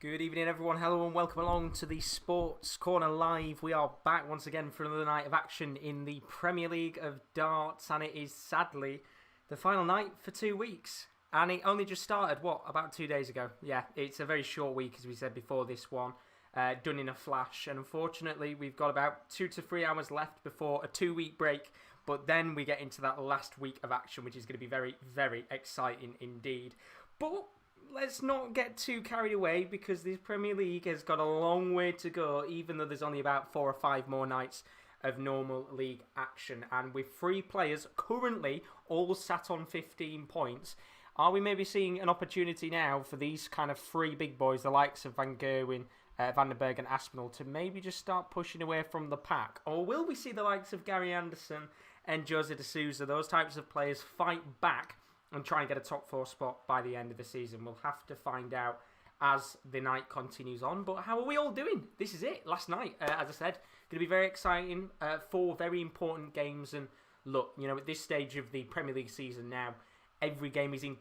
Good evening everyone, hello and welcome along to the Sports Corner Live. We are back once again for another night of action in the Premier League of Darts, and it is sadly the final night for 2 weeks. And it only just started, about 2 days ago? Yeah, it's a very short week, as we said before this one, done in a flash. And unfortunately, we've got about 2 to 3 hours left before a 2-week break. But then we get into that last week of action, which is going to be very, very exciting indeed. But let's not get too carried away, because this Premier League has got a long way to go, even though there's only about 4 or 5 more nights of normal league action. And with 3 players currently all sat on 15 points, are we maybe seeing an opportunity now for these kind of 3 big boys, the likes of Van Gerwen, Vandenberg and Aspinall, to maybe just start pushing away from the pack? Or will we see the likes of Gary Anderson and Jose de Souza, those types of players, fight back and try and get a top 4 spot by the end of the season? We'll have to find out as the night continues on. But how are we all doing? This is it, last night. As I said, going to be very exciting. 4 very important games. And look, at this stage of the Premier League season now, every game is in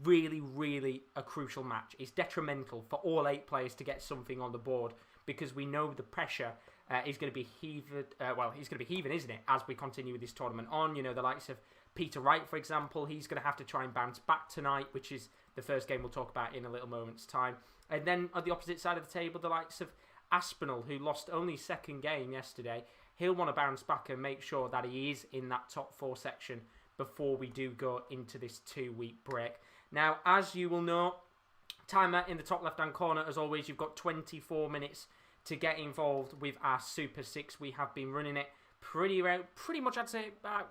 really a crucial match. It's detrimental for all 8 players to get something on the board, because we know the pressure is going to be heaved. It's going to be heaving, isn't it, as we continue with this tournament on. The likes of Peter Wright, for example, he's going to have to try and bounce back tonight, which is the first game we'll talk about in a little moment's time. And then on the opposite side of the table, the likes of Aspinall, who lost only second game yesterday, he'll want to bounce back and make sure that he is in that top 4 section before we do go into this 2-week break. Now, as you will know, timer in the top left-hand corner. As always, you've got 24 minutes to get involved with our Super 6. We have been running it pretty much, I'd say, about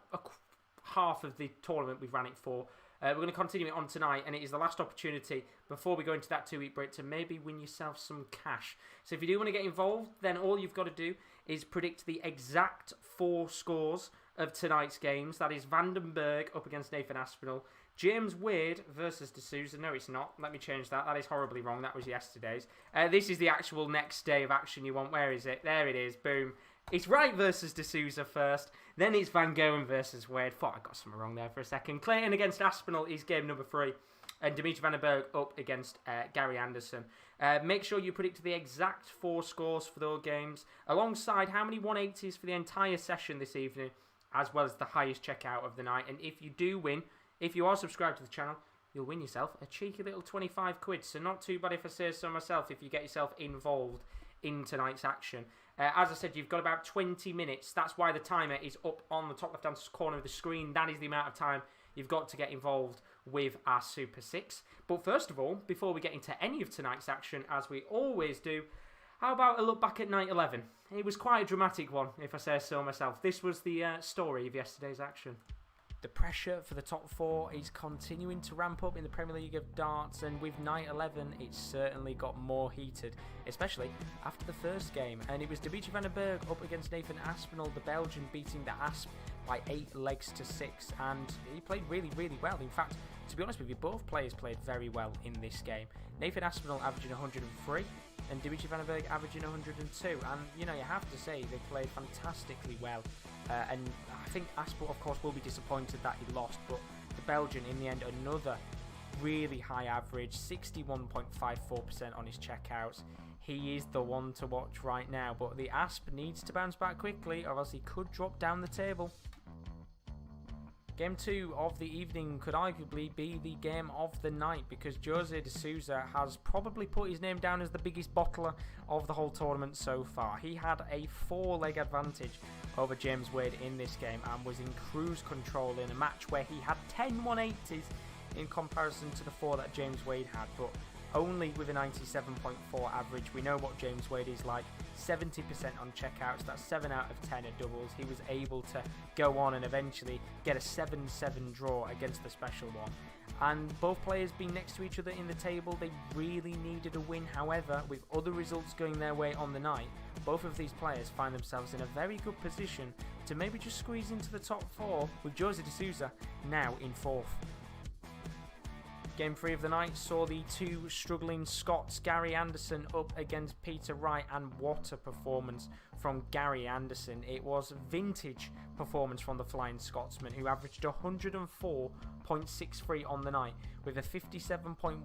half of the tournament we've ran it for. We're going to continue it on tonight, and it is the last opportunity before we go into that 2-week break to maybe win yourself some cash. So if you do want to get involved, then all you've got to do is predict the exact 4 scores of tonight's games. That is Vandenberg up against Nathan Aspinall, James Wade versus de Souza. No, it's not. Let me change that. That is horribly wrong. That was yesterday's. This is the actual next day of action you want. Where is it? There it is. Boom. It's Wright versus de Souza first. Then it's Van Gerwen versus Wade. Thought I got something wrong there for a second. Clayton against Aspinall is game number 3. And Dimitri Vandenberg up against Gary Anderson. Make sure you predict the exact 4 scores for those games, alongside how many 180s for the entire session this evening, as well as the highest checkout of the night. And if you do win, if you are subscribed to the channel, you'll win yourself a cheeky little 25 quid. So not too bad if I say so myself, if you get yourself involved in tonight's action. As I said, you've got about 20 minutes. That's why the timer is up on the top left-hand corner of the screen. That is the amount of time you've got to get involved with our Super 6. But first of all, before we get into any of tonight's action, as we always do, how about a look back at night 11? It was quite a dramatic one, if I say so myself. This was the story of yesterday's action. The pressure for the top 4 is continuing to ramp up in the Premier League of Darts, and with night 11 it's certainly got more heated, especially after the first game. And it was Dimitri Vandenberg up against Nathan Aspinall, the Belgian, beating the Asp by 8 legs to 6, and he played really well. In fact, to be honest with you, both players played very well in this game. Nathan Aspinall averaging 103 and Dimitri Vandenberg averaging 102, and you have to say they played fantastically well. And I think Aspinall, of course, will be disappointed that he lost, but the Belgian, in the end, another really high average, 61.54% on his checkouts. He is the one to watch right now, but the Asp needs to bounce back quickly, or else he could drop down the table. Game 2 of the evening could arguably be the game of the night, because Jose de Souza has probably put his name down as the biggest bottler of the whole tournament so far. He had a 4-leg advantage over James Wade in this game and was in cruise control in a match where he had 10 180s in comparison to the 4 that James Wade had, but only with a 97.4 average. We know what James Wade is like, 70% on checkouts, that's 7 out of 10 at doubles. He was able to go on and eventually get a 7-7 draw against the special one. And both players being next to each other in the table, they really needed a win. However, with other results going their way on the night, both of these players find themselves in a very good position to maybe just squeeze into the top 4, with Jose de Souza now in 4th. Game 3 of the night saw the two struggling Scots, Gary Anderson up against Peter Wright, and what a performance from Gary Anderson. It was vintage performance from the Flying Scotsman, who averaged 104.63 on the night with a 57.14%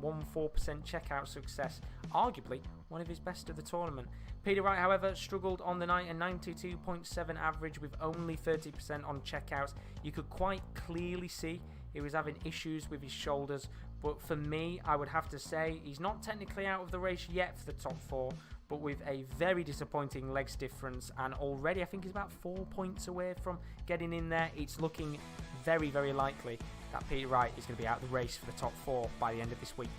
checkout success, arguably one of his best of the tournament. Peter Wright, however, struggled on the night, a 92.7 average with only 30% on checkouts. You could quite clearly see he was having issues with his shoulders, but for me, I would have to say he's not technically out of the race yet for the top 4, but with a very disappointing legs difference, and already I think he's about 4 points away from getting in there. It's looking very, very likely that Peter Wright is going to be out of the race for the top 4 by the end of this week.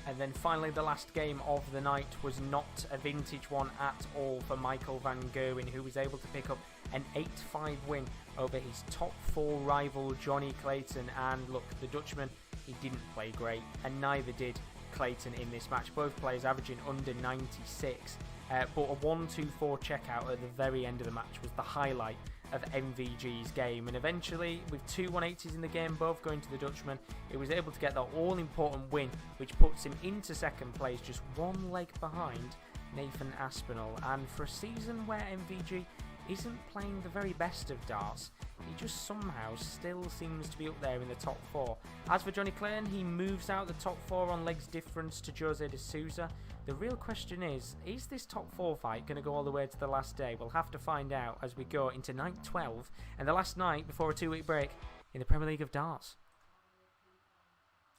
And then finally, the last game of the night was not a vintage one at all for Michael van Gerwen, who was able to pick up an 8-5 win over his top 4 rival Jonny Clayton. And look, the Dutchman, he didn't play great, and neither did Clayton in this match. Both players averaging under 96, but a 1-2-4 checkout at the very end of the match was the highlight of MVG's game, and eventually with 2 180s in the game, both going to the Dutchman, he was able to get the all-important win, which puts him into second place, just 1 leg behind Nathan Aspinall. And for a season where MVG isn't playing the very best of darts, he just somehow still seems to be up there in the top 4. As for Jonny Clayton, he moves out the top 4 on legs difference to Jose de Souza. The real question is this top 4 fight going to go all the way to the last day? We'll have to find out as we go into night 12 and the last night before a 2-week break in the Premier League of Darts.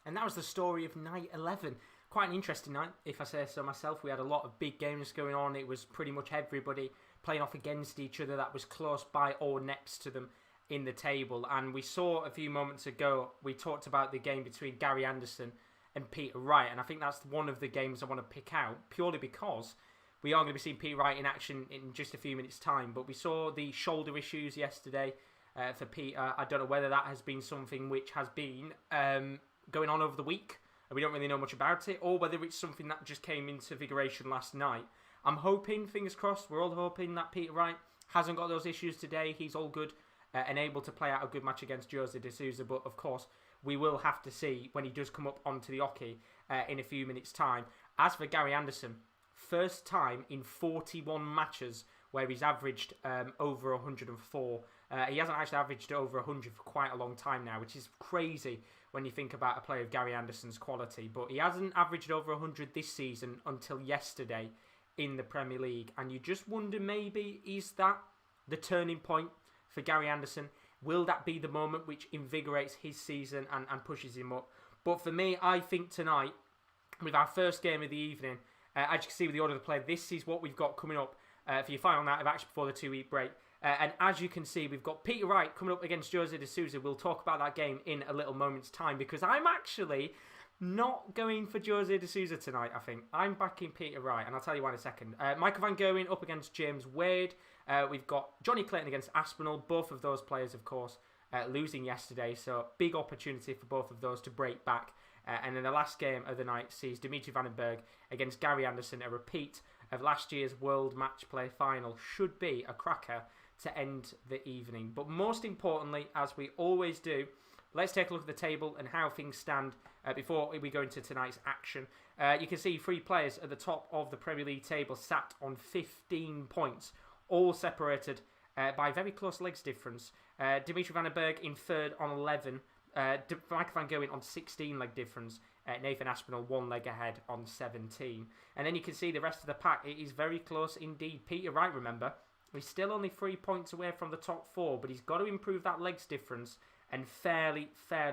And that was the story of night 11. Quite an interesting night, if I say so myself. We had a lot of big games going on. It was pretty much everybody playing off against each other that was close by or next to them in the table. And we saw a few moments ago, we talked about the game between Gary Anderson and Peter Wright, and I think that's one of the games I want to pick out, purely because we are going to be seeing Peter Wright in action in just a few minutes' time. But we saw the shoulder issues yesterday for Peter. I don't know whether that has been something which has been going on over the week, and we don't really know much about it, or whether it's something that just came into figuration last night. I'm hoping, fingers crossed, we're all hoping that Peter Wright hasn't got those issues today. He's all good and able to play out a good match against Jose de Souza, but of course, we will have to see when he does come up onto the hockey in a few minutes' time. As for Gary Anderson, first time in 41 matches where he's averaged over 104. He hasn't actually averaged over 100 for quite a long time now, which is crazy when you think about a player of Gary Anderson's quality. But he hasn't averaged over 100 this season until yesterday in the Premier League. And you just wonder, maybe, is that the turning point for Gary Anderson? Will that be the moment which invigorates his season and pushes him up? But for me, I think tonight, with our first game of the evening, as you can see with the order of the play, this is what we've got coming up for your final night of action before the 2-week break. And as you can see, we've got Peter Wright coming up against Jose de Souza. We'll talk about that game in a little moment's time, because I'm actually not going for Jose de Souza tonight, I think. I'm backing Peter Wright, and I'll tell you why in a second. Michael van Gerwen up against James Wade. We've got Jonny Clayton against Aspinall. Both of those players, of course, losing yesterday, so big opportunity for both of those to break back. And then the last game of the night sees Dimitri Vandenberg against Gary Anderson, a repeat of last year's World Match Play final. Should be a cracker to end the evening. But most importantly, as we always do, let's take a look at the table and how things stand before we go into tonight's action. You can see 3 players at the top of the Premier League table sat on 15 points, all separated by very close legs difference. Dimitri Vandenberg in third on 11. Michael van Gerwen on 16 leg difference. Nathan Aspinall 1 leg ahead on 17. And then you can see the rest of the pack. It is very close indeed. Peter Wright, remember, he's still only 3 points away from the top 4, but he's got to improve that legs difference, and fairly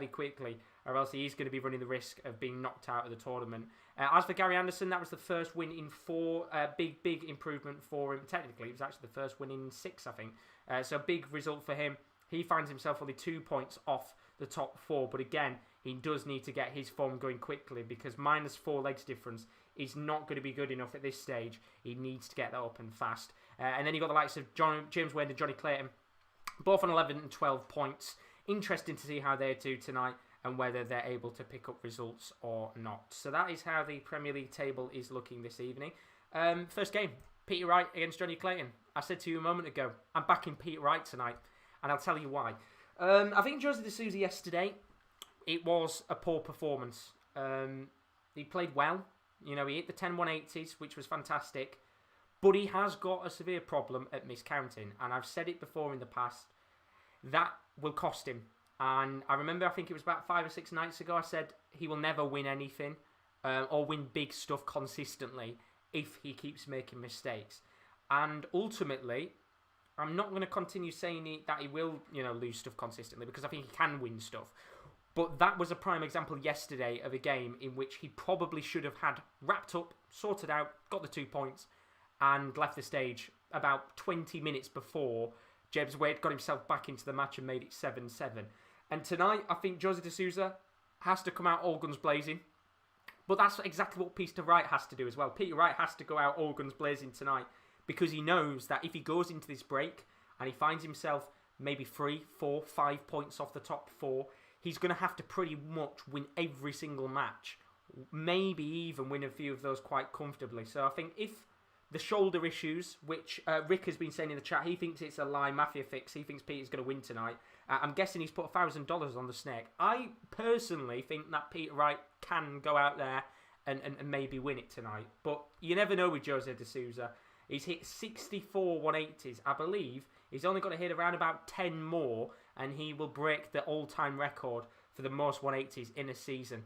quickly, or else he is going to be running the risk of being knocked out of the tournament. As for Gary Anderson, that was the first win in 4. Big improvement for him. Technically, it was actually the first win in 6, I think. So big result for him. He finds himself only 2 points off the top 4. But again, he does need to get his form going quickly, because -4 legs difference is not going to be good enough at this stage. He needs to get that up and fast. And then you got the likes of James Wade and Jonny Clayton, both on 11 and 12 points. Interesting to see how they do tonight and whether they're able to pick up results or not. So that is how the Premier League table is looking this evening. First game, Peter Wright against Jonny Clayton. I said to you a moment ago, I'm backing Peter Wright tonight, and I'll tell you why. I think Jose de Souza yesterday, it was a poor performance. He played well. You know, he hit the 10 180s, which was fantastic. But he has got a severe problem at miscounting. And I've said it before in the past. That will cost him. And I remember, I think it was about 5 or 6 nights ago, I said he will never win anything or win big stuff consistently if he keeps making mistakes. And ultimately, I'm not going to continue saying that he will, you know, lose stuff consistently because I think he can win stuff. But that was a prime example yesterday of a game in which he probably should have had wrapped up, sorted out, got the 2 points, and left the stage about 20 minutes before James Wade got himself back into the match and made it 7-7. And tonight, I think Jose de Sousa has to come out all guns blazing. But that's exactly what Peter Wright has to do as well. Peter Wright has to go out all guns blazing tonight because he knows that if he goes into this break and he finds himself maybe 3, 4, 5 points off the top 4, he's going to have to pretty much win every single match. Maybe even win a few of those quite comfortably. So I think if the shoulder issues, which Rick has been saying in the chat, he thinks it's a lie mafia fix. He thinks Peter's going to win tonight. I'm guessing he's put $1,000 on the snake. I personally think that Peter Wright can go out there and maybe win it tonight. But you never know with Jose de Sousa. He's hit 64 180s. I believe he's only got to hit around about 10 more and he will break the all-time record for the most 180s in a season.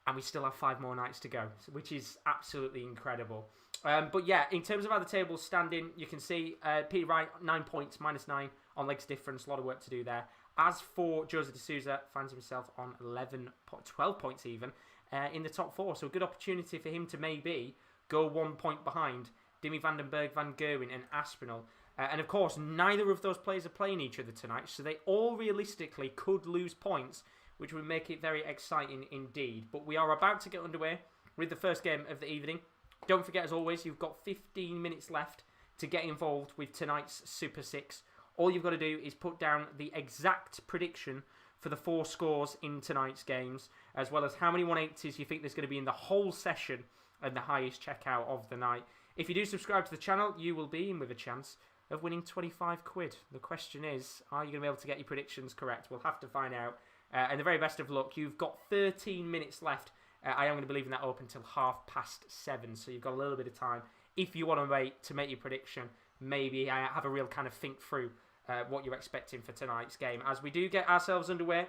And we still have 5 more nights to go, which is absolutely incredible. But yeah, in terms of how the table's standing, you can see Peter Wright, 9 points, -9 on legs difference. A lot of work to do there. As for Jose de Sousa, finds himself on 12 points even in the top 4. So a good opportunity for him to maybe go 1 point behind Dimitri, Vandenberg, van Gerwen and Aspinall. And of course, neither of those players are playing each other tonight. So they all realistically could lose points, which would make it very exciting indeed. But we are about to get underway with the first game of the evening. Don't forget, as always, you've got 15 minutes left to get involved with tonight's Super 6. All you've got to do is put down the exact prediction for the 4 scores in tonight's games, as well as how many 180s you think there's going to be in the whole session and the highest checkout of the night. If you do subscribe to the channel, you will be in with a chance of winning 25 quid. The question is, are you going to be able to get your predictions correct? We'll have to find out. And the very best of luck, you've got 13 minutes left. I am going to be leaving that open until 7:30, so you've got a little bit of time. If you want to wait to make your prediction, maybe have a real kind of think through what you're expecting for tonight's game. As we do get ourselves underway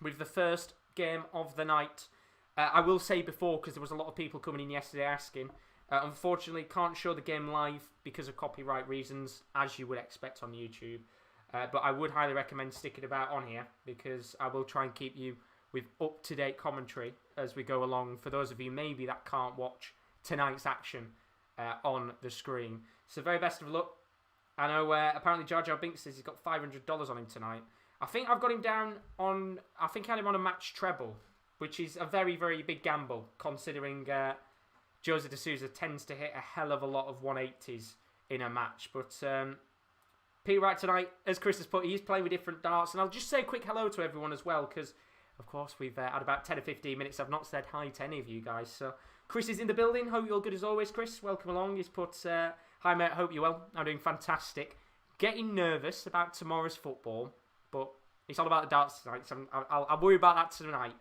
with the first game of the night. I will say before, because there was a lot of people coming in yesterday asking, unfortunately can't show the game live because of copyright reasons, as you would expect on YouTube. But I would highly recommend sticking about on here because I will try and keep you with up-to-date commentary as we go along for those of you maybe that can't watch tonight's action on the screen. So very best of luck. I know apparently Jar Jar Binks says he's got $500 on him tonight. I think I've got him down on, I think I had him on a match treble, which is a very, very big gamble considering Jose de Sousa tends to hit a hell of a lot of 180s in a match. But Peter Wright tonight, as Chris has put, he's playing with different darts. And I'll just say a quick hello to everyone as well, because, of course, we've had about 10 or 15 minutes. I've not said hi to any of you guys. So Chris is in the building. Hope you're all good as always, Chris. Welcome along. He's put, hi, mate. Hope you're well. I'm doing fantastic. Getting nervous about tomorrow's football, but it's all about the darts tonight, so I'll worry about that tonight.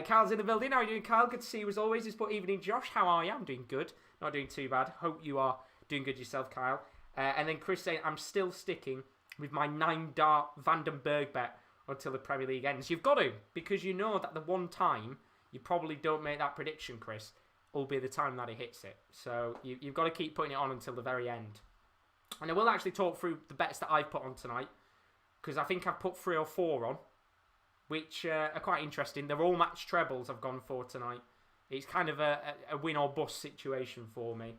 Kyle's in the building. How are you doing, Kyle? Good to see you as always. He's put evening, Josh. How are you? I'm doing good. Not doing too bad. Hope you are doing good yourself, Kyle. And then Chris saying, I'm still sticking with my 9-dart Vandenberg bet until the Premier League ends. You've got to, because you know that the one time you probably don't make that prediction, Chris, will be the time that he hits it. So you've got to keep putting it on until the very end. And I will actually talk through the bets that I've put on tonight, because I think I've put 3 or 4 on, which are quite interesting. They're all match trebles I've gone for tonight. It's kind of a win or bust situation for me.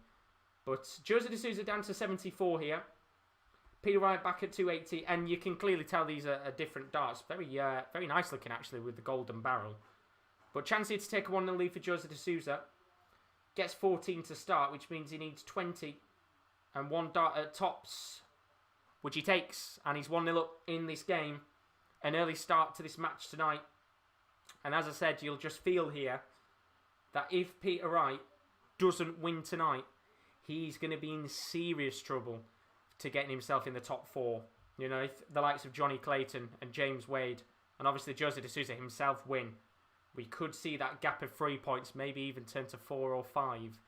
But Jose de Sousa down to 74 here. Peter Wright back at 280. And you can clearly tell these are different darts. Very nice looking, actually, with the golden barrel. But chance here to take a 1-0 lead for Jose de Sousa. Gets 14 to start, which means he needs 20. And 1 dart at tops, which he takes. And he's 1-0 up in this game. An early start to this match tonight. And as I said, you'll just feel here that if Peter Wright doesn't win tonight, he's going to be in serious trouble to getting himself in the top 4. You know, if the likes of Jonny Clayton and James Wade and obviously Jose de Sousa himself win, we could see that gap of 3 points maybe even turn to 4 or 5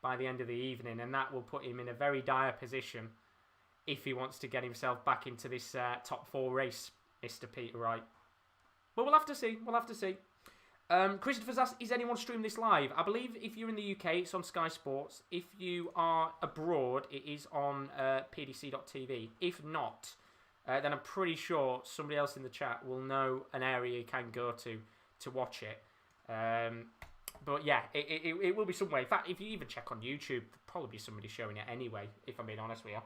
by the end of the evening, and that will put him in a very dire position if he wants to get himself back into this top 4 race, Mr. Peter Wright. But we'll have to see. We'll have to see. Christopher's asked, is anyone streaming this live? I believe if you're in the UK, it's on Sky Sports. If you are abroad, it is on pdc.tv. If not, then I'm pretty sure somebody else in the chat will know an area you can go to watch it. But yeah, it will be somewhere. In fact, if you even check on YouTube, there'll probably be somebody showing it anyway, if I'm being honest with you.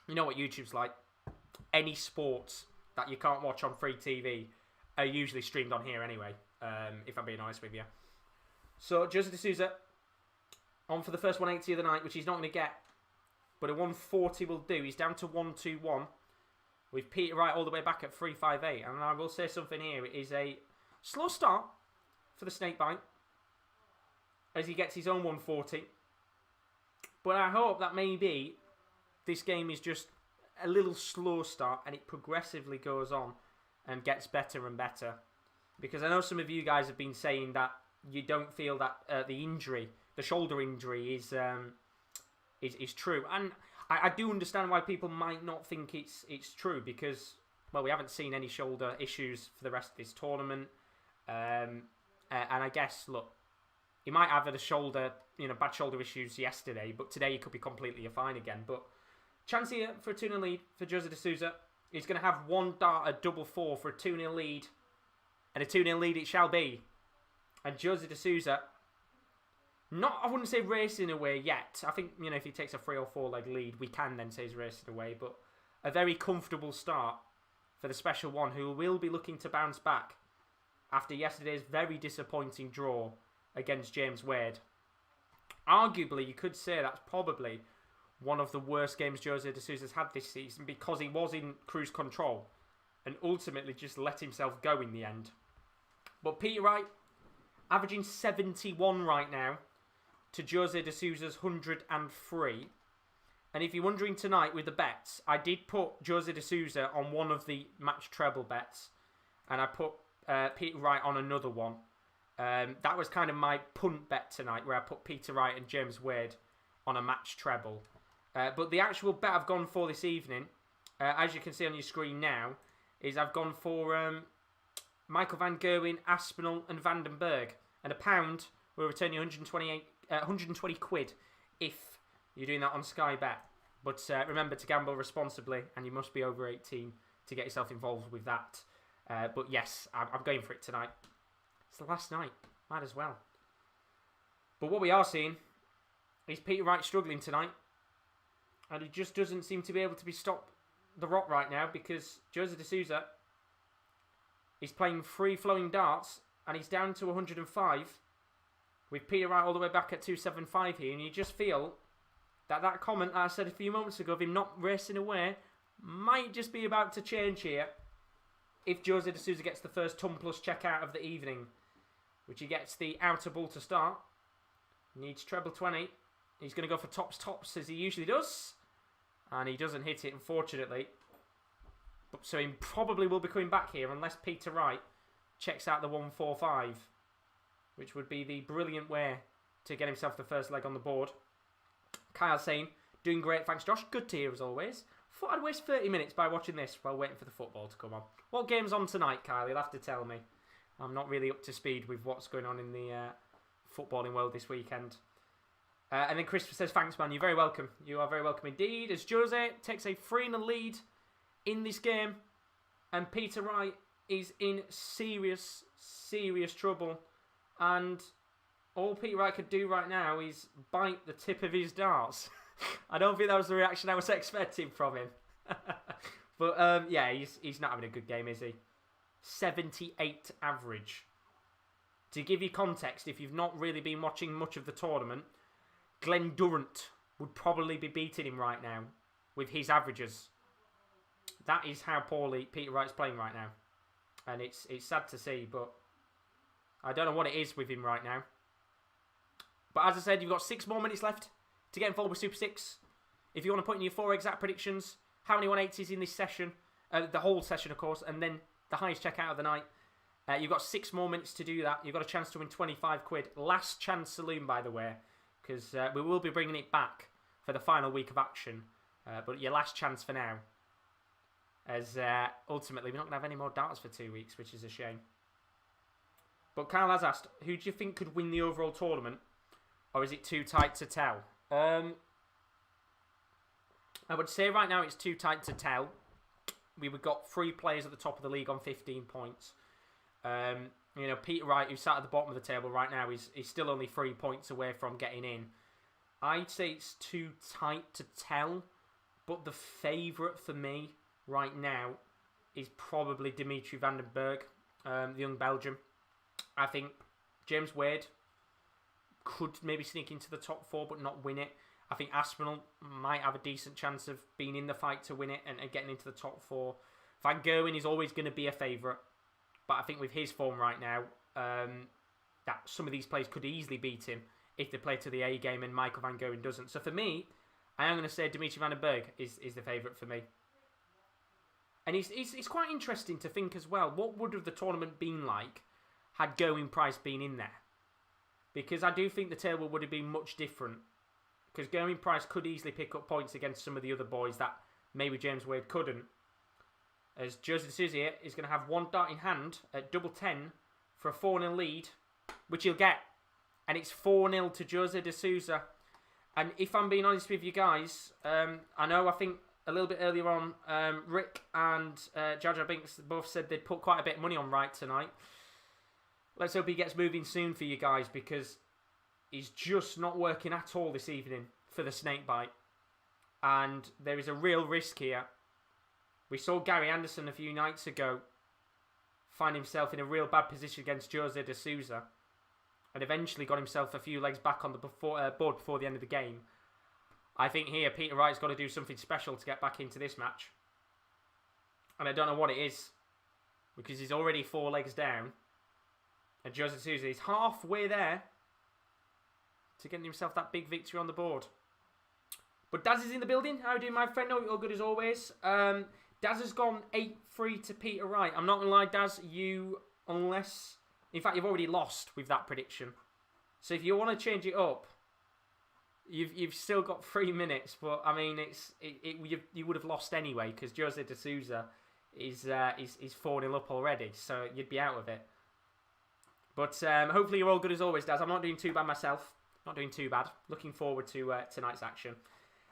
You know what YouTube's like. Any sports that you can't watch on free TV are usually streamed on here anyway, if I'm being honest with you. So, Jose de Souza on for the first 180 of the night, which he's not going to get, but a 140 will do. He's down to 121 with Peter Wright all the way back at 358. And I will say something here. It is a slow start for the snakebite as he gets his own 140. But I hope that maybe this game is just a little slow start and it progressively goes on and gets better and better. Because I know some of you guys have been saying that you don't feel that the shoulder injury is true. And I do understand why people might not think it's true because, well, we haven't seen any shoulder issues for the rest of this tournament. And I guess, look, he might have had bad shoulder issues yesterday, but today he could be completely fine again. But chance here for a 2-0 lead for Jose de Souza. He's going to have one dart at double 4 for a 2-0 lead. And a 2-0 lead it shall be. And Jose de Souza, I wouldn't say racing away yet. I think, if he takes a 3 or 4 leg lead, we can then say he's racing away. But a very comfortable start for the special one, who will be looking to bounce back after yesterday's very disappointing draw against James Wade. Arguably, you could say that's probably one of the worst games Jose de Souza's had this season because he was in cruise control and ultimately just let himself go in the end. But Peter Wright, averaging 71 right now to Jose de Souza's 103. And if you're wondering tonight with the bets, I did put Jose de Souza on one of the match treble bets and I put Peter Wright on another one. That was kind of my punt bet tonight where I put Peter Wright and James Wade on a match treble. But the actual bet I've gone for this evening, as you can see on your screen now, is I've gone for Michael van Gerwen, Aspinall and Vandenberg. And £1 will return you 120 quid if you're doing that on Sky Bet. But remember to gamble responsibly and you must be over 18 to get yourself involved with that. But yes, I'm going for it tonight. It's the last night. Might as well. But what we are seeing is Peter Wright struggling tonight. And he just doesn't seem to be able to be stopped the rot right now because Jose de Souza is playing free-flowing darts and he's down to 105 with Peter Wright all the way back at 275 here. And you just feel that comment that I said a few moments ago of him not racing away might just be about to change here if Jose de Souza gets the first ton plus check out of the evening, which he gets the outer ball to start. Needs treble 20. He's going to go for tops as he usually does. And he doesn't hit it, unfortunately. So he probably will be coming back here unless Peter Wright checks out the 145, which would be the brilliant way to get himself the first leg on the board. Kyle saying, doing great, thanks Josh. Good to hear as always. Thought I'd waste 30 minutes by watching this while waiting for the football to come on. What game's on tonight, Kyle? You'll have to tell me. I'm not really up to speed with what's going on in the footballing world this weekend. And then Christopher says, thanks man, you're very welcome. You are very welcome indeed. As Jose takes a 3-0 lead in this game. And Peter Wright is in serious, serious trouble. And all Peter Wright could do right now is bite the tip of his darts. I don't think that was the reaction I was expecting from him. But yeah, he's not having a good game, is he? 78 average. To give you context, if you've not really been watching much of the tournament, Glen Durrant would probably be beating him right now with his averages. That is how poorly Peter Wright's playing right now. And it's sad to see, but I don't know what it is with him right now. But as I said, you've got 6 more minutes left to get involved with Super 6. If you want to put in your 4 exact predictions, how many 180s in this session, the whole session of course, and then the highest checkout of the night, You've got 6 more minutes to do that. You've got a chance to win 25 quid. Last chance saloon, by the way, because we will be bringing it back for the final week of action. But your last chance for now, as ultimately we're not going to have any more darts for 2 weeks, which is a shame. But Kyle has asked, who do you think could win the overall tournament? Or is it too tight to tell? I would say right now it's too tight to tell. We've got 3 players at the top of the league on 15 points. You know, Peter Wright, who's sat at the bottom of the table right now, is still only 3 points away from getting in. I'd say it's too tight to tell, but the favourite for me right now is probably Dimitri Vandenberg, the young Belgian. I think James Wade could maybe sneak into the top 4 but not win it. I think Aspinall might have a decent chance of being in the fight to win it and getting into the top 4. Van Gerwen is always going to be a favourite, but I think with his form right now, that some of these players could easily beat him if they play to the A game and Michael van Gerwen doesn't. So for me, I am going to say Dimitri Vandenberg is the favourite for me. And it's quite interesting to think as well, what would have the tournament been like had Gerwyn Price been in there? Because I do think the table would have been much different. Because Gerwyn Price could easily pick up points against some of the other boys that maybe James Wade couldn't. As Joseph Souza is going to have 1 dart in hand at double 10 for a 4-0 lead, which he'll get. And it's 4-0 to Jose de Souza. And if I'm being honest with you guys, I think a little bit earlier on, Rick and Jar Jar Binks both said they'd put quite a bit of money on Wright tonight. Let's hope he gets moving soon for you guys, because he's just not working at all this evening for the snakebite. And there is a real risk here. We saw Gary Anderson a few nights ago find himself in a real bad position against Jose de Souza, and eventually got himself a few legs back on the board before the end of the game. I think here Peter Wright's got to do something special to get back into this match. And I don't know what it is, because he's already 4 legs down. And Jose de Souza is halfway there to getting himself that big victory on the board. But Daz is in the building. How are you doing, my friend? All good as always. Daz has gone 8-3 to Peter Wright. I'm not going to lie, Daz, in fact, you've already lost with that prediction. So if you want to change it up, you've still got 3 minutes. But I mean, you would have lost anyway, because Jose de Souza is 4-0 up already. So you'd be out of it. But hopefully you're all good as always, Daz. I'm not doing too bad myself. Not doing too bad. Looking forward to tonight's action.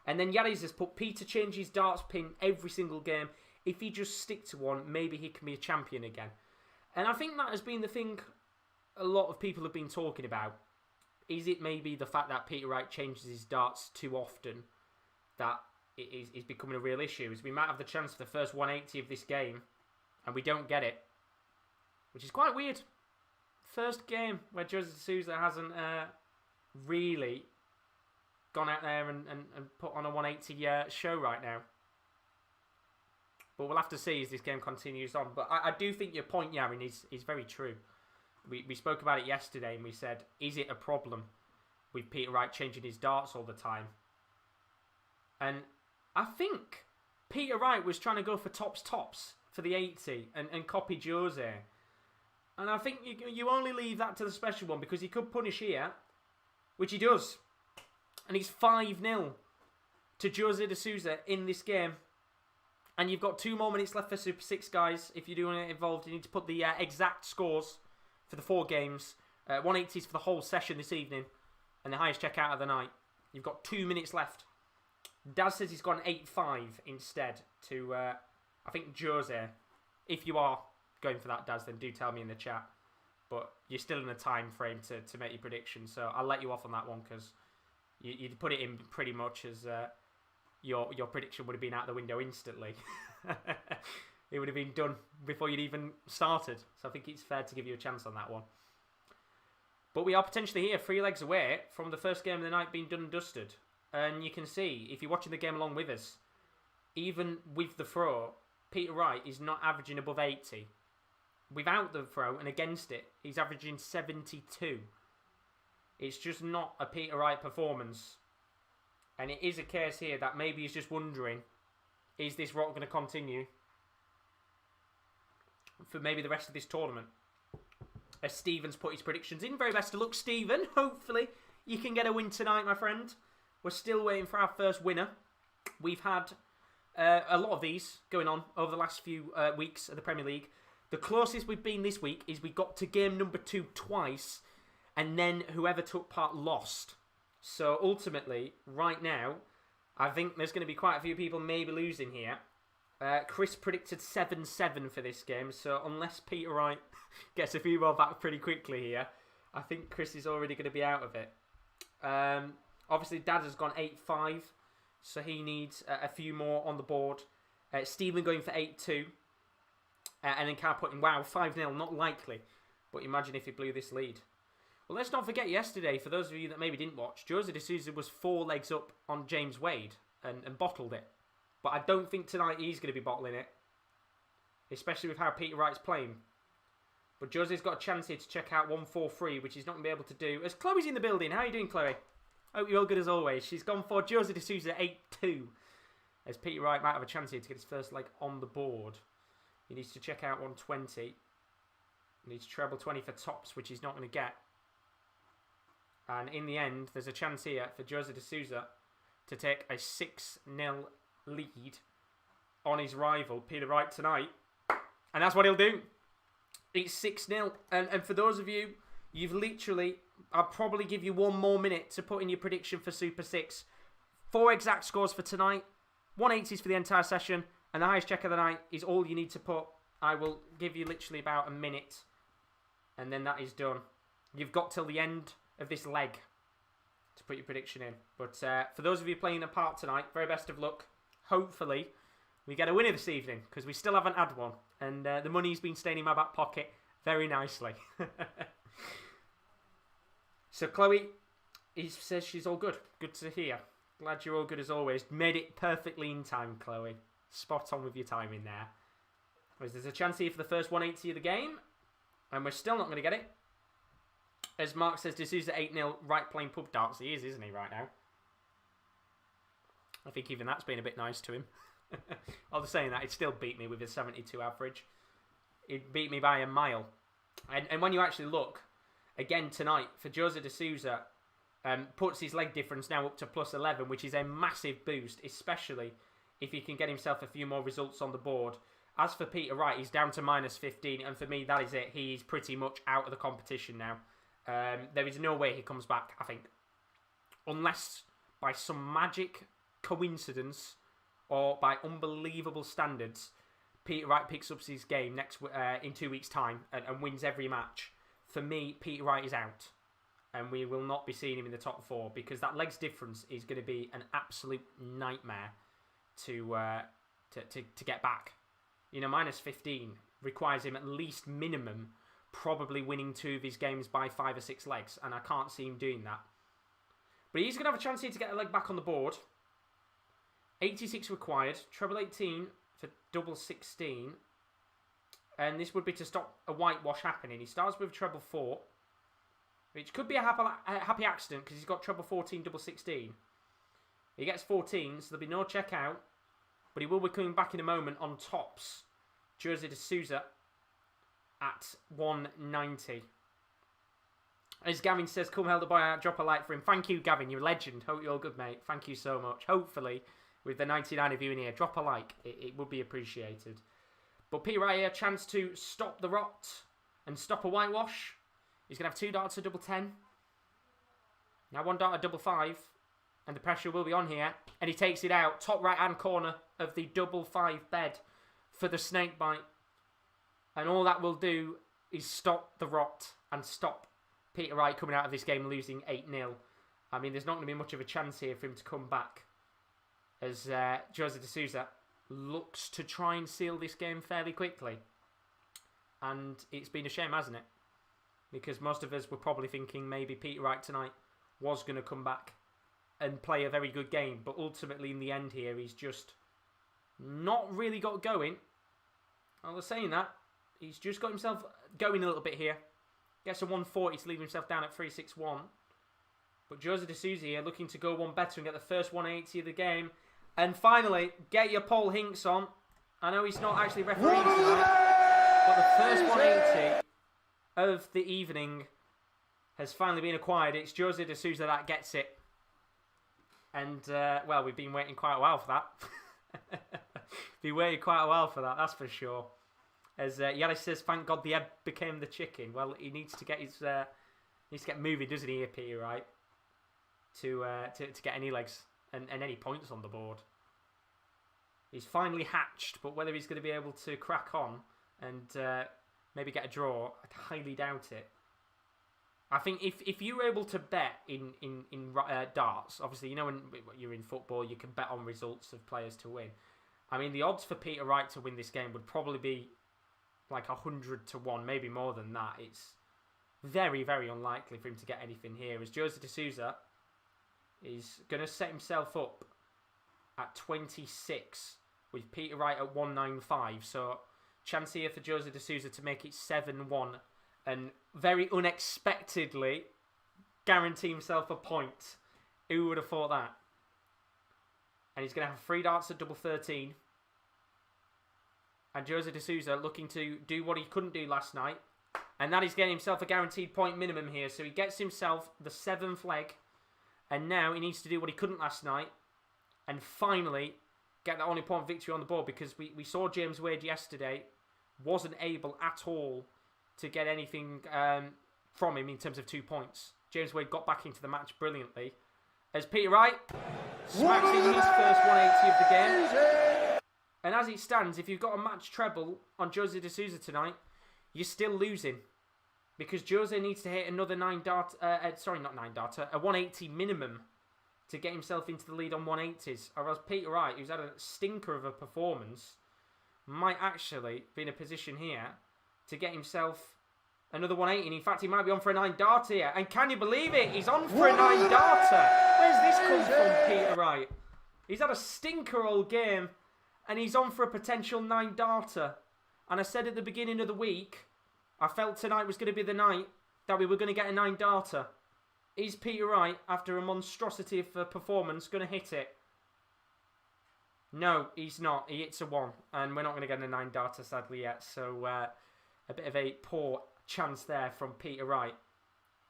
And then Yaris has put Peter changes darts pin every single game. If he just stick to one, maybe he can be a champion again. And I think that has been the thing a lot of people have been talking about. Is it maybe the fact that Peter Wright changes his darts too often that it is becoming a real issue? As we might have the chance for the first 180 of this game, and we don't get it. Which is quite weird. First game where Jose Souza hasn't really gone out there and put on a 180 show right now. But we'll have to see as this game continues on. But I do think your point, Yarin, is very true. We spoke about it yesterday and we said, is it a problem with Peter Wright changing his darts all the time? And I think Peter Wright was trying to go for tops for the 80 and copy Jose. And I think you only leave that to the special one, because he could punish here, which he does. And he's 5-0 to Jose de Souza in this game. And you've got 2 more minutes left for Super 6, guys. If you do want to get involved, you need to put the exact scores for the 4 games. 180s for the whole session this evening. And the highest checkout of the night. You've got 2 minutes left. Daz says he's gone 8-5 instead to, I think, Jose. If you are going for that, Daz, then do tell me in the chat. But you're still in a time frame to make your prediction. So I'll let you off on that one, because you'd put it in pretty much as your prediction would have been out the window instantly. It would have been done before you'd even started. So I think it's fair to give you a chance on that one. But we are potentially here 3 legs away from the first game of the night being done and dusted. And you can see, if you're watching the game along with us, even with the throw, Peter Wright is not averaging above 80. Without the throw and against it, he's averaging 72. It's just not a Peter Wright performance. And it is a case here that maybe he's just wondering, is this rot going to continue for maybe the rest of this tournament? as Stephen's put his predictions in. Very best of luck, Stephen. Hopefully you can get a win tonight, my friend. We're still waiting for our first winner. We've had a lot of these going on over the last few weeks of the Premier League. The closest we've been this week is we got to game number 2 twice, and then whoever took part lost. So ultimately, right now, I think there's going to be quite a few people maybe losing here. Chris predicted 7-7 for this game, so unless Peter Wright gets a few more back pretty quickly here, I think Chris is already going to be out of it. Obviously, Dad has gone 8-5, so he needs a few more on the board. Stephen going for 8-2, and then Carl putting, wow, 5-0, not likely. But imagine if he blew this lead. Well, let's not forget yesterday, for those of you that maybe didn't watch, Jose de Sousa was 4 legs up on James Wade and bottled it. But I don't think tonight he's going to be bottling it, especially with how Peter Wright's playing. But Jose's got a chance here to check out 1-4-3, which he's not going to be able to do. As Chloe's in the building, how are you doing, Chloe? Hope you're all good as always. She's gone for Jose de Sousa 8-2, as Peter Wright might have a chance here to get his first leg on the board. He needs to check out 120. He needs treble 20 for tops, which he's not going to get. And in the end, there's a chance here for Jose de Sousa to take a 6-0 lead on his rival, Peter Wright, tonight. And that's what he'll do. It's 6-0. And for those of you, you've literally... I'll probably give you 1 more minute to put in your prediction for Super 6. 4 exact scores for tonight. 180s for the entire session. And the highest check of the night is all you need to put. I will give you literally about a minute. And then that is done. You've got till the end of this leg to put your prediction in. But for those of you playing a part tonight, very best of luck. Hopefully we get a winner this evening, because we still haven't had one. And the money's been staying in my back pocket very nicely. So Chloe says she's all good. Good to hear. Glad you're all good as always. Made it perfectly in time, Chloe. Spot on with your timing there. There's a chance here for the first 180 of the game. And we're still not going to get it. As Mark says, De Sousa 8-0, right playing pub darts. He is, isn't he, right now? I think even that's been a bit nice to him. Although saying that, he'd still beat me with his 72 average. He'd beat me by a mile. And when you actually look, again tonight, for Jose de Sousa, puts his leg difference now up to +11, which is a massive boost, especially if he can get himself a few more results on the board. As for Peter Wright, he's down to -15, and for me, that is it. He's pretty much out of the competition now. There is no way he comes back, I think. Unless by some magic coincidence or by unbelievable standards, Peter Wright picks up his game in 2 weeks' time and wins every match. For me, Peter Wright is out. And we will not be seeing him in the top 4, because that legs difference is going to be an absolute nightmare to get back. You know, -15 requires him at least minimum probably winning 2 of his games by 5 or 6 legs, and I can't see him doing that. But he's going to have a chance here to get a leg back on the board. 86 required, treble 18 for double 16, and this would be to stop a whitewash happening. He starts with treble 4, which could be a happy accident, because he's got treble 14, double 16. He gets 14, so there'll be no check out, but he will be coming back in a moment on tops. Jose de Sousa at 190. As Gavin says, come help the boy out, drop a like for him. Thank you, Gavin, you're a legend. Hope you're all good, mate. Thank you so much. Hopefully, with the 99 of you in here, drop a like. It would be appreciated. But Peter Wright here, chance to stop the rot and stop a whitewash. He's going to have 2 darts at double 10. Now 1 dart at double 5. And the pressure will be on here. And he takes it out. Top right-hand corner of the double 5 bed for the snake bite. And all that will do is stop the rot and stop Peter Wright coming out of this game losing 8-0. I mean, there's not going to be much of a chance here for him to come back, as Jose de Sousa looks to try and seal this game fairly quickly. And it's been a shame, hasn't it? Because most of us were probably thinking maybe Peter Wright tonight was going to come back and play a very good game. But ultimately, in the end here, he's just not really got going. I was saying that. He's just got himself going a little bit here. Gets a 140 to leave himself down at 361. But Jose de Sousa here looking to go one better and get the first 180 of the game. And finally, get your Paul Hinks on. I know he's not actually refereeing tonight, but the first 180 of the evening has finally been acquired. It's Jose de Souza that gets it. And, well, we've been waiting quite a while for that. Been waiting quite a while for that, that's for sure. As Yaris says, thank God the egg became the chicken. Well, he needs to get his needs to get moving, doesn't he, Peter Wright? To get any legs and any points on the board. He's finally hatched, but whether he's going to be able to crack on and maybe get a draw, I highly doubt it. I think if you were able to bet in darts, obviously, you know when you're in football, you can bet on results of players to win. I mean, the odds for Peter Wright to win this game would probably be like 100 to 1, maybe more than that. It's very, very unlikely for him to get anything here, as Jose de Souza is going to set himself up at 26 with Peter Wright at 195. So, chance here for Jose de Souza to make it 7-1 and very unexpectedly guarantee himself a point. Who would have thought that? And he's going to have 3 darts at double 13. And Jose de Souza looking to do what he couldn't do last night. And that is getting himself a guaranteed point minimum here. So he gets himself the 7th leg. And now he needs to do what he couldn't last night. And finally get that only point victory on the board. Because we saw James Wade yesterday wasn't able at all to get anything from him in terms of 2 points. James Wade got back into the match brilliantly. As Peter Wright smacks in his first 180 of the game. And as it stands, if you've got a match treble on Jose de Souza tonight, you're still losing. Because Jose needs to hit another 9 dart, sorry, not 9 darter, a 180 minimum to get himself into the lead on 180s. Or else Peter Wright, who's had a stinker of a performance, might actually be in a position here to get himself another 180. And in fact, he might be on for a 9 darter here. And can you believe it? He's on for a 9 darter. Where's this come from, Peter Wright? He's had a stinker all game. And he's on for a potential 9 darter. And I said at the beginning of the week, I felt tonight was going to be the night that we were going to get a 9 darter. Is Peter Wright, after a monstrosity of a performance, going to hit it? No, he's not. He hits a 1. And we're not going to get a 9 darter, sadly, yet. So, a bit of a poor chance there from Peter Wright.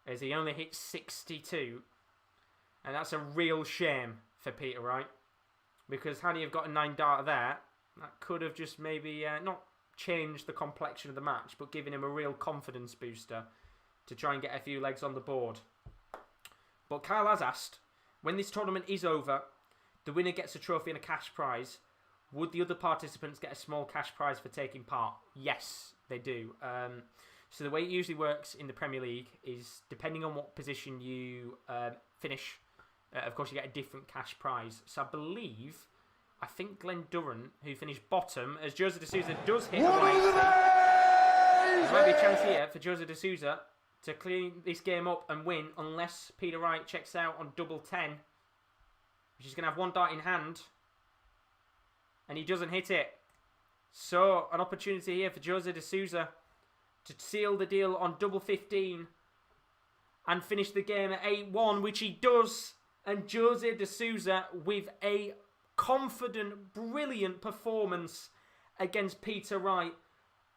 As he only hit 62. And that's a real shame for Peter Wright. Because had he have got a 9 darter there, that could have just maybe not changed the complexion of the match, but given him a real confidence booster to try and get a few legs on the board. But Kyle has asked, when this tournament is over, the winner gets a trophy and a cash prize. Would the other participants get a small cash prize for taking part? Yes, they do. So the way it usually works in the Premier League is, depending on what position you finish, of course, you get a different cash prize. So I think Glen Durrant, who finished bottom, as Jose de Souza does hit a 180. There might be a chance here for Jose de Souza to clean this game up and win, unless Peter Wright checks out on double 10. Which is going to have 1 dart in hand. And he doesn't hit it. So, an opportunity here for Jose de Souza to seal the deal on double 15. And finish the game at 8-1, which he does. And Jose de Souza with a confident, brilliant performance against Peter Wright.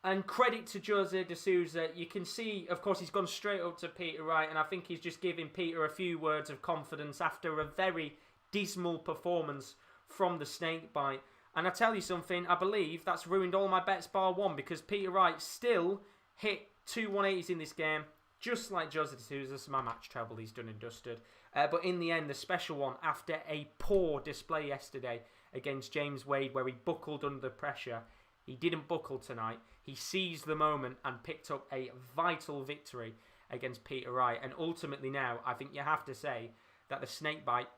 And credit to Jose de Souza. You can see, of course, he's gone straight up to Peter Wright. And I think he's just giving Peter a few words of confidence after a very dismal performance from the snakebite. And I tell you something, I believe that's ruined all my bets bar 1. Because Peter Wright still hit 2 180s in this game. Just like Jose de Souza. So my match treble, he's done and dusted. But in the end, the special one, after a poor display yesterday against James Wade, where he buckled under the pressure, he didn't buckle tonight. He seized the moment and picked up a vital victory against Peter Wright. And ultimately now, I think you have to say that the snakebite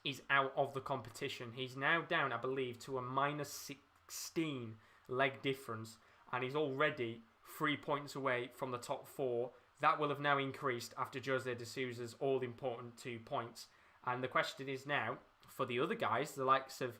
is out of the competition. He's now down, I believe, to a -16 leg difference. And he's already 3 points away from the top 4. That will have now increased after Jose de Souza's all-important 2 points. And the question is now, for the other guys, the likes of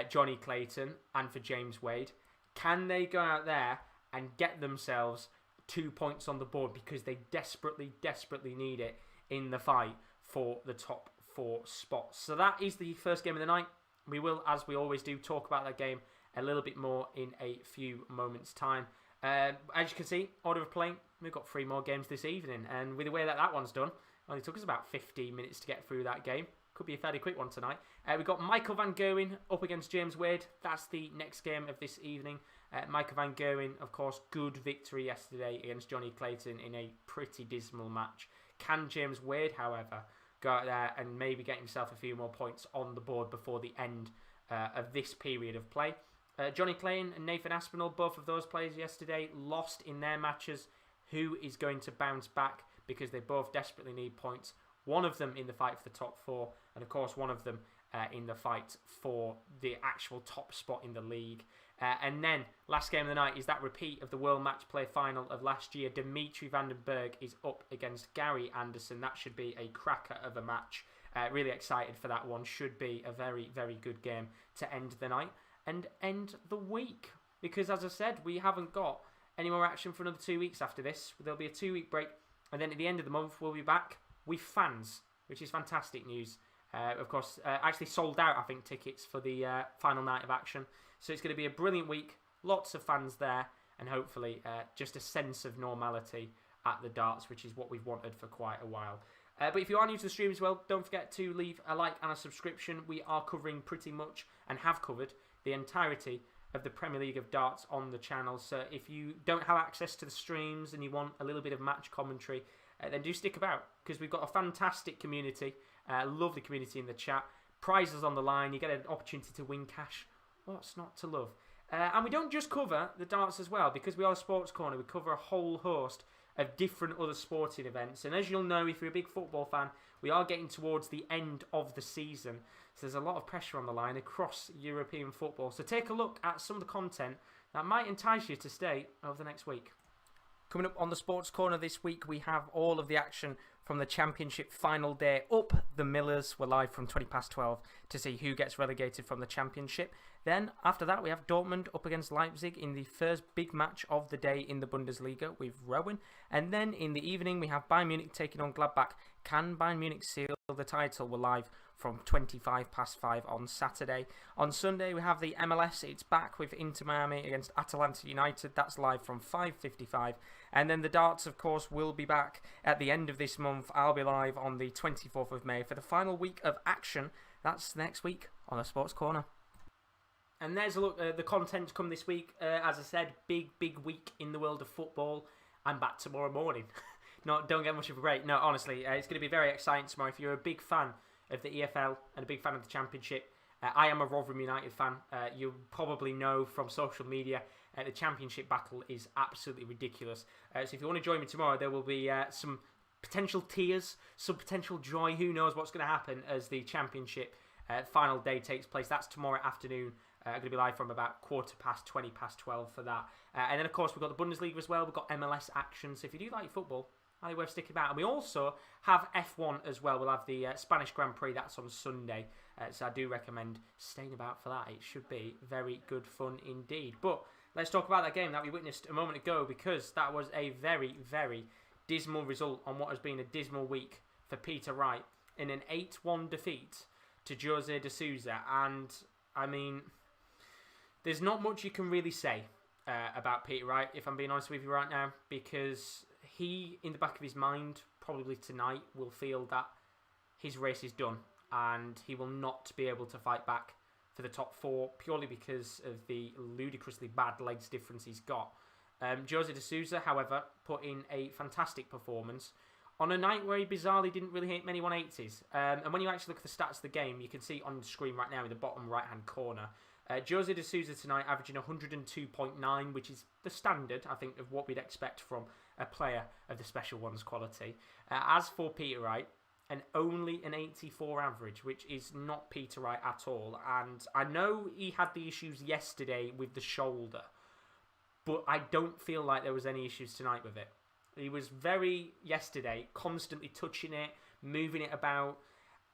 Jonny Clayton and for James Wade, can they go out there and get themselves 2 points on the board? Because they desperately, desperately need it in the fight for the top 4 spots. So that is the first game of the night. We will, as we always do, talk about that game a little bit more in a few moments' time. As you can see, order of play, we've got 3 more games this evening, and with the way that one's done, only took us about 15 minutes to get through that game. Could be a fairly quick one tonight. We've got Michael van Gerwen up against James Wade. That's the next game of this evening. Michael van Gerwen, of course, good victory yesterday against Jonny Clayton in a pretty dismal match. Can James Wade, however, go out there and maybe get himself a few more points on the board before the end of this period of play? Jonny Clayton and Nathan Aspinall, both of those players yesterday, lost in their matches. Who is going to bounce back? Because they both desperately need points. One of them in the fight for the top 4, and of course one of them in the fight for the actual top spot in the league. And then, last game of the night is that repeat of the World Match Play final of last year. Dimitri Vandenberg is up against Gary Anderson. That should be a cracker of a match. Really excited for that one. Should be a very, very good game to end the night and end the week. Because, as I said, we haven't got any more action for another 2 weeks after this. There'll be a 2-week break, and then at the end of the month, we'll be back with fans, which is fantastic news. Of course, actually sold out, I think, tickets for the final night of action. So it's going to be a brilliant week, lots of fans there, and hopefully just a sense of normality at the darts, which is what we've wanted for quite a while. But if you are new to the stream as well, don't forget to leave a like and a subscription. We are covering pretty much, and have covered, the entirety of the Premier League of Darts on the channel. So if you don't have access to the streams and you want a little bit of match commentary, then do stick about, because we've got a fantastic community, lovely community in the chat, prizes on the line, you get an opportunity to win cash. What's not to love? And we don't just cover the darts as well, because we are a Sports Corner. We cover a whole host of different other sporting events. And as you'll know, if you're a big football fan, we are getting towards the end of the season. So there's a lot of pressure on the line across European football. So take a look at some of the content that might entice you to stay over the next week. Coming up on the Sports Corner this week, we have all of the action from the Championship final day up the Millers. We're live from 12 to see who gets relegated from the Championship. Then, after that, we have Dortmund up against Leipzig in the first big match of the day in the Bundesliga with Gerwyn. And then in the evening, we have Bayern Munich taking on Gladbach. Can Bayern Munich seal the title? We're live from 5 on Saturday. On Sunday, we have the MLS. It's back with Inter Miami against Atalanta United. That's live from 5:55. And then the darts, of course, will be back at the end of this month. I'll be live on the 24th of May for the final week of action. That's next week on the Sports Corner. And there's a look at the content to come this week. As I said, big week in the world of football. I'm back tomorrow morning. Don't get much of a break. No, honestly, it's going to be very exciting tomorrow. If you're a big fan of the EFL and a big fan of the Championship, I am a Rotherham United fan. You probably know from social media the Championship battle is absolutely ridiculous. So if you want to join me tomorrow, there will be some potential tears, some potential joy. Who knows what's going to happen as the Championship final day takes place. That's tomorrow afternoon. I'm going to be live from about 12 for that. And then, of course, we've got the Bundesliga as well. We've got MLS action. So if you do like football, highly worth sticking about. And we also have F1 as well. We'll have the Spanish Grand Prix. That's on Sunday. So I do recommend staying about for that. It should be very good fun indeed. But let's talk about that game that we witnessed a moment ago, because that was a very, very dismal result on what has been a dismal week for Peter Wright in an 8-1 defeat to Jose de Sousa. And, I mean, there's not much you can really say about Peter Wright, if I'm being honest with you right now, because he, in the back of his mind, probably tonight, will feel that his race is done and he will not be able to fight back for the top 4 purely because of the ludicrously bad legs difference he's got. Jose de Sousa, however, put in a fantastic performance on a night where he bizarrely didn't really hit many 180s. And when you actually look at the stats of the game, you can see on the screen right now in the bottom right-hand corner, Jose de Sousa tonight averaging 102.9, which is the standard, I think, of what we'd expect from a player of the Special Ones quality. As for Peter Wright, only an 84 average, which is not Peter Wright at all. And I know he had the issues yesterday with the shoulder, but I don't feel like there was any issues tonight with it. He was yesterday, constantly touching it, moving it about.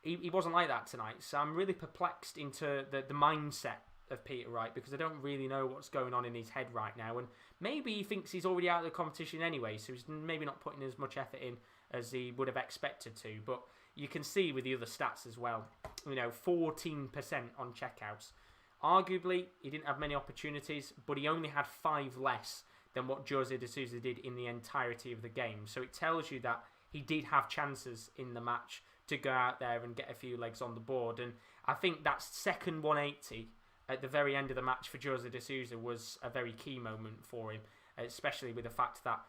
He wasn't like that tonight, so I'm really perplexed into the mindset of Peter Wright, because I don't really know what's going on in his head right now, and maybe he thinks he's already out of the competition anyway, so he's maybe not putting as much effort in as he would have expected to. But you can see with the other stats as well, 14% on checkouts. Arguably, he didn't have many opportunities, but he only had 5 less than what Jose de Sousa did in the entirety of the game. So it tells you that he did have chances in the match to go out there and get a few legs on the board. And I think that second 180 at the very end of the match for Jose de Sousa was a very key moment for him, especially with the fact that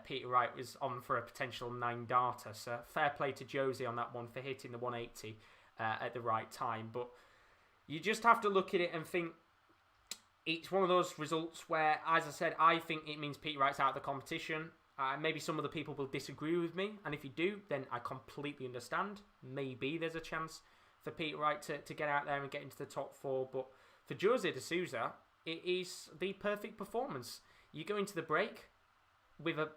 Peter Wright was on for a potential 9-darter. So fair play to Jose on that one for hitting the 180 at the right time. But you just have to look at it and think it's one of those results where, as I said, I think it means Peter Wright's out of the competition. Maybe some of the people will disagree with me, and if you do, then I completely understand. Maybe there's a chance for Peter Wright to get out there and get into the top 4, but for Jose de Sousa, it is the perfect performance. You go into the break with a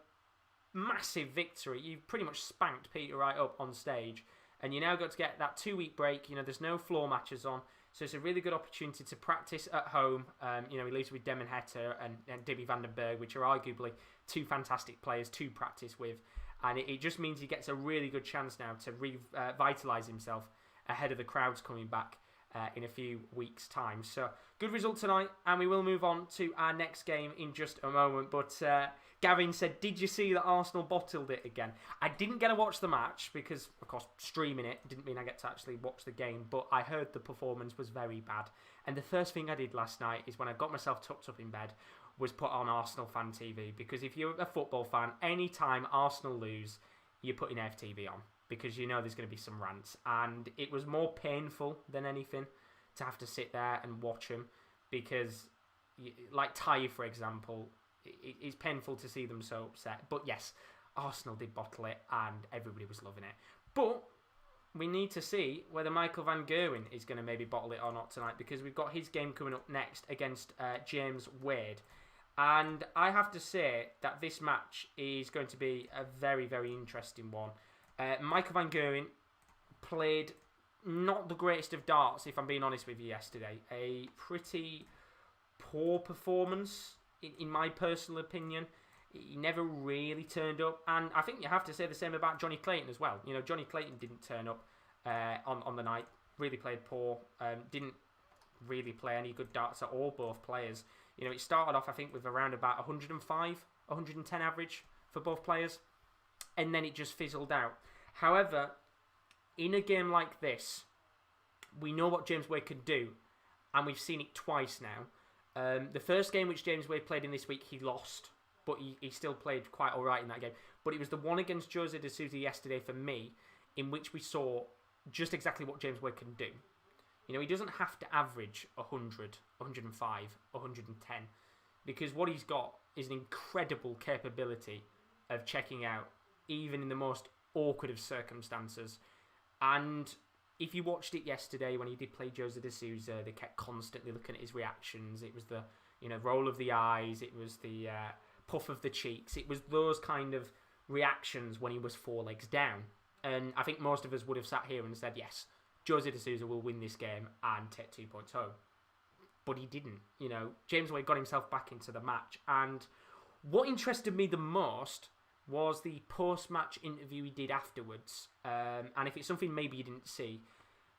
massive victory. You've pretty much spanked Peter Wright up on stage, and you now got to get that 2-week break. You know, there's no floor matches on, so it's a really good opportunity to practice at home. You know, he leaves with Demon Hetter and Dimitri Vandenberg, which are arguably two fantastic players to practice with, and it just means he gets a really good chance now to revitalise himself ahead of the crowds coming back in a few weeks' time. So, good result tonight, and we will move on to our next game in just a moment. But Gavin said, did you see that Arsenal bottled it again? I didn't get to watch the match because, of course, streaming it didn't mean I get to actually watch the game, but I heard the performance was very bad. And the first thing I did last night is when I got myself tucked up in bed was put on Arsenal Fan TV, because if you're a football fan, any time Arsenal lose, you're putting FTV on, because you know there's going to be some rants. And it was more painful than anything to have to sit there and watch them, because, like Ty, for example, it's painful to see them so upset. But yes, Arsenal did bottle it, and everybody was loving it. But we need to see whether Michael van Gerwen is going to maybe bottle it or not tonight, because we've got his game coming up next against James Wade. And I have to say that this match is going to be a very, very interesting one. Michael van Gerwen played not the greatest of darts, if I'm being honest with you, yesterday. A pretty poor performance, in my personal opinion. He never really turned up. And I think you have to say the same about Jonny Clayton as well. You know, Jonny Clayton didn't turn up on the night. Really played poor. Didn't really play any good darts at all, both players. You know, it started off, I think, with around about 105, 110 average for both players. And then it just fizzled out. However, in a game like this, we know what James Wade can do. And we've seen it twice now. The first game which James Wade played in this week, he lost. But he still played quite all right in that game. But it was the one against Jose de Sousa yesterday for me, in which we saw just exactly what James Wade can do. You know, he doesn't have to average 100, 105, 110. Because what he's got is an incredible capability of checking out, even in the most awkward of circumstances. And if you watched it yesterday when he did play Jose de Sousa, they kept constantly looking at his reactions. It was the, you know, roll of the eyes. It was the puff of the cheeks. It was those kind of reactions when he was 4 legs down. And I think most of us would have sat here and said, yes, Jose de Sousa will win this game and take 2 points home. But he didn't. You know, James Wade got himself back into the match. And what interested me the most was the post-match interview he did afterwards. And if it's something maybe you didn't see,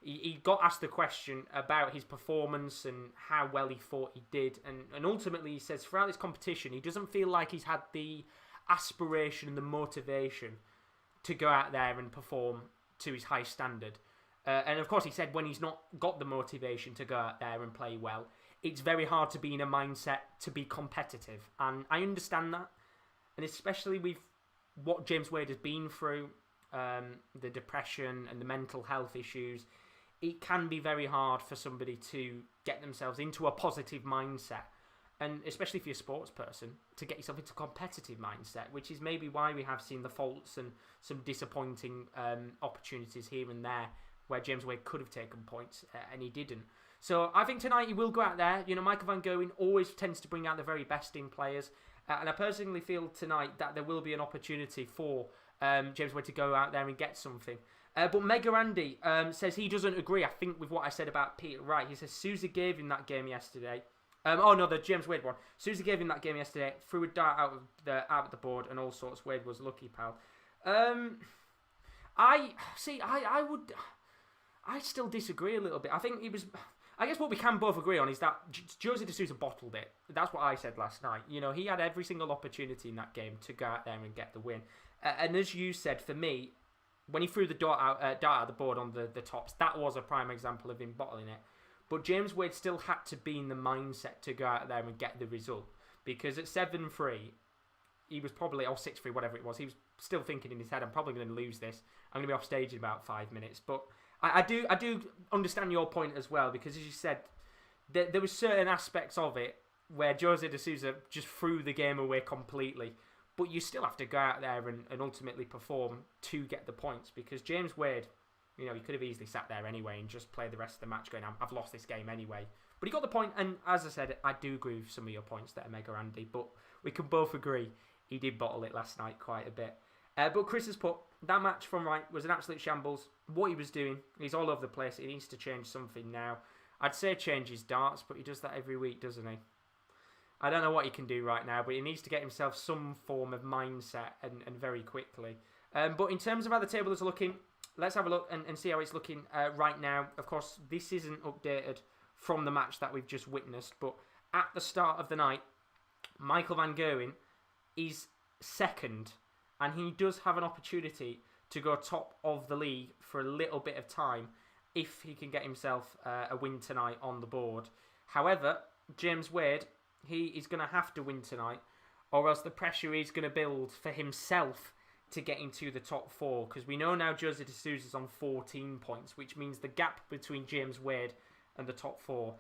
he got asked the question about his performance and how well he thought he did. And ultimately he says throughout this competition, he doesn't feel like he's had the aspiration and the motivation to go out there and perform to his high standard. And of course he said when he's not got the motivation to go out there and play well, it's very hard to be in a mindset to be competitive. And I understand that. And especially with what James Wade has been through, the depression and the mental health issues, it can be very hard for somebody to get themselves into a positive mindset. And especially if you're a sports person, to get yourself into a competitive mindset, which is maybe why we have seen the faults and some disappointing opportunities here and there where James Wade could have taken points and he didn't. So I think tonight he will go out there. You know, Michael van Gerwen always tends to bring out the very best in players. And I personally feel tonight that there will be an opportunity for James Wade to go out there and get something. But Mega Andy says he doesn't agree, I think, with what I said about Peter Wright. He says Sousa gave him that game yesterday. The James Wade one. Sousa gave him that game yesterday, threw a dart out of the board and all sorts. Wade was lucky, pal. I still disagree a little bit. I think it was... I guess what we can both agree on is that Jose de Sousa bottled it. That's what I said last night. You know, he had every single opportunity in that game to go out there and get the win. And as you said, for me, when he threw the dart out the board on the tops, that was a prime example of him bottling it. But James Wade still had to be in the mindset to go out there and get the result. Because at 7-3, he was probably, or 6-3, whatever it was, he was still thinking in his head, I'm probably going to lose this. I'm going to be off stage in about 5 minutes. But I do understand your point as well, because as you said, there were certain aspects of it where Jose de Sousa just threw the game away completely. But you still have to go out there and ultimately perform to get the points, because James Wade, you know, he could have easily sat there anyway and just played the rest of the match going, I've lost this game anyway. But he got the point, and as I said, I do agree with some of your points that are mega Andy, but we can both agree he did bottle it last night quite a bit. But Chris has put, that match from Wright was an absolute shambles. What he was doing, he's all over the place. He needs to change something now. I'd say change his darts, but he does that every week, doesn't he? I don't know what he can do right now, but he needs to get himself some form of mindset and very quickly. But in terms of how the table is looking, let's have a look and see how it's looking right now. Of course, this isn't updated from the match that we've just witnessed, but at the start of the night, Michael van Gerwen is second, and he does have an opportunity to go top of the league for a little bit of time if he can get himself a win tonight on the board. However, James Wade, he is going to have to win tonight, or else the pressure is going to build for himself to get into the top 4, because we know now Jose de Sousa is on 14 points, which means the gap between James Wade and the top 4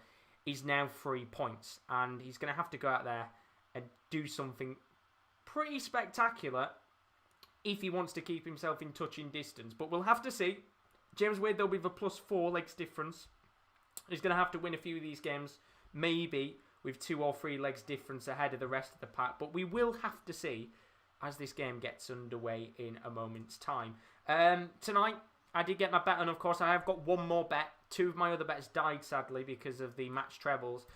is now 3 points, and he's going to have to go out there and do something pretty spectacular if he wants to keep himself in touching distance. But we'll have to see. James Wade, though, with a +4 legs difference, he's going to have to win a few of these games, maybe with 2 or 3 legs difference ahead of the rest of the pack. But we will have to see as this game gets underway in a moment's time. Tonight, I did get my bet, and of course I have got one more bet. 2 of my other bets died, sadly, because of the match trebles.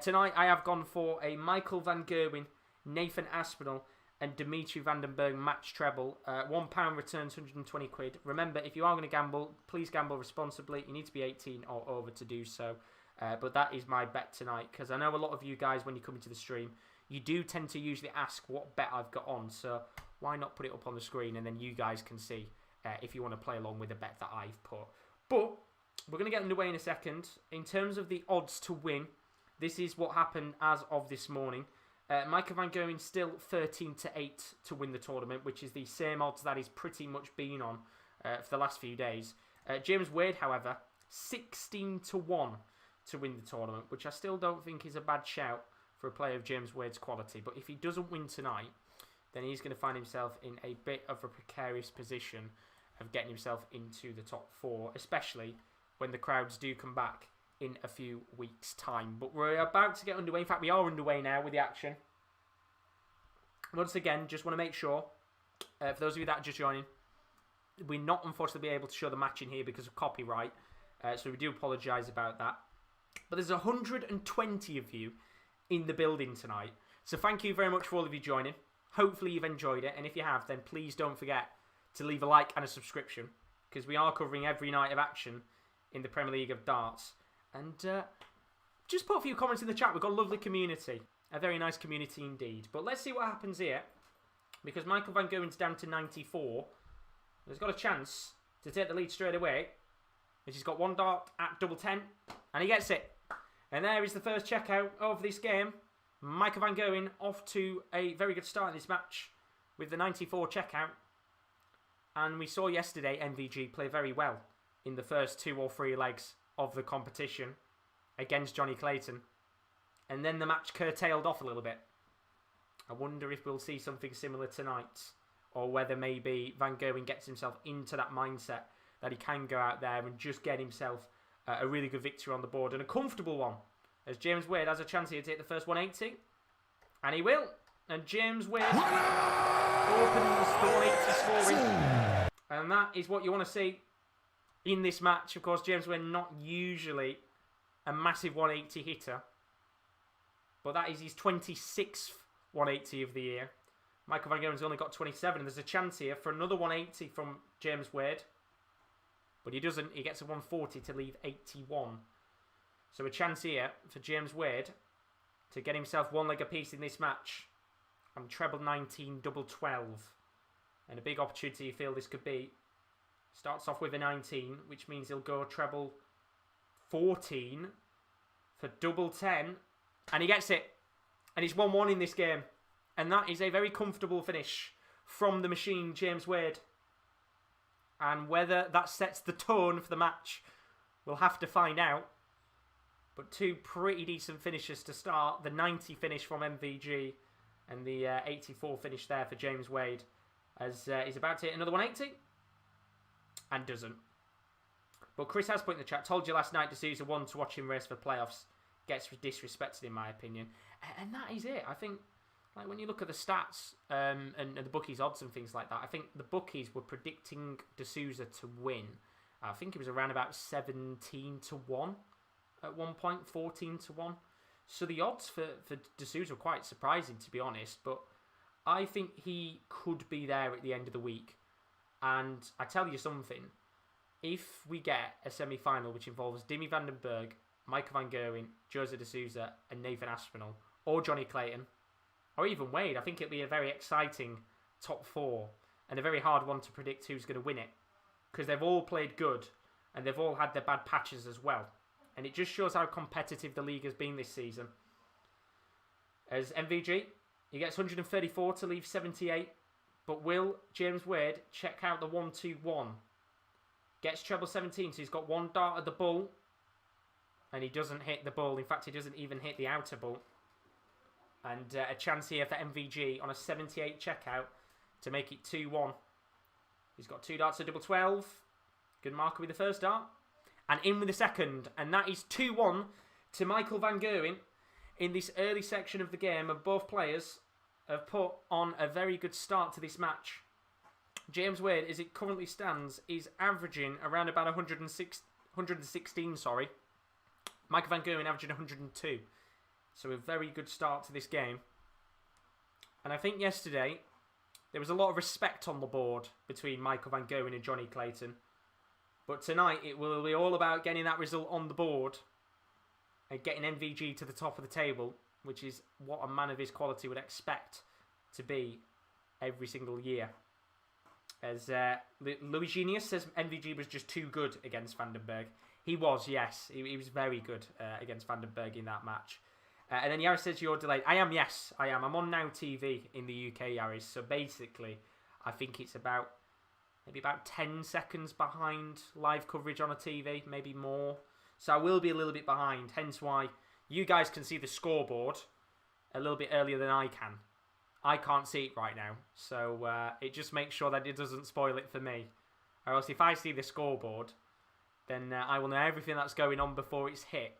Tonight, I have gone for a Michael van Gerwen, Nathan Aspinall, and Dimitri Vandenberg match treble. £1 returns 120 quid. Remember, if you are going to gamble, please gamble responsibly. You need to be 18 or over to do so. But that is my bet tonight, because I know a lot of you guys, when you come into the stream, you do tend to usually ask what bet I've got on. So why not put it up on the screen, and then you guys can see if you want to play along with the bet that I've put. But we're going to get underway in a second. In terms of the odds to win, this is what happened as of this morning. Michael van Gerwen still 13-8 to win the tournament, which is the same odds that he's pretty much been on for the last few days. James Wade, however, 16-1 to win the tournament, which I still don't think is a bad shout for a player of James Wade's quality. But if he doesn't win tonight, then he's going to find himself in a bit of a precarious position of getting himself into the top 4, especially when the crowds do come back in a few weeks' time. But we're about to get underway. In fact, we are underway now with the action. Once again, just want to make sure, for those of you that are just joining, we're not unfortunately able to show the match in here because of copyright. So we do apologise about that. But there's 120 of you in the building tonight. So thank you very much for all of you joining. Hopefully you've enjoyed it. And if you have, then please don't forget to leave a like and a subscription, because we are covering every night of action in the Premier League of Darts. And just put a few comments in the chat. We've got a lovely community. A very nice community indeed. But let's see what happens here. Because Michael van Gerwen's down to 94. He's got a chance to take the lead straight away. He's got one dart at double 10. And he gets it. And there is the first checkout of this game. Michael van Gerwen off to a very good start in this match with the 94 checkout. And we saw yesterday MVG play very well in the first 2 or 3 legs of the competition against Jonny Clayton. And then the match curtailed off a little bit. I wonder if we'll see something similar tonight, or whether maybe Van Gerwen gets himself into that mindset that he can go out there and just get himself a really good victory on the board, and a comfortable one, as James Wade has a chance here to take the first 180. And he will. And James Wade opens the 180 scoring. And that is what you want to see in this match. Of course, James Wade not usually a massive 180 hitter, but that is his 26th 180 of the year. Michael van Gerwen's only got 27, and there's a chance here for another 180 from James Wade. But he doesn't. He gets a 140 to leave 81. So a chance here for James Wade to get himself one leg apiece in this match. On treble 19, double 12. And a big opportunity you feel this could be. Starts off with a 19, which means he'll go treble 14 for double 10. And he gets it. And it's 1-1 in this game. And that is a very comfortable finish from the machine, James Wade. And whether that sets the tone for the match, we'll have to find out. But two pretty decent finishes to start. The 90 finish from MVG and the 84 finish there for James Wade. As he's about to hit another 180. And doesn't. But Chris has put in the chat, told you last night Sousa won to watch him race for playoffs. Gets disrespected in my opinion. And that is it. I think, like when you look at the stats and the bookies' odds and things like that, I think the bookies were predicting Sousa to win. I think it was around about 17 to 1 at one point, 14 to 1. So the odds for Sousa were quite surprising, to be honest. But I think he could be there at the end of the week. And I tell you something, if we get a semi-final which involves Dimitri Vandenberg, Michael van Gerwen, Jose de Sousa and Nathan Aspinall, or Jonny Clayton, or even Wade, I think it'll be a very exciting top four and a very hard one to predict who's going to win it. Because they've all played good and they've all had their bad patches as well. And it just shows how competitive the league has been this season. As MVG, he gets 134 to leave 78. But will James Wade check out the 1-2-1? Gets treble 17, so he's got one dart at the bull. And he doesn't hit the bull. In fact, he doesn't even hit the outer bull. And a chance here for MVG on a 78 checkout to make it 2-1. He's got two darts at double 12. Good marker with the first dart. And in with the second. And that is 2-1 to Michael van Gerwen in this early section of the game. And both players have put on a very good start to this match. James Wade, as it currently stands, is averaging around about 116, sorry. Michael van Gerwen averaging 102. So a very good start to this game. And I think yesterday, there was a lot of respect on the board between Michael van Gerwen and Jonny Clayton. But tonight, it will be all about getting that result on the board and getting MVG to the top of the table, which is what a man of his quality would expect to be every single year. As Louis Genius says, MVG was just too good against Vandenberg. He was, yes. He was very good against Vandenberg in that match. And then Yaris says, you're delayed. I am, yes, I am. I'm on Now TV in the UK, Yaris. So basically, I think it's maybe about 10 seconds behind live coverage on a TV, maybe more. So I will be a little bit behind, hence why you guys can see the scoreboard a little bit earlier than I can. I can't see it right now, so it just makes sure that it doesn't spoil it for me. Or else if I see the scoreboard, then I will know everything that's going on before it's hit,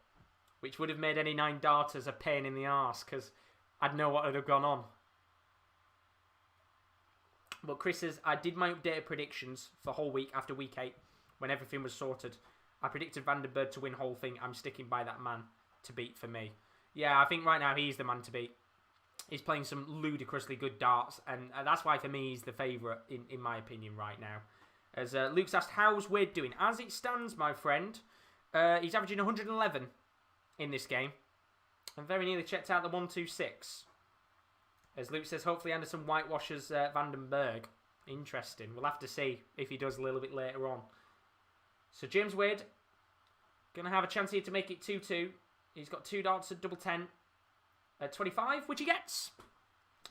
which would have made any 9 darters a pain in the arse, because I'd know what would have gone on. But Chris says, I did my updated predictions for whole week after week 8, when everything was sorted. I predicted Vandenberg to win whole thing. I'm sticking by that man to beat for me. Yeah, I think right now he's the man to beat. He's playing some ludicrously good darts, and that's why for me he's the favourite in my opinion right now. As Luke's asked, how's Wade doing? As it stands, my friend, he's averaging 111 in this game, and very nearly checked out the 126. As Luke says, hopefully Anderson whitewashes Vandenberg. Interesting. We'll have to see if he does a little bit later on. So James Wade, going to have a chance here to make it 2-2. He's got 2 darts at double 10 at 25, which he gets.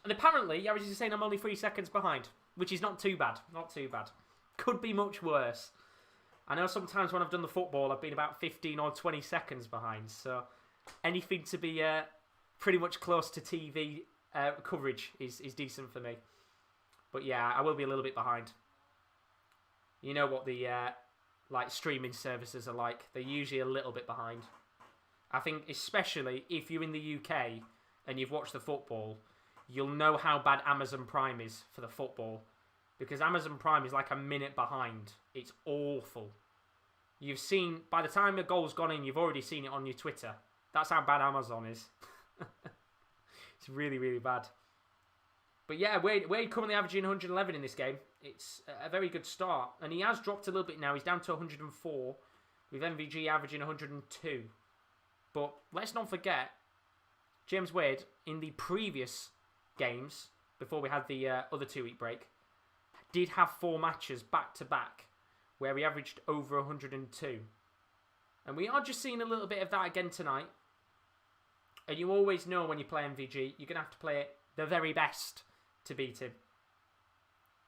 And apparently, Yaris is saying I'm only 3 seconds behind, which is not too bad. Not too bad. Could be much worse. I know sometimes when I've done the football, I've been about 15 or 20 seconds behind. So anything to be pretty much close to TV coverage is decent for me. But yeah, I will be a little bit behind. You know what the like streaming services are like. They're usually a little bit behind. I think especially if you're in the UK and you've watched the football, you'll know how bad Amazon Prime is for the football. Because Amazon Prime is like a minute behind. It's awful. You've seen, by the time a goal's gone in, you've already seen it on your Twitter. That's how bad Amazon is. It's really, really bad. But yeah, Wade currently averaging 111 in this game. It's a very good start. And he has dropped a little bit now. He's down to 104, with MVG averaging 102. But let's not forget, James Wade, in the previous games, before we had the other 2-week break, did have 4 matches back-to-back where he averaged over 102. And we are just seeing a little bit of that again tonight. And you always know when you play MVG, you're going to have to play the very best to beat him.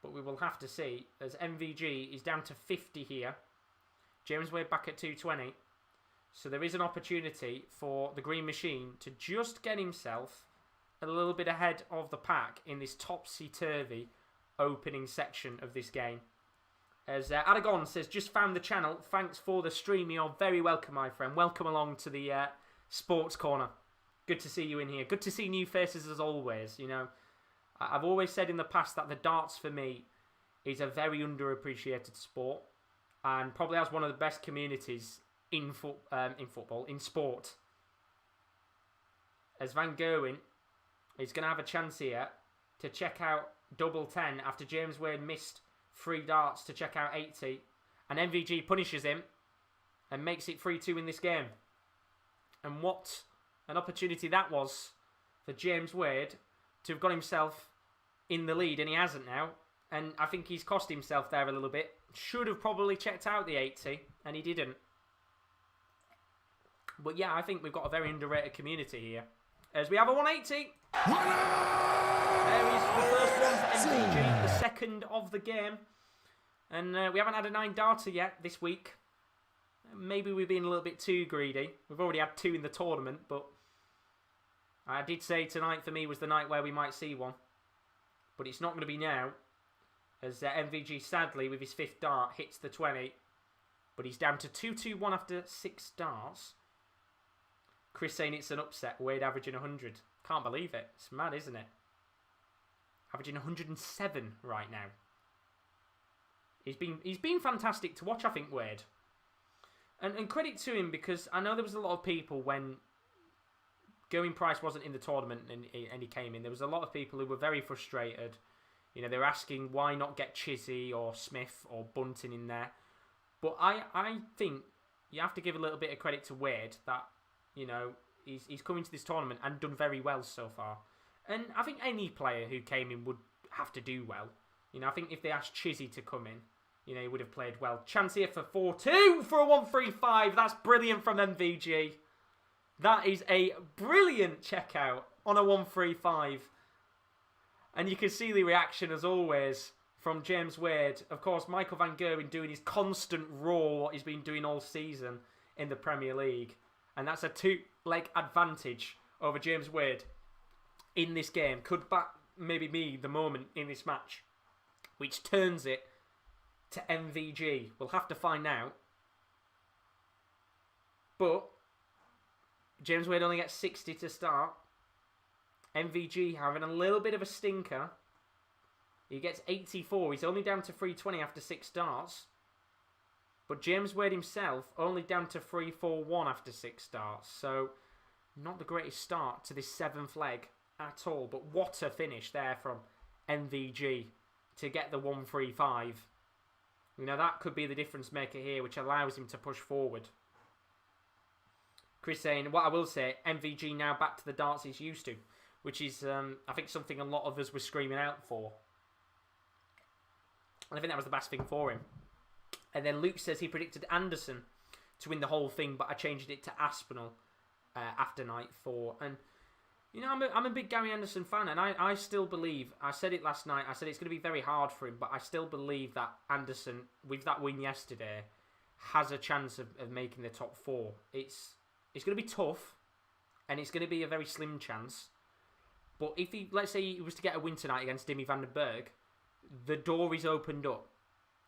But we will have to see, as MVG is down to 50 here. James Wade back at 220. So there is an opportunity for the Green Machine to just get himself a little bit ahead of the pack in this topsy-turvy opening section of this game. As Aragon says, just found the channel. Thanks for the stream. You're very welcome, my friend. Welcome along to the Sports Corner. Good to see you in here. Good to see new faces as always. You know, I've always said in the past that the darts for me is a very underappreciated sport and probably has one of the best communities in football, in sport. As Van Gerwen is going to have a chance here to check out double 10 after James Wade missed 3 darts to check out 80. And MVG punishes him and makes it 3-2 in this game. And what an opportunity that was for James Wade to have got himself in the lead, and he hasn't now. And I think he's cost himself there a little bit. Should have probably checked out the 80, and he didn't. But yeah, I think we've got a very underrated community here. As we have a 180. There is the first one for MVG, the second of the game. And we haven't had a 9-darter yet this week. Maybe we've been a little bit too greedy. We've already had 2 in the tournament, but I did say tonight for me was the night where we might see one. But it's not going to be now, as MVG sadly with his 5th dart hits the 20. But he's down to 2-2-1 after 6 darts. Chris saying it's an upset. Wade averaging 100. Can't believe it. It's mad, isn't it? Averaging 107 right now. He's been fantastic to watch, I think, Wade. And credit to him, because I know there was a lot of people when Gerwyn Price wasn't in the tournament and he came in. There was a lot of people who were very frustrated. You know, they were asking why not get Chizzy or Smith or Bunting in there. But I think you have to give a little bit of credit to Wade that, you know, he's come into this tournament and done very well so far. And I think any player who came in would have to do well. You know, I think if they asked Chizzy to come in, you know, he would have played well. Chance here for 4-2 for a 1-3-5. That's brilliant from MVG. That is a brilliant checkout on a 1-3-5. And you can see the reaction, as always, from James Wade. Of course, Michael van Gerwen doing his constant roar, what he's been doing all season in the Premier League. And that's a 2-leg advantage over James Wade in this game. Could maybe be the moment in this match which turns it to MVG. We'll have to find out. But James Wade only gets 60 to start. MVG having a little bit of a stinker. He gets 84. He's only down to 320 after 6 starts. But James Wade himself only down to 341 after 6 starts. So not the greatest start to this 7th leg at all. But what a finish there from MVG to get the 1-3-5. You know, that could be the difference maker here, which allows him to push forward. Chris saying, what I will say, MVG now back to the darts he's used to, which is, I think, something a lot of us were screaming out for. And I think that was the best thing for him. And then Luke says he predicted Anderson to win the whole thing, but I changed it to Aspinall after night 4. And, you know, I'm a big Gary Anderson fan, and I still believe, I said it last night, I said it's going to be very hard for him, but I still believe that Anderson, with that win yesterday, has a chance of making the top 4. It's going to be tough, and it's going to be a very slim chance. But if he, let's say he was to get a win tonight against Dimitri Vandenberg, the door is opened up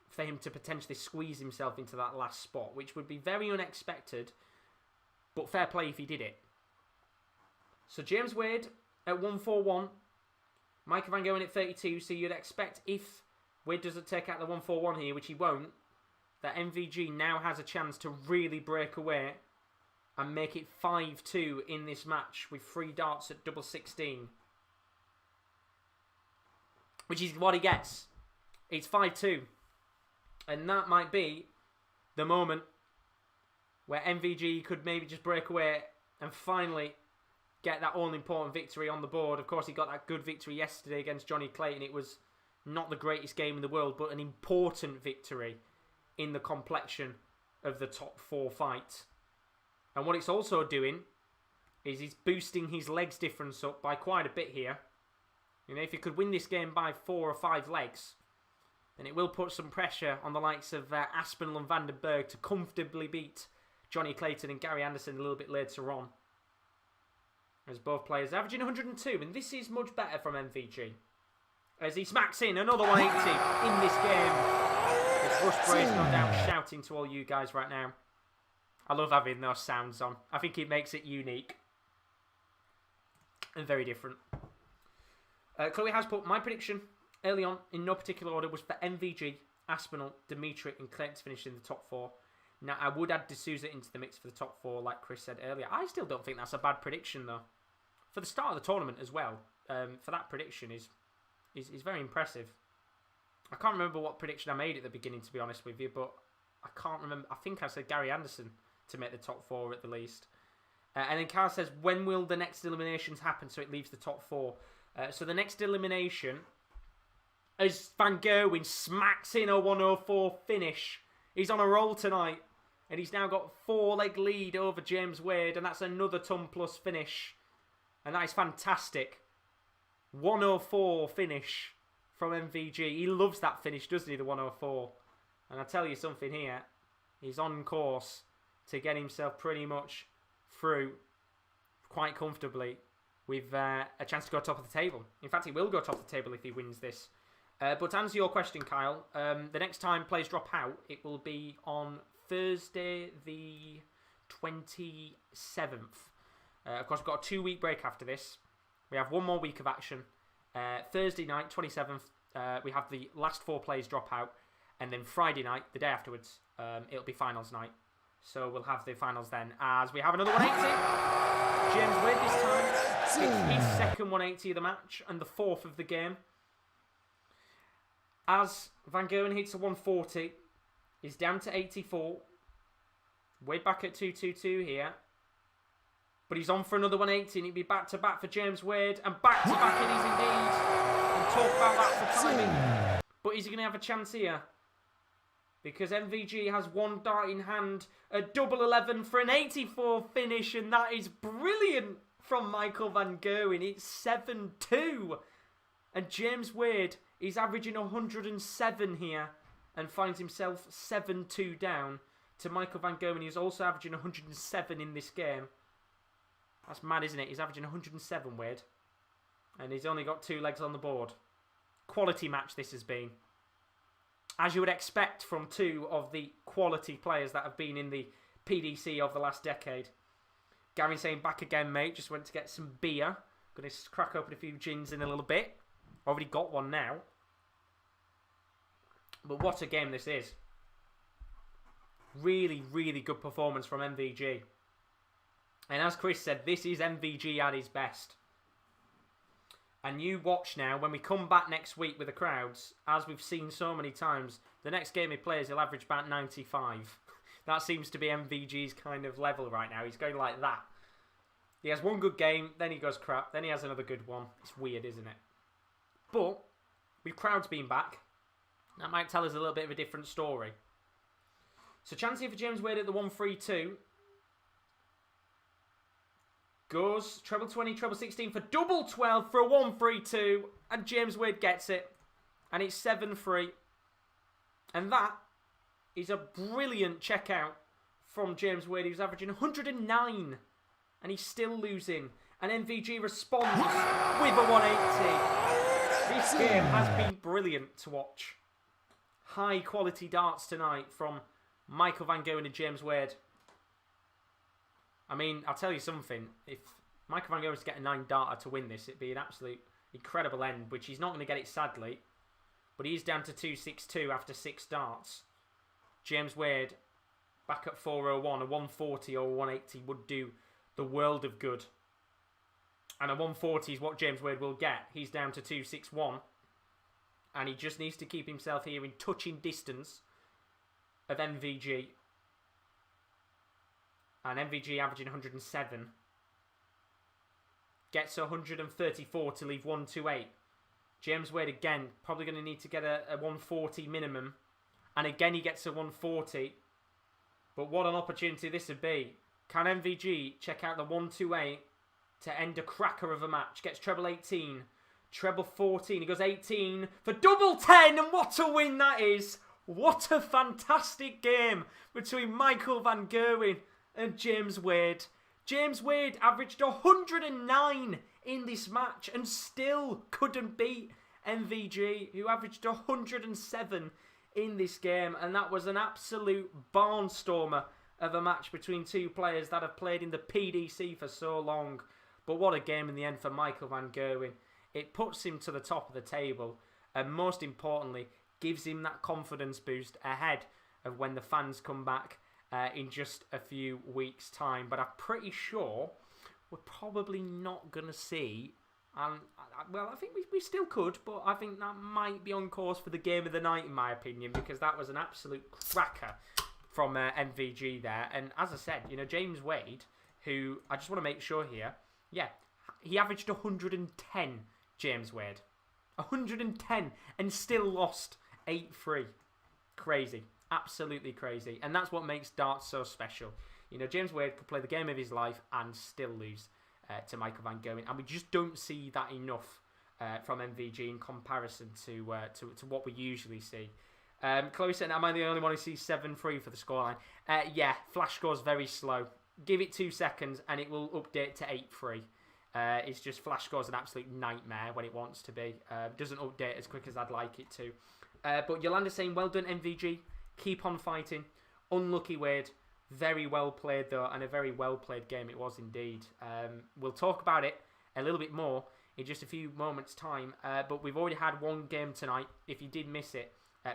for him to potentially squeeze himself into that last spot, which would be very unexpected, but fair play if he did it. So James Wade at 141, Michael van Gerwen at 32, so you'd expect if Wade doesn't take out the 141 here, which he won't, that MVG now has a chance to really break away and make it 5-2 in this match with 3 darts at double 16. Which is what he gets. It's 5-2. And that might be the moment where MVG could maybe just break away and finally get that all-important victory on the board. Of course, he got that good victory yesterday against Jonny Clayton. It was not the greatest game in the world, but an important victory in the complexion of the top 4 fight. And what it's also doing is he's boosting his legs difference up by quite a bit here. You know, if he could win this game by 4 or 5 legs, then it will put some pressure on the likes of Aspinall and Vandenberg to comfortably beat Jonny Clayton and Gary Anderson a little bit later on. As both players averaging 102, and this is much better from MVG. As he smacks in another 180 in this game. It's Rush Brace, no doubt, shouting to all you guys right now. I love having those sounds on. I think it makes it unique. And very different. Chloe has put my prediction early on, in no particular order, was for MVG, Aspinall, Dimitri and Clayton to finish in the top 4. Now, I would add Sousa into the mix for the top 4, like Chris said earlier. I still don't think that's a bad prediction, though. For the start of the tournament as well, for that prediction is very impressive. I can't remember what prediction I made at the beginning, to be honest with you, but I can't remember. I think I said Gary Anderson to make the top 4 at the least. And then Carl says, when will the next eliminations happen so it leaves the top 4? So the next elimination, as Van Gerwen smacks in a 104 finish. He's on a roll tonight, and he's now got 4-leg lead over James Wade, and that's another ton plus finish. And that is fantastic. 104 finish from MVG. He loves that finish, doesn't he, the 104? And I'll tell you something here. He's on course to get himself pretty much through quite comfortably with a chance to go top of the table. In fact, he will go top of the table if he wins this. But to answer your question, Kyle, the next time players drop out, it will be on Thursday the 27th. Of course, we've got a 2-week break after this. We have 1 more week of action. Thursday night, 27th, we have the last 4 players drop out. And then Friday night, the day afterwards, it'll be finals night. So we'll have the finals then, as we have another 180. James Wade this time. It's his second 180 of the match and the 4th of the game. As Van Gerwen hits a 140, he's down to 84. Way back at 222 here. But he's on for another 180 and he'll be back-to-back for James Wade. And back-to-back it is indeed. And talk about that for timing. But is he going to have a chance here? Because MVG has 1 dart in hand. A double 11 for an 84 finish. And that is brilliant from Michael van Gerwen. It's 7-2. And James Wade is averaging 107 here. And finds himself 7-2 down to Michael van Gerwen. He's also averaging 107 in this game. That's mad, isn't it? He's averaging 107, Wade. And he's only got 2 legs on the board. Quality match this has been. As you would expect from 2 of the quality players that have been in the PDC of the last decade. Gary saying, back again, mate. Just went to get some beer. Going to crack open a few gins in a little bit. Already got one now. But what a game this is. Really, really good performance from MVG. And as Chris said, this is MVG at his best. And you watch now, when we come back next week with the crowds, as we've seen so many times, the next game he plays, he'll average about 95. That seems to be MVG's kind of level right now. He's going like that. He has 1 good game, then he goes crap, then he has another good one. It's weird, isn't it? But, with crowds being back, that might tell us a little bit of a different story. So chance here for James Wade at the 132. Goes treble 20, treble 16 for double 12 for a 132. And James Wade gets it. And it's 7-3. And that is a brilliant checkout from James Wade. He was averaging 109. And he's still losing. And MVG responds with a 180. This game has been brilliant to watch. High quality darts tonight from Michael van Gerwen and James Wade. I mean, I'll tell you something. If Michael van Gerwen was to get a 9 darter to win this, it'd be an absolute incredible end, which he's not going to get it sadly. But he's down to 262 after 6 darts. James Wade back at 401. A 140 or a 180 would do the world of good. And a 140 is what James Wade will get. He's down to 261. And he just needs to keep himself here in touching distance of MVG. And MVG averaging 107. gets 134 to leave 128. James Wade again, probably going to need to get a 140 minimum. And again, he gets a 140. But what an opportunity this would be. Can MVG check out the 128 to end a cracker of a match? Gets treble 18, treble 14. He goes 18 for double 10. And what a win that is. What a fantastic game between Michael van Gerwen and James Wade. James Wade averaged 109 in this match and still couldn't beat MVG, who averaged 107 in this game. And that was an absolute barnstormer of a match between two players that have played in the PDC for so long. But what a game in the end for Michael van Gerwen. It puts him to the top of the table and most importantly gives him that confidence boost ahead of when the fans come back in just a few weeks' time. But I'm pretty sure we're probably not going to see, well, I think we still could, but I think that might be on course for the game of the night in my opinion, because that was an absolute cracker from MVG there. And as I said, you know, James Wade, who I just want to make sure here, yeah, he averaged 110, James Wade. 110 and still lost 8-3. Crazy. Absolutely crazy. And that's what makes darts so special. You know, James Wade could play the game of his life and still lose to Michael van Gerwen. And we just don't see that enough from MVG in comparison to what we usually see. Chloe said, am I the only one who sees 7-3 for the scoreline? Yeah, flash score's very slow. Give it 2 seconds and it will update to 8-3. It's just flash score's an absolute nightmare when it wants to be. Doesn't update as quick as I'd like it to. But Yolanda's saying, well done MVG. Keep on fighting. Unlucky Wade. Very well played though, and a very well played game it was indeed. We'll talk about it a little bit more in just a few moments time. But we've already had one game tonight. If you did miss it,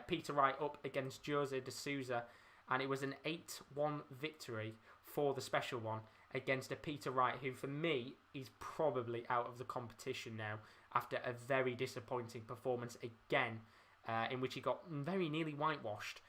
Peter Wright up against Jose de Souza. And it was an 8-1 victory for the special one against a Peter Wright, who for me is probably out of the competition now after a very disappointing performance again, in which he got very nearly whitewashed.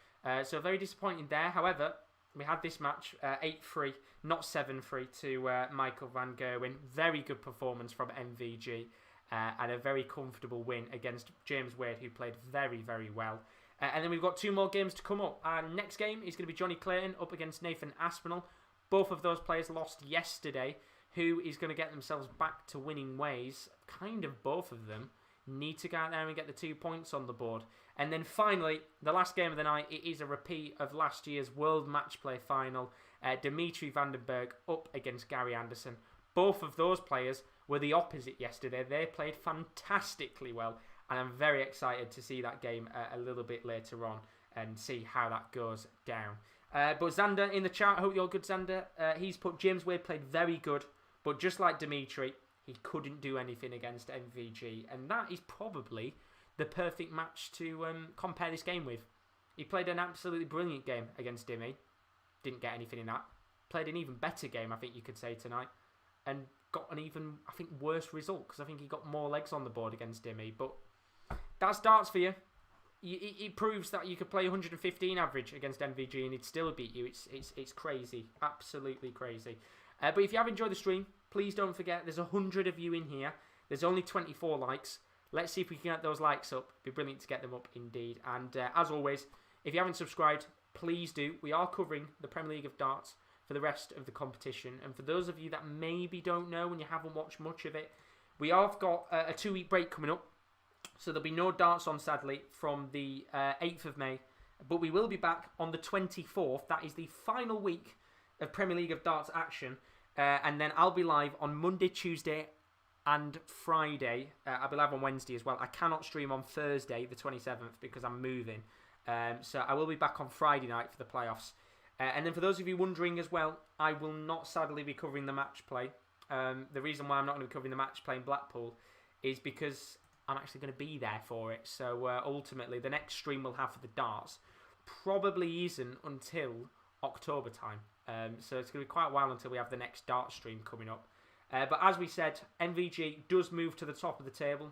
So very disappointing there. However, we had this match 8-3, not 7-3 to Michael van Gerwen. Very good performance from MVG and a very comfortable win against James Wade, who played very, very well. And then we've got 2 more games to come up. Our next game is going to be Jonny Clayton up against Nathan Aspinall. Both of those players lost yesterday. Who is going to get themselves back to winning ways? Kind of both of them need to go out there and get the 2 points on the board. And then finally, the last game of the night, it is a repeat of last year's World Match Play final. Dimitri Vandenberg up against Gary Anderson. Both of those players were the opposite yesterday. They played fantastically well. And I'm very excited to see that game a little bit later on and see how that goes down. But Xander in the chat, hope you're good, Xander. He's put James Wade played very good, but just like Dimitri, he couldn't do anything against MVG. And that is probably the perfect match to compare this game with. He played an absolutely brilliant game against Dimmy. Didn't get anything in that. Played an even better game, I think you could say, tonight. And got an even, I think, worse result, because I think he got more legs on the board against Dimmy. But that's darts for you. It proves that you could play 115 average against MVG and he'd still beat you. It's crazy. Absolutely crazy. But if you have enjoyed the stream, please don't forget there's 100 of you in here. There's only 24 likes. Let's see if we can get those likes up. It'd be brilliant to get them up indeed. And as always, if you haven't subscribed, please do. We are covering the Premier League of Darts for the rest of the competition. And for those of you that maybe don't know and you haven't watched much of it, we have got a 2-week break coming up. So there'll be no darts on, sadly, from the 8th of May. But we will be back on the 24th. That is the final week of Premier League of Darts action. And then I'll be live on Monday, Tuesday and Friday. I'll be live on Wednesday as well. I cannot stream on Thursday, the 27th, because I'm moving. So I will be back on Friday night for the playoffs. And then for those of you wondering as well, I will not sadly be covering the match play. The reason why I'm not going to be covering the match play in Blackpool is because I'm actually going to be there for it. So ultimately, the next stream we'll have for the darts probably isn't until October time. So it's going to be quite a while until we have the next dart stream coming up. But as we said, MVG does move to the top of the table.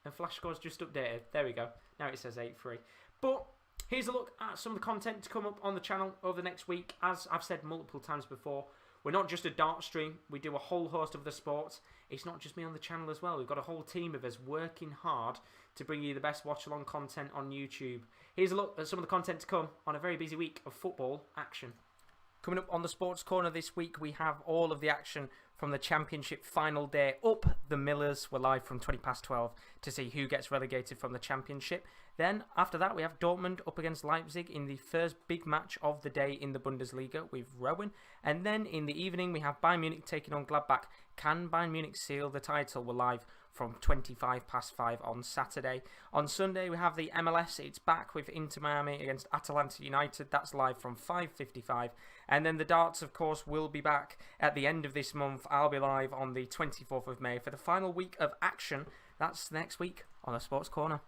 And Flash Score's just updated. There we go. Now it says 8-3. But Here's a look at some of the content to come up on the channel over the next week. As I've said multiple times before, we're not just a dart stream. We do a whole host of the sports. It's not just me on the channel as well. We've got a whole team of us working hard to bring you the best watch-along content on YouTube. Here's a look at some of the content to come on a very busy week of football action. Coming up on the Sports Corner this week, we have all of the action from the Championship final day up the Millers. We're live from 12 to see who gets relegated from the Championship. Then, after that, we have Dortmund up against Leipzig in the first big match of the day in the Bundesliga with Gerwin. And then in the evening, we have Bayern Munich taking on Gladbach. Can Bayern Munich seal the title? We're live from 5:25 on Saturday. On Sunday, we have the MLS. It's back with Inter Miami against Atalanta United. That's live from 5:55. And then the darts, of course, will be back at the end of this month. I'll be live on the 24th of May for the final week of action. That's next week on the Sports Corner.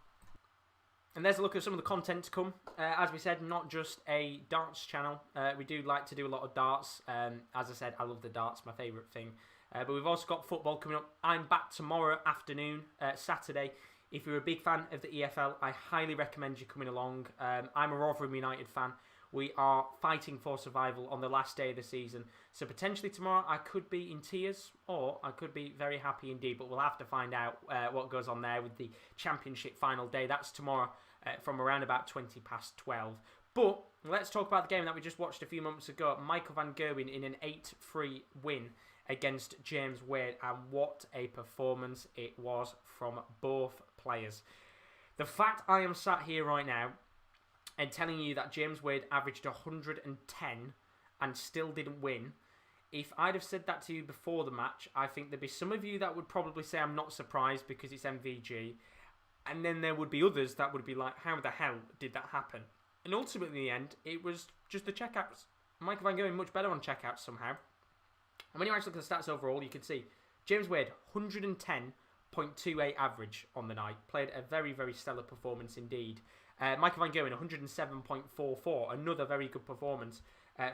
And there's a look at some of the content to come. As we said, not just a darts channel. We do like to do a lot of darts. As I said, I love the darts, my favourite thing. But we've also got football coming up. I'm back tomorrow afternoon, Saturday. If you're a big fan of the EFL, I highly recommend you coming along. I'm a Rotherham United fan. We are fighting for survival on the last day of the season. So potentially tomorrow I could be in tears or I could be very happy indeed. But we'll have to find out what goes on there with the Championship final day. That's tomorrow from around about 12. But let's talk about the game that we just watched a few moments ago. Michael van Gerwen in an 8-3 win against James Wade. And what a performance it was from both players. The fact I am sat here right now and telling you that James Wade averaged 110 and still didn't win, if I'd have said that to you before the match, I think there'd be some of you that would probably say I'm not surprised because it's MVG. And then there would be others that would be like, how the hell did that happen? And ultimately in the end, it was just the checkouts. Michael van Gerwen much better on checkouts somehow. And when you actually look at the stats overall, you can see James Wade, 110.28 average on the night. Played a very, very stellar performance indeed. Michael van Gerwen, 107.44. Another very good performance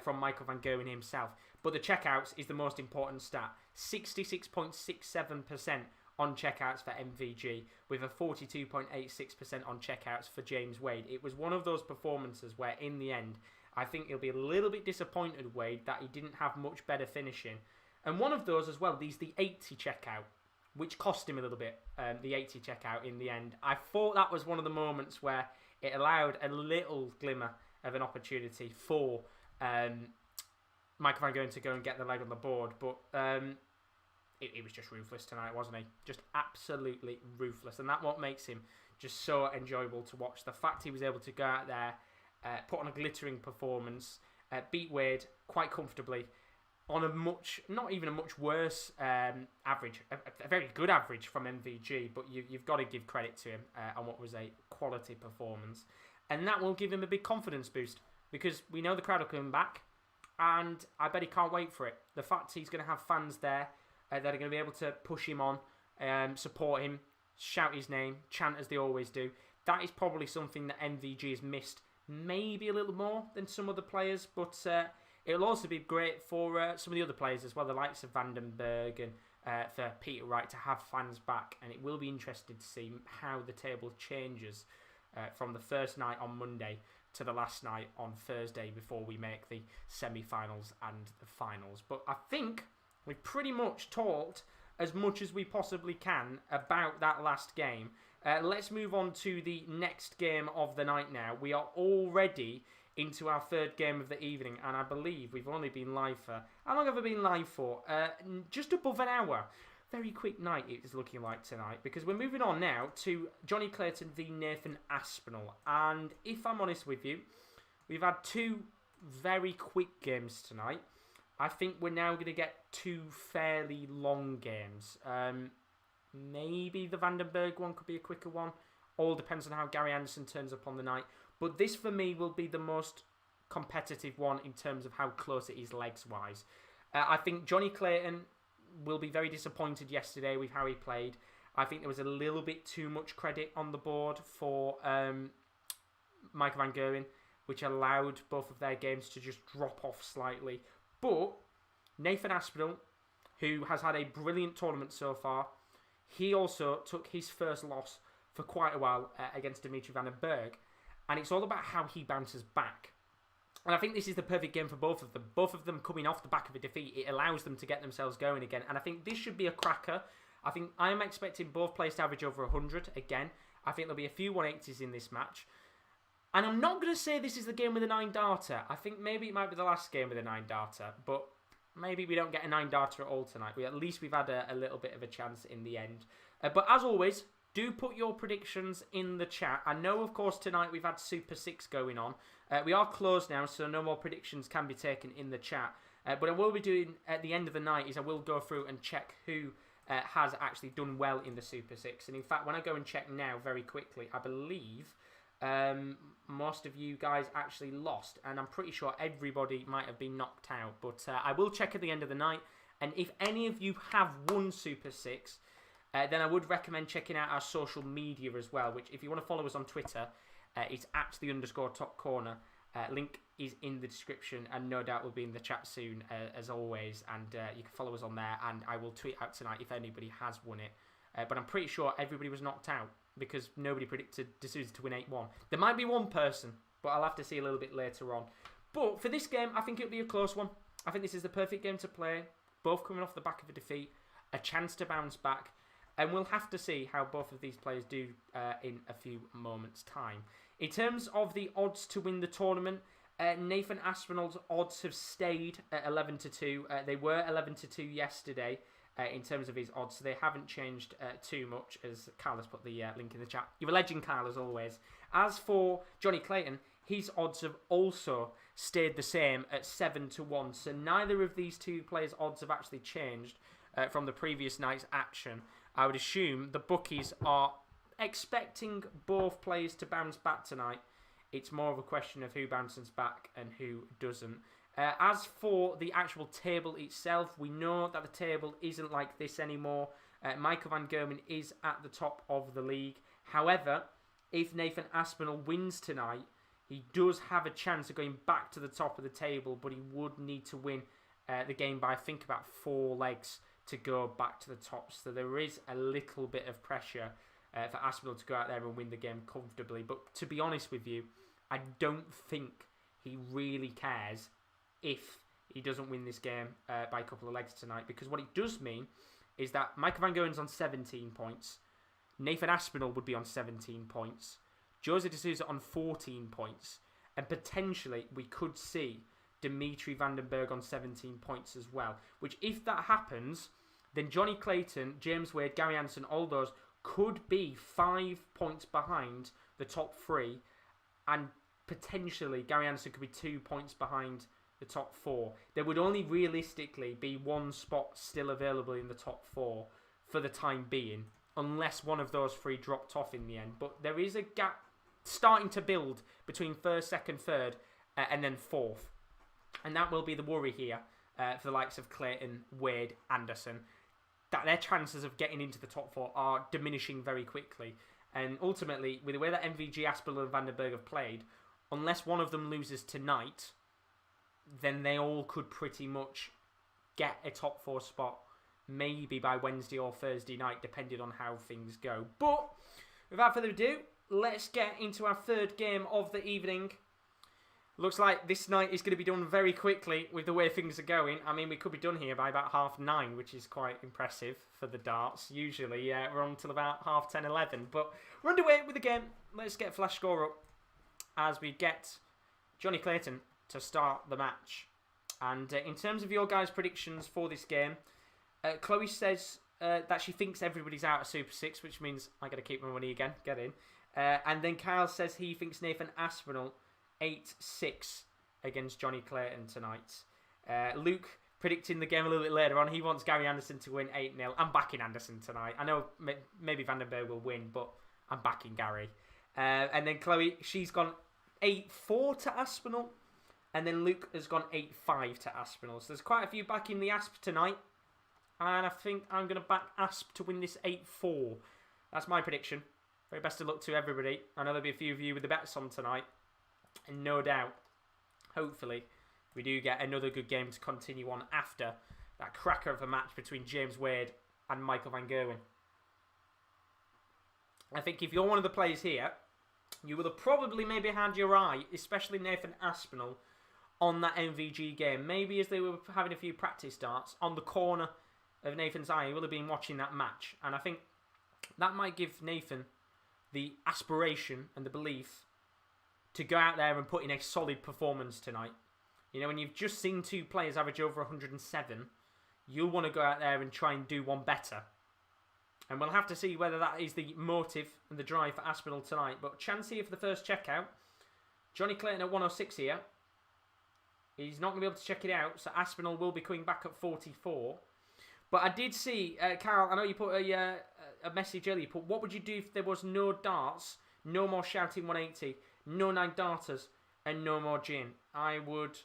from Michael van Gerwen himself. But the checkouts is the most important stat. 66.67% on checkouts for MVG, with a 42.86% on checkouts for James Wade. It was one of those performances where, in the end, I think he'll be a little bit disappointed, Wade, that he didn't have much better finishing. And one of those as well, the 80 checkout, which cost him a little bit, the 80 checkout in the end. I thought that was one of the moments where it allowed a little glimmer of an opportunity for Michael van Gerwen to go and get the leg on the board. But it was just ruthless tonight, wasn't he? Just absolutely ruthless. And that's what makes him just so enjoyable to watch. The fact he was able to go out there, put on a glittering performance, beat Wade quite comfortably on a much, not even a much worse average, a very good average from MVG, but you've got to give credit to him on what was a quality performance. And that will give him a big confidence boost because we know the crowd are coming back and I bet he can't wait for it. The fact he's going to have fans there that are going to be able to push him on, support him, shout his name, chant as they always do. That is probably something that MVG has missed maybe a little more than some other players, but it'll also be great for some of the other players as well, the likes of Vandenberg and for Peter Wright to have fans back. And it will be interesting to see how the table changes from the first night on Monday to the last night on Thursday before we make the semi-finals and the finals. But I think we've pretty much talked as much as we possibly can about that last game. Let's move on to the next game of the night now. We are already into our third game of the evening, and I believe we've only been live for... How long have I been live for? Just above an hour. Very quick night it is looking like tonight, because we're moving on now to Jonny Clayton v Nathan Aspinall. And if I'm honest with you, we've had two very quick games tonight. I think we're now going to get two fairly long games. Maybe the Vandenberg one could be a quicker one. All depends on how Gary Anderson turns up on the night. But this, for me, will be the most competitive one in terms of how close it is legs-wise. I think Jonny Clayton will be very disappointed yesterday with how he played. I think there was a little bit too much credit on the board for Michael van Gerwen, which allowed both of their games to just drop off slightly. But Nathan Aspinall, who has had a brilliant tournament so far, he also took his first loss for quite a while against Dimitri Vandenberg. and it's all about how he bounces back. And I think this is the perfect game for both of them. Both of them coming off the back of a defeat, it allows them to get themselves going again. And I think this should be a cracker. I think I'm expecting both players to average over 100 again. I think there'll be a few 180s in this match. And I'm not going to say this is the game with a 9-darter. I think maybe it might be the last game with a 9-darter. But maybe we don't get a 9-darter at all tonight. At least we've had a little bit of a chance in the end. But as always, do put your predictions in the chat. I know, of course, tonight we've had Super 6 going on. We are closed now, so no more predictions can be taken in the chat. But I will be doing, at the end of the night, is I will go through and check who has actually done well in the Super 6. And in fact, when I go and check now very quickly, I believe most of you guys actually lost. And I'm pretty sure everybody might have been knocked out. But I will check at the end of the night. And if any of you have won Super 6, then I would recommend checking out our social media as well, which if you want to follow us on Twitter, it's at @the_top corner. Link is in the description and no doubt will be in the chat soon as always. And you can follow us on there and I will tweet out tonight if anybody has won it. But I'm pretty sure everybody was knocked out because nobody predicted Sousa to win 8-1. There might be one person, but I'll have to see a little bit later on. But for this game, I think it'll be a close one. I think this is the perfect game to play. Both coming off the back of a defeat, a chance to bounce back. And we'll have to see how both of these players do in a few moments' time. In terms of the odds to win the tournament, Nathan Aspinall's odds have stayed at 11-2. They were 11-2 yesterday in terms of his odds, so they haven't changed too much, as Carl has put the link in the chat. You're a legend, Carl, as always. As for Jonny Clayton, his odds have also stayed the same at 7-1. So neither of these two players' odds have actually changed from the previous night's action. I would assume the bookies are expecting both players to bounce back tonight. It's more of a question of who bounces back and who doesn't. As for the actual table itself, we know that the table isn't like this anymore. Michael van Gerwen is at the top of the league. However, if Nathan Aspinall wins tonight, he does have a chance of going back to the top of the table, but he would need to win the game by, I think, about 4 legs to go back to the top. So there is a little bit of pressure for Aspinall to go out there and win the game comfortably. But to be honest with you, I don't think he really cares if he doesn't win this game by a couple of legs tonight. Because what it does mean is that Michael van Gerwen's on 17 points. Nathan Aspinall would be on 17 points. Jose de Souza on 14 points. And potentially we could see Dimitri Vandenberg on 17 points as well. Which, if that happens, then Jonny Clayton, James Wade, Gary Anderson, all those could be 5 points behind the top 3. And potentially Gary Anderson could be 2 points behind the top 4. There would only realistically be 1 spot still available in the top 4 for the time being, unless one of those 3 dropped off in the end. But there is a gap starting to build between 1st, 2nd, 3rd, and then 4th. And that will be the worry here for the likes of Clayton, Wade, Anderson, that their chances of getting into the top 4 are diminishing very quickly. And ultimately, with the way that MVG, Aspinall and Vandenberg have played, unless one of them loses tonight, then they all could pretty much get a top 4 spot, maybe by Wednesday or Thursday night, depending on how things go. But without further ado, let's get into our 3rd game of the evening. Looks like this night is going to be done very quickly with the way things are going. I mean, we could be done here by about 9:30, which is quite impressive for the darts. Usually, we're on till about 10:30, 11. But we're underway with the game. Let's get flash score up as we get Jonny Clayton to start the match. And in terms of your guys' predictions for this game, Chloe says that she thinks everybody's out of Super 6, which means I got to keep my money again. Get in. And then Kyle says he thinks Nathan Aspinall 8-6 against Jonny Clayton tonight. Luke predicting the game a little bit later on. He wants Gary Anderson to win 8-0. I'm backing Anderson tonight. I know maybe Vandenberg will win, but I'm backing Gary. And then Chloe, she's gone 8-4 to Aspinall. And then Luke has gone 8-5 to Aspinall. So there's quite a few backing the Asp tonight. And I think I'm going to back Asp to win this 8-4. That's my prediction. Very best of luck to everybody. I know there'll be a few of you with the bets on tonight. And no doubt, hopefully, we do get another good game to continue on after that cracker of a match between James Wade and Michael van Gerwen. I think if you're one of the players here you will have probably maybe had your eye, especially Nathan Aspinall, on that MVG game. Maybe as they were having a few practice darts, on the corner of Nathan's eye, he will have been watching that match. And I think that might give Nathan the aspiration and the belief to go out there and put in a solid performance tonight. You know, when you've just seen two players average over 107, you'll want to go out there and try and do one better. And we'll have to see whether that is the motive and the drive for Aspinall tonight. But chance here for the first checkout. Jonny Clayton at 106 here. He's not going to be able to check it out, so Aspinall will be coming back at 44. But I did see, Carol, I know you put a message earlier, but what would you do if there was no darts, no more shouting 180, no 9 darters, and no more gin? I would...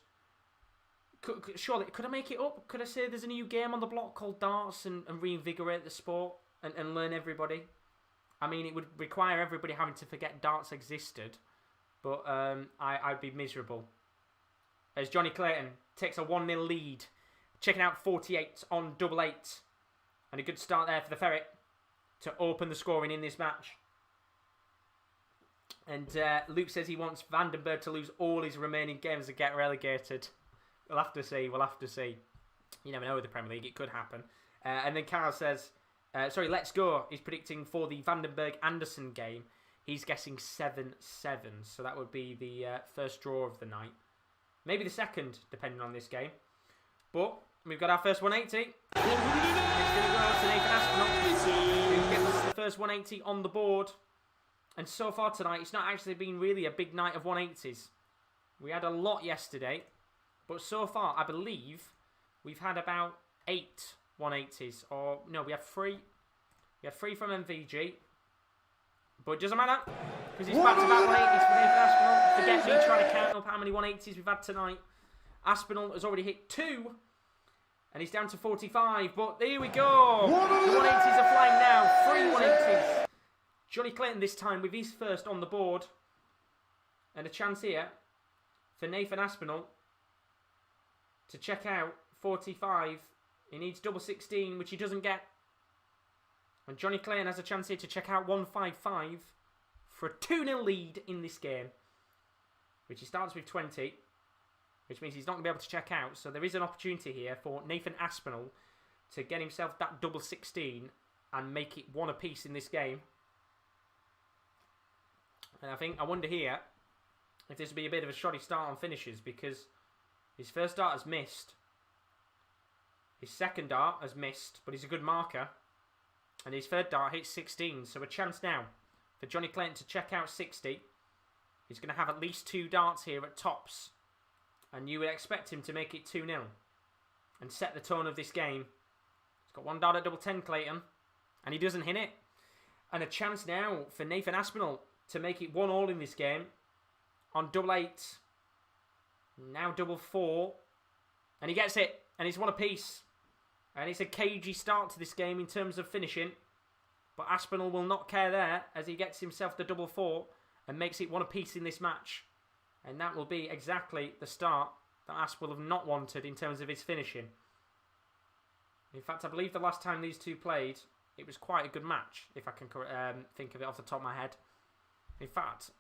Surely, could I make it up? Could I say there's a new game on the block called darts and reinvigorate the sport and learn everybody? I mean, it would require everybody having to forget darts existed, but I'd be miserable. As Jonny Clayton takes a 1-0 lead, checking out 48 on double 8. And a good start there for the Ferret to open the scoring in this match. And Luke says he wants Vandenberg to lose all his remaining games and get relegated. We'll have to see. We'll have to see. You never know with the Premier League. It could happen. And then Carl says, let's go. He's predicting for the Vandenberg-Anderson game. He's guessing 7-7. So that would be the first draw of the night. Maybe the second, depending on this game. But we've got our first 180. It's going to go to Nathan Aspinall, who gets us the first 180 on the board. And so far tonight, it's not actually been really a big night of 180s. We had a lot yesterday. But so far, I believe, we've had about 8 180s. Or, no, we have 3. We have 3 from MVG. But it doesn't matter, because it's back-to-back 180s for Nathan Aspinall. Forget me trying to count up how many 180s we've had tonight. Aspinall has already hit 2, and he's down to 45. But here we go. The 180s are flying now. 3 180s. Jonny Clayton this time with his first on the board. And a chance here for Nathan Aspinall to check out 45. He needs double 16, which he doesn't get. And Jonny Clayton has a chance here to check out 155 for a 2-0 lead in this game. Which he starts with 20. Which means he's not going to be able to check out. So there is an opportunity here for Nathan Aspinall to get himself that double 16 and make it 1 apiece in this game. And I wonder here if this will be a bit of a shoddy start on finishes, because his first dart has missed. His second dart has missed, but he's a good marker. And his third dart hits 16. So a chance now for Jonny Clayton to check out 60. He's going to have at least 2 darts here at tops. And you would expect him to make it 2-0. And set the tone of this game. He's got 1 dart at double 10, Clayton. And he doesn't hit it. And a chance now for Nathan Aspinall to make it 1-1 in this game. On double 8. Now double 4. And he gets it. And it's 1 apiece. And it's a cagey start to this game in terms of finishing. But Aspinall will not care there as he gets himself the double 4 and makes it 1 apiece in this match. And that will be exactly the start that Aspinall have not wanted in terms of his finishing. In fact, I believe the last time these two played, it was quite a good match, if I can think of it off the top of my head. In fact,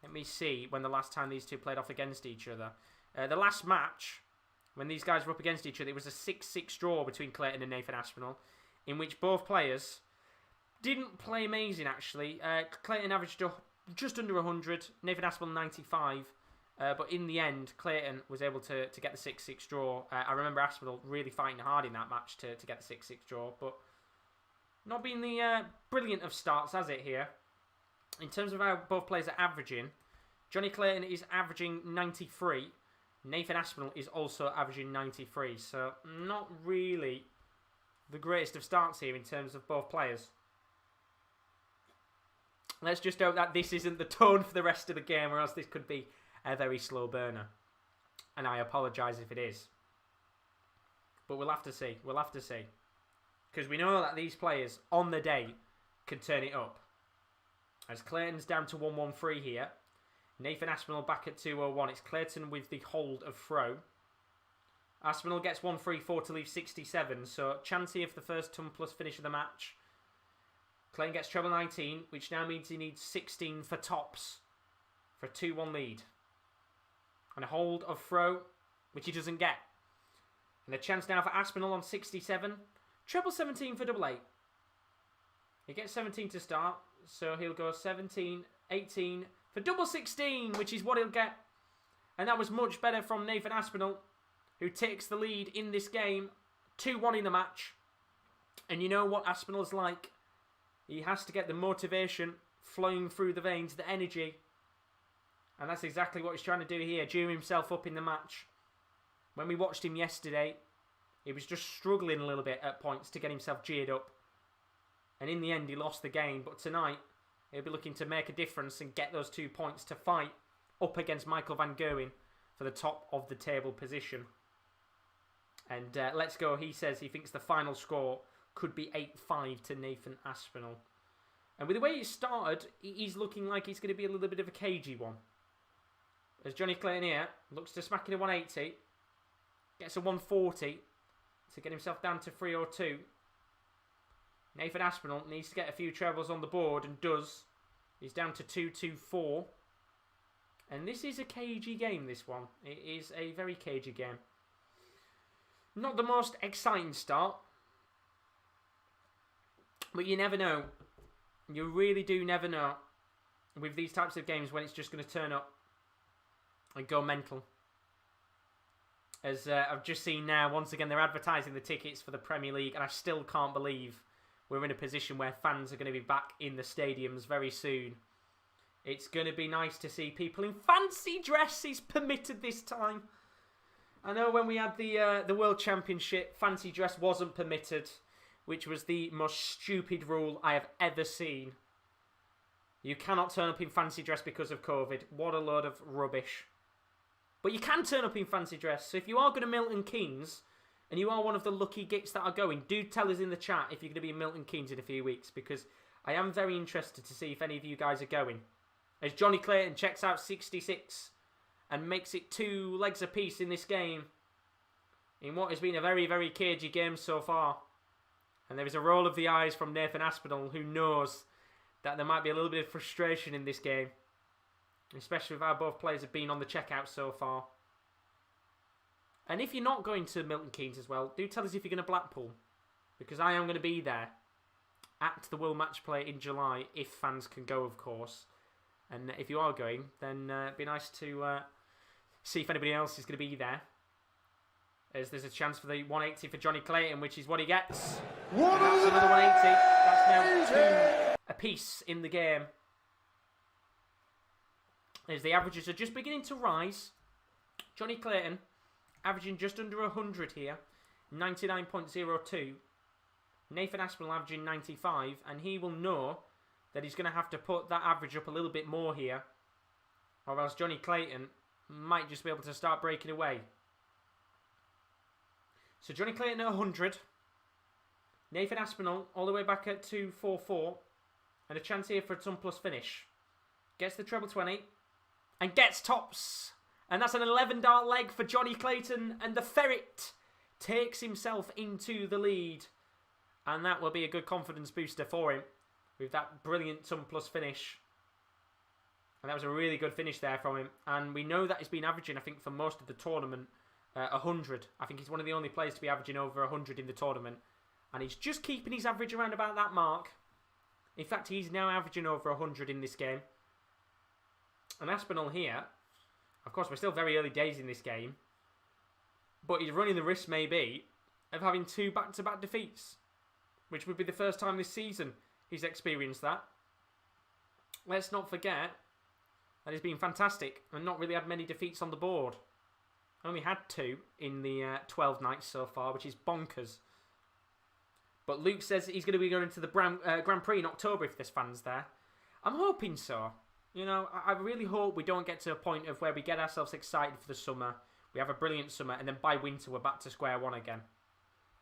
let me see when the last time these two played off against each other. The last match, when these guys were up against each other, it was a 6-6 draw between Clayton and Nathan Aspinall, in which both players didn't play amazing, actually. Clayton averaged just under 100, Nathan Aspinall 95, but in the end, Clayton was able to get the 6-6 draw. I remember Aspinall really fighting hard in that match to get the 6-6 draw, but not been the brilliant of starts, has it, here? In terms of how both players are averaging, Jonny Clayton is averaging 93. Nathan Aspinall is also averaging 93. So not really the greatest of starts here in terms of both players. Let's just hope that this isn't the tone for the rest of the game, or else this could be a very slow burner. And I apologise if it is. But we'll have to see. We'll have to see. Because we know that these players, on the day, can turn it up. As Clayton's down to 113 here. Nathan Aspinall back at 201. It's Clayton with the hold of throw. Aspinall gets 134 to leave 67. So chance here for the first ton plus finish of the match. Clayton gets treble 19, which now means he needs 16 for tops for a 2-1 lead. And a hold of throw, which he doesn't get. And a chance now for Aspinall on 67. Treble 17 for double 8. He gets 17 to start, so he'll go 17, 18 for double 16, which is what he'll get. And that was much better from Nathan Aspinall, who takes the lead in this game. 2-1 in the match. And you know what Aspinall's like. He has to get the motivation flowing through the veins, the energy. And that's exactly what he's trying to do here, gear himself up in the match. When we watched him yesterday, he was just struggling a little bit at points to get himself geared up. And in the end, he lost the game. But tonight, he'll be looking to make a difference and get those 2 points to fight up against Michael van Gerwen for the top of the table position. And let's go. He says he thinks the final score could be 8-5 to Nathan Aspinall. And with the way it started, he's looking like he's going to be a little bit of a cagey one. As Jonny Clayton here looks to smack in a 180. Gets a 140 to get himself down to 302. Nathan Aspinall needs to get a few trebles on the board and does. He's down to 224. And this is a cagey game, this one. It is a very cagey game. Not the most exciting start. But you never know. You really do never know with these types of games when it's just going to turn up and go mental. As I've just seen now, once again, they're advertising the tickets for the Premier League, and I still can't believe we're in a position where fans are going to be back in the stadiums very soon. It's going to be nice to see people in fancy dresses permitted this time. I know when we had the World Championship, fancy dress wasn't permitted, which was the most stupid rule I have ever seen. You cannot turn up in fancy dress because of COVID. What a load of rubbish. But you can turn up in fancy dress. So if you are going to Milton Keynes, and you are one of the lucky gits that are going, do tell us in the chat if you're going to be in Milton Keynes in a few weeks, because I am very interested to see if any of you guys are going. As Jonny Clayton checks out 66 and makes it 2 legs apiece in this game, in what has been a very, very cagey game so far. And there is a roll of the eyes from Nathan Aspinall, who knows that there might be a little bit of frustration in this game, especially with how both players have been on the checkout so far. And if you're not going to Milton Keynes as well, do tell us if you're going to Blackpool, because I am going to be there at the World Match Play in July, if fans can go, of course. And if you are going, then it'd be nice to see if anybody else is going to be there, as there's a chance for the 180 for Jonny Clayton, which is what he gets. And that's another 180. That's now 2 apiece in the game. As the averages are just beginning to rise. Jonny Clayton averaging just under 100 here, 99.02. Nathan Aspinall averaging 95, and he will know that he's going to have to put that average up a little bit more here, or else Jonny Clayton might just be able to start breaking away. So Jonny Clayton at 100, Nathan Aspinall all the way back at 244, and a chance here for a ton plus finish. Gets the treble 20, and gets tops. And that's an 11 dart leg for Jonny Clayton, and the Ferret takes himself into the lead. And that will be a good confidence booster for him with that brilliant ton plus finish. And that was a really good finish there from him. And we know that he's been averaging, I think, for most of the tournament, 100. I think he's one of the only players to be averaging over 100 in the tournament. And he's just keeping his average around about that mark. In fact, he's now averaging over 100 in this game. And Aspinall here, of course, we're still very early days in this game, but he's running the risk, maybe, of having 2 back-to-back defeats, which would be the first time this season he's experienced that. Let's not forget that he's been fantastic and not really had many defeats on the board. Only had 2 in the 12 nights so far, which is bonkers. But Luke says he's going to be going to the Grand Prix in October if there's fans there. I'm hoping so. You know, I really hope we don't get to a point of where we get ourselves excited for the summer. We have a brilliant summer, and then by winter we're back to square one again.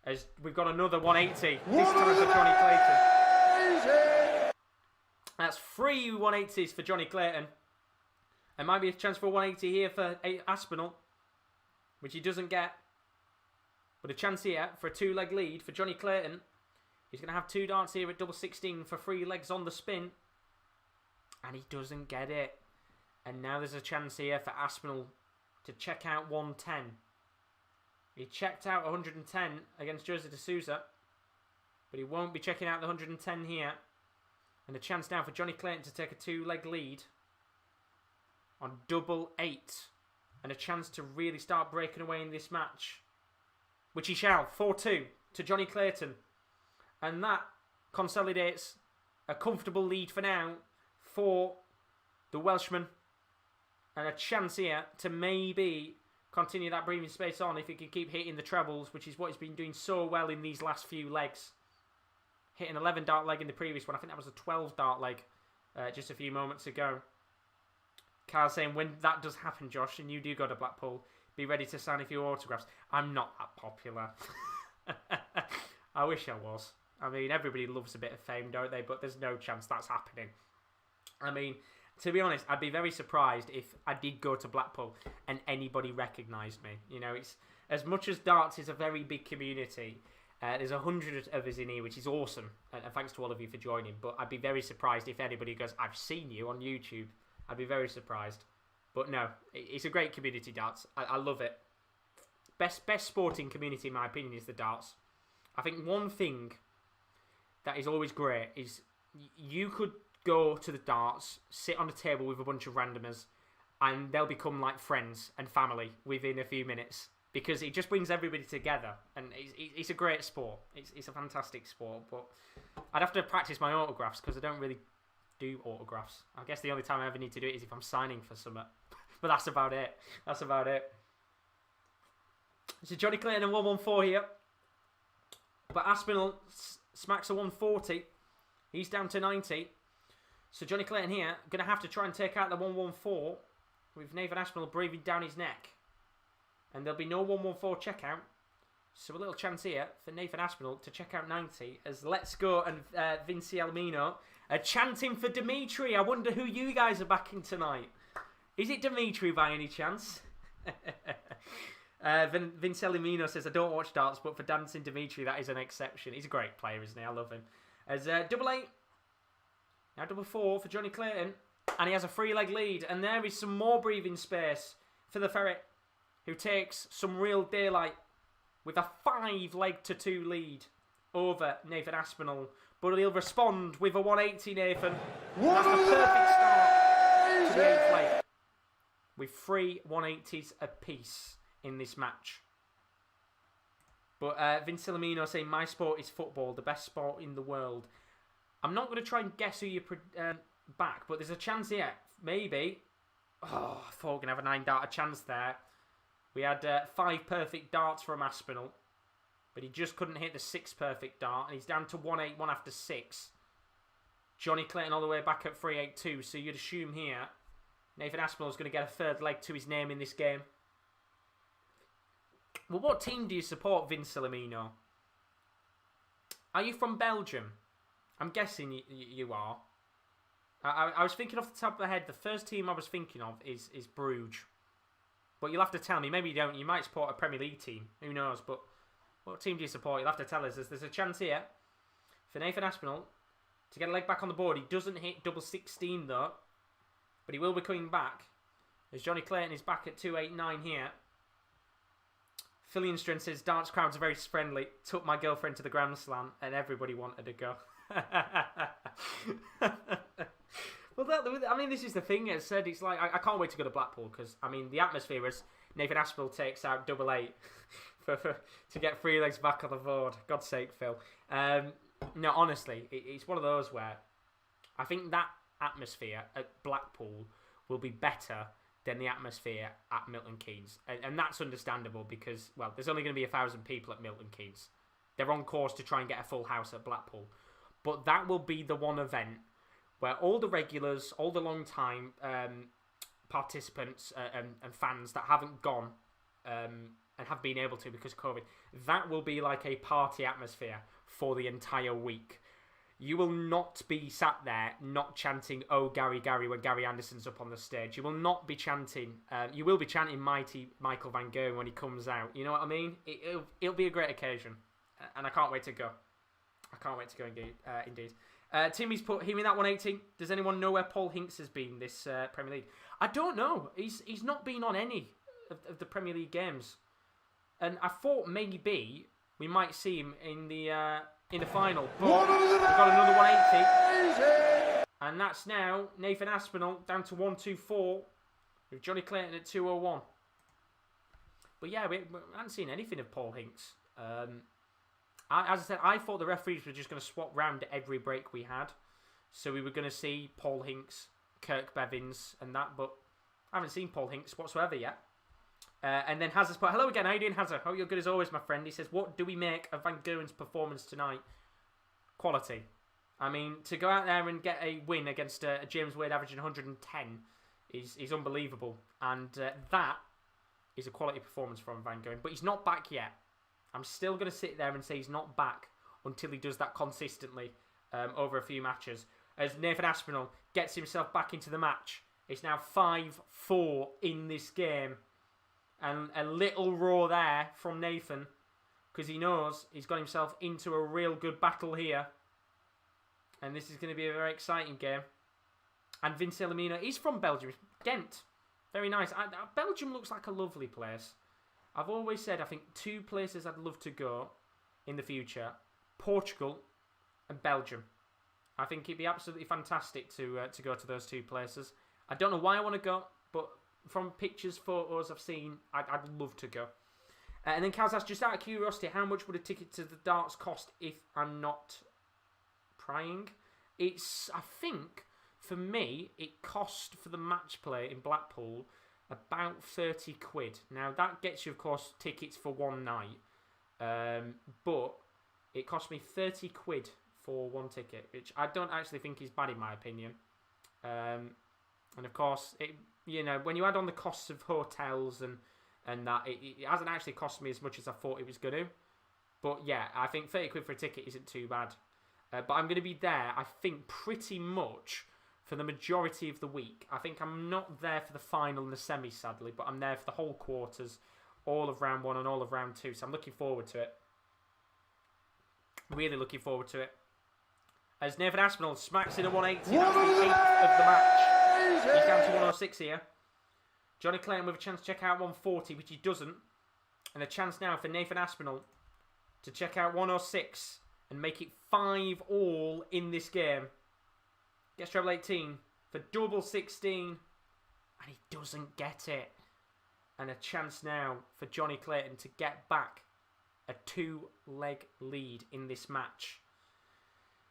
As we've got another 180. This time for Jonny Clayton. That's 3 180s for Jonny Clayton. There might be a chance for a 180 here for Aspinall, which he doesn't get. But a chance here for a 2-leg lead for Jonny Clayton. He's going to have 2 darts here at double 16 for 3 legs on the spin. And he doesn't get it. And now there's a chance here for Aspinall to check out 110. He checked out 110 against Jose de Souza. But he won't be checking out the 110 here. And a chance now for Jonny Clayton to take a 2-leg lead on double 8. And a chance to really start breaking away in this match. Which he shall. 4-2 to Jonny Clayton. And that consolidates a comfortable lead for now for the Welshman. And a chance here to maybe continue that breathing space on if he can keep hitting the trebles, which is what he's been doing so well in these last few legs. Hit an 11 dart leg in the previous one. I think that was a 12 dart leg just a few moments ago. Carl saying, when that does happen, Josh, and you do go to Blackpool, be ready to sign a few autographs. I'm not that popular. I wish I was. I mean, everybody loves a bit of fame, don't they? But there's no chance that's happening. I mean, to be honest, I'd be very surprised if I did go to Blackpool and anybody recognised me. You know, it's as much as darts is a very big community. There's 100 of us in here, which is awesome. And thanks to all of you for joining. But I'd be very surprised if anybody goes, I've seen you on YouTube. I'd be very surprised. But no, it's a great community, darts. I love it. Best sporting community, in my opinion, is the darts. I think one thing that is always great is you could go to the darts, sit on a table with a bunch of randomers, and they'll become like friends and family within a few minutes. Because it just brings everybody together. And it's a great sport. It's a fantastic sport. But I'd have to practice my autographs because I don't really do autographs. I guess the only time I ever need to do it is if I'm signing for something. But that's about it. That's about it. So Jonny Clayton and 114 here. But Aspinall smacks a 140. He's down to 90. So Jonny Clayton here going to have to try and take out the 114 with Nathan Aspinall breathing down his neck. And there'll be no 114 checkout. So a little chance here for Nathan Aspinall to check out 90 as Let's Go and Vinci Almino are chanting for Dimitri. I wonder who you guys are backing tonight. Is it Dimitri by any chance? Vinci Almino says, I don't watch darts, but for dancing Dimitri, that is an exception. He's a great player, isn't he? I love him. As double 8. Now double 4 for Jonny Clayton. And he has a 3-leg lead. And there is some more breathing space for the Ferret, who takes some real daylight with a 5-leg to 2 lead over Nathan Aspinall. But he'll respond with a 180, Nathan. That's the perfect start to the 8th leg. With 3 180s apiece in this match. But Vince Lamino saying, my sport is football, the best sport in the world. I'm not going to try and guess who you back, but there's a chance here. Maybe. Oh, I thought we were going to have a 9-darter chance there. We had 5 perfect darts from Aspinall, but he just couldn't hit the 6th perfect dart, and he's down to 181 after 6. Jonny Clayton all the way back at 382, so you'd assume here Nathan Aspinall is going to get a 3rd leg to his name in this game. Well, what team do you support, Vince Lamino? Are you from Belgium? I'm guessing you are. I was thinking off the top of my head, the first team I was thinking of is Bruges. But you'll have to tell me. Maybe you don't. You might support a Premier League team. Who knows? But what team do you support? You'll have to tell us. There's a chance here for Nathan Aspinall to get a leg back on the board. He doesn't hit double 16 though. But he will be coming back. As Jonny Clayton is back at 289 here. Fillion says, darts crowds are very friendly. Took my girlfriend to the Grand Slam and everybody wanted to go. Well, I mean, this is the thing. As said, it's like I can't wait to go to Blackpool because I mean the atmosphere is Nathan Aspinall takes out double 8 to get 3 legs back on the board. God's sake, Phil. No, honestly, it's one of those where I think that atmosphere at Blackpool will be better than the atmosphere at Milton Keynes, and that's understandable because well, there's only going to be 1,000 people at Milton Keynes. They're on course to try and get a full house at Blackpool, but that will be the one event where all the regulars, all the long-time participants and fans that haven't gone and have been able to because of COVID, that will be like a party atmosphere for the entire week. You will not be sat there not chanting, oh, Gary, Gary, when Gary Anderson's up on the stage. You will not be chanting, you will be chanting Mighty Michael van Gerwen when he comes out. You know what I mean? It'll be a great occasion, and I can't wait to go. I can't wait to go indeed. Timmy's put him in that 180. Does anyone know where Paul Hinks has been this Premier League? I don't know. He's not been on any of the Premier League games, and I thought maybe we might see him in the final. But we've got another 180, and that's now Nathan Aspinall down to 124 with Jonny Clayton at 201. But yeah, we haven't seen anything of Paul Hinks. As I said, I thought the referees were just going to swap round every break we had. So we were going to see Paul Hinks, Kirk Bevins and that, but I haven't seen Paul Hinks whatsoever yet. And then Hazard's put, hello again, how you doing, Hazard? Hope you're good as always, my friend. He says, what do we make of Van Gerwen's performance tonight? Quality. I mean, to go out there and get a win against a James Wade averaging 110 is unbelievable. And that is a quality performance from Van Gerwen. But he's not back yet. I'm still going to sit there and say he's not back until he does that consistently over a few matches. As Nathan Aspinall gets himself back into the match. It's now 5-4 in this game. And a little roar there from Nathan. Because he knows he's got himself into a real good battle here. And this is going to be a very exciting game. And Vince Elamina, he's from Belgium. Ghent. Very nice. Belgium looks like a lovely place. I've always said I think two places I'd love to go in the future. Portugal and Belgium. I think it'd be absolutely fantastic to go to those two places. I don't know why I want to go, but from pictures, photos I've seen, I'd love to go. And then Kaz asks, just out of curiosity, how much would a ticket to the darts cost if I'm not prying? It's, I think, for me, it cost for the match play in Blackpool about 30 quid. Now, that gets you, of course, tickets for one night. But it cost me 30 quid for one ticket, which I don't actually think is bad in my opinion. And, of course, when you add on the costs of hotels and that, it hasn't actually cost me as much as I thought it was going to. But, yeah, I think 30 quid for a ticket isn't too bad. But I'm going to be there, I think, pretty much for the majority of the week. I think I'm not there for the final and the semi, sadly, but I'm there for the whole quarters, all of round 1 and all of round 2. So I'm looking forward to it. Really looking forward to it. As Nathan Aspinall smacks in a 180, that's the 8th of the match. He's down to 106 here. Jonny Clayton with a chance to check out 140, which he doesn't. And a chance now for Nathan Aspinall to check out 106 and make it 5-all in this game. Gets treble 18 for double 16. And he doesn't get it. And a chance now for Jonny Clayton to get back a 2-leg lead in this match.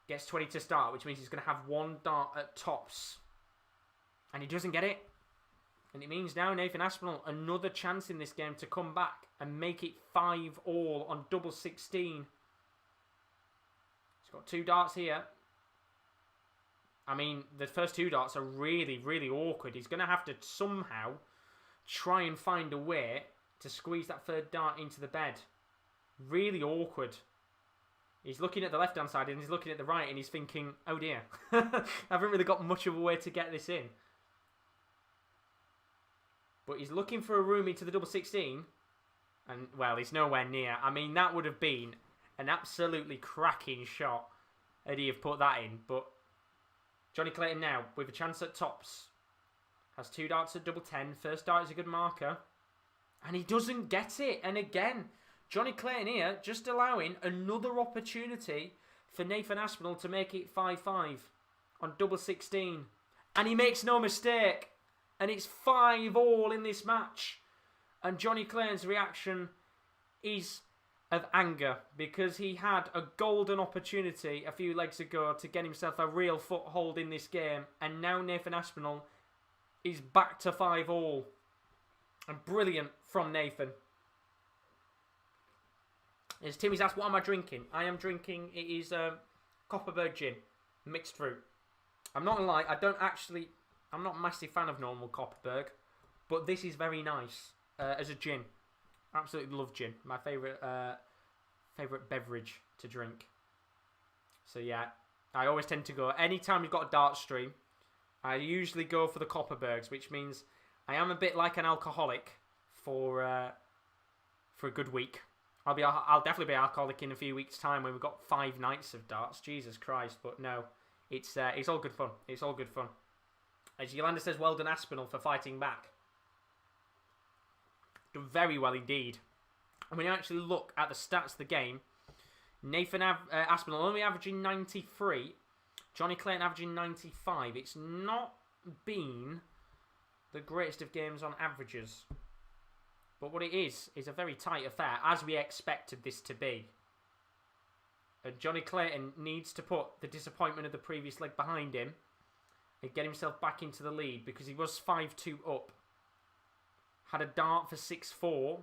Gets 20 to start, which means he's going to have one dart at tops. And he doesn't get it. And it means now Nathan Aspinall, another chance in this game to come back and make it 5-all on double 16. He's got 2 darts here. I mean, the first 2 darts are really, really awkward. He's going to have to somehow try and find a way to squeeze that 3rd dart into the bed. Really awkward. He's looking at the left-hand side and he's looking at the right and he's thinking, oh dear, I haven't really got much of a way to get this in. But he's looking for a room into the double 16. And, well, he's nowhere near. I mean, that would have been an absolutely cracking shot had he have put that in. But Jonny Clayton now, with a chance at tops, has 2 darts at double 10. First dart is a good marker. And he doesn't get it. And again, Jonny Clayton here just allowing another opportunity for Nathan Aspinall to make it 5-5 on double 16. And he makes no mistake. And it's 5-all in this match. And Jonny Clayton's reaction is of anger because he had a golden opportunity a few legs ago to get himself a real foothold in this game. And now Nathan Aspinall is back to 5-all. And brilliant from Nathan. As Timmy's asked, what am I drinking? I am drinking, it is Copperberg gin, mixed fruit. I'm not going to lie, I'm not a massive fan of normal Copperberg, but this is very nice as a gin. Absolutely love gin. My favourite beverage to drink. So yeah, I always tend to go, anytime you've got a dart stream, I usually go for the Copperbergs, which means I am a bit like an alcoholic for a good week. I'll definitely be alcoholic in a few weeks' time when we've got 5 nights of darts. Jesus Christ! But no, it's all good fun. It's all good fun. As Yolanda says, well done Aspinall for fighting back. Done very well indeed. And when you actually look at the stats of the game, Aspinall only averaging 93, Jonny Clayton averaging 95. It's not been the greatest of games on averages. But what it is a very tight affair, as we expected this to be. And Jonny Clayton needs to put the disappointment of the previous leg behind him and get himself back into the lead, because he was 5-2 up. Had a dart for 6-4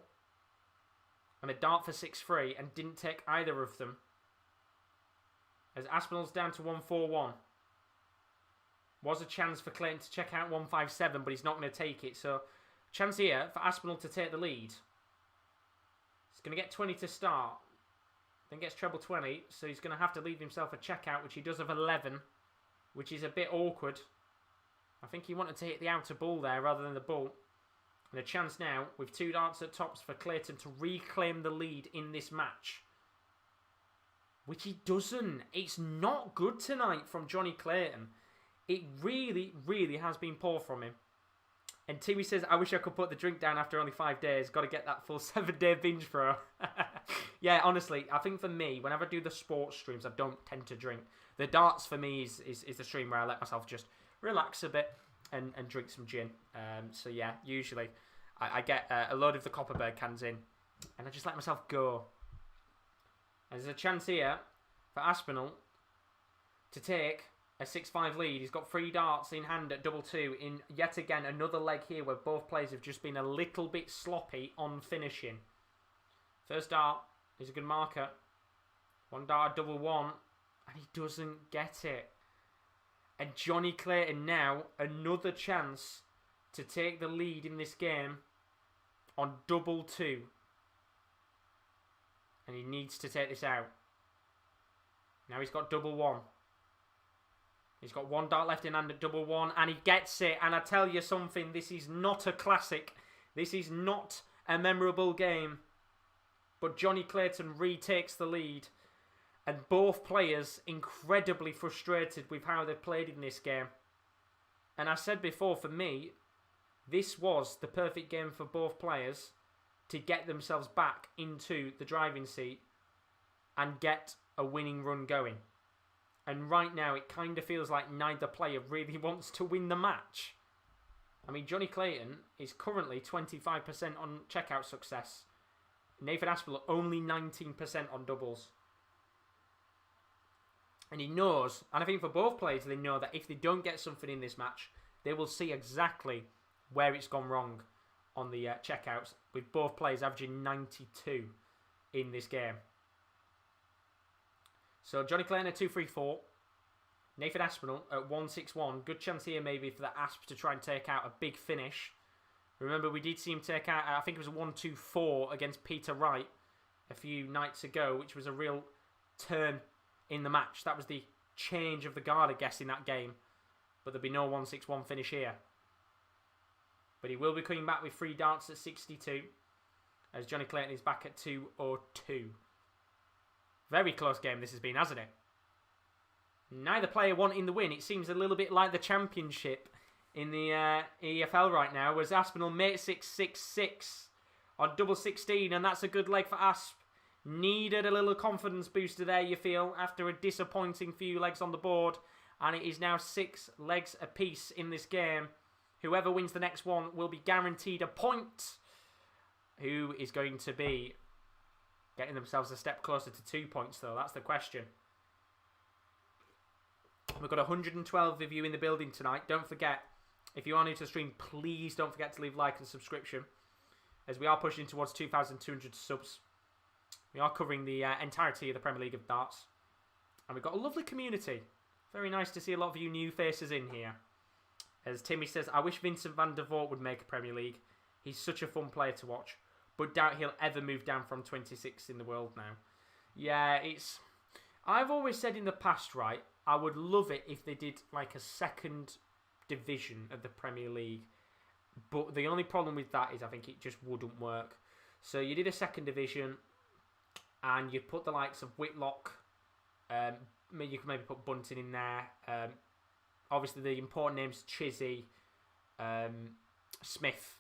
and a dart for 6-3 and didn't take either of them. As Aspinall's down to 1-4-1. Was a chance for Clayton to check out 1-5-7, but he's not going to take it. So, chance here for Aspinall to take the lead. He's going to get 20 to start. Then gets treble 20, so he's going to have to leave himself a checkout, which he does of 11, which is a bit awkward. I think he wanted to hit the outer ball there rather than the ball. And a chance now, with 2 darts at tops, for Clayton to reclaim the lead in this match. Which he doesn't. It's not good tonight from Jonny Clayton. It really, really has been poor from him. And Timmy says, I wish I could put the drink down after only 5 days. Got to get that full 7-day binge, bro. Yeah, honestly, I think for me, whenever I do the sports streams, I don't tend to drink. The darts for me is the stream where I let myself just relax a bit and drink some gin. So yeah, usually I get a load of the Copperberg cans in and I just let myself go. And there's a chance here for Aspinall to take a 6-5 lead. He's got 3 darts in hand at double 2 in yet again another leg here where both players have just been a little bit sloppy on finishing. First dart is a good marker. 1 dart at double 1 and he doesn't get it. And Jonny Clayton now another chance to take the lead in this game on double 2. And he needs to take this out. Now he's got double 1. He's got 1 dart left in hand at double 1 and he gets it. And I tell you something, this is not a classic. This is not a memorable game. But Jonny Clayton retakes the lead. And both players incredibly frustrated with how they've played in this game. And I said before, for me, this was the perfect game for both players to get themselves back into the driving seat and get a winning run going. And right now, it kind of feels like neither player really wants to win the match. I mean, Jonny Clayton is currently 25% on checkout success. Nathan Aspinall only 19% on doubles. And he knows, and I think for both players, they know that if they don't get something in this match, they will see exactly where it's gone wrong on the checkouts, with both players averaging 92 in this game. So Jonny Clayton at 2-3-4. Nathan Aspinall at 1-6-1. Good chance here maybe for the Asp to try and take out a big finish. Remember, we did see him take out, I think it was a 1-2-4 against Peter Wright a few nights ago, which was a real turn in the match. That was the change of the guard, I guess, in that game. But there'll be no 1-6-1 finish here. But he will be coming back with 3 darts at 62. As Jonny Clayton is back at 2-2. Very close game this has been, hasn't it? Neither player wanting the win. It seems a little bit like the championship in the EFL right now. Was Aspinall mate 6-6-6 on double 16. And that's a good leg for Asp. Needed a little confidence booster there, you feel, after a disappointing few legs on the board. And it is now 6 legs apiece in this game. Whoever wins the next one will be guaranteed a point. Who is going to be getting themselves a step closer to 2 points, though? That's the question. We've got 112 of you in the building tonight. Don't forget, if you are new to the stream, please don't forget to leave a like and subscription, as we are pushing towards 2,200 subs. We are covering the entirety of the Premier League of Darts. And we've got a lovely community. Very nice to see a lot of you new faces in here. As Timmy says, I wish Vincent van der Voort would make a Premier League. He's such a fun player to watch. But doubt he'll ever move down from 26th in the world now. Yeah, it's... I've always said in the past, right, I would love it if they did like a second division of the Premier League. But the only problem with that is I think it just wouldn't work. So you did a second division, and you put the likes of Whitlock, you can maybe put Bunting in there. Obviously, the important names, Chizzy, Smith,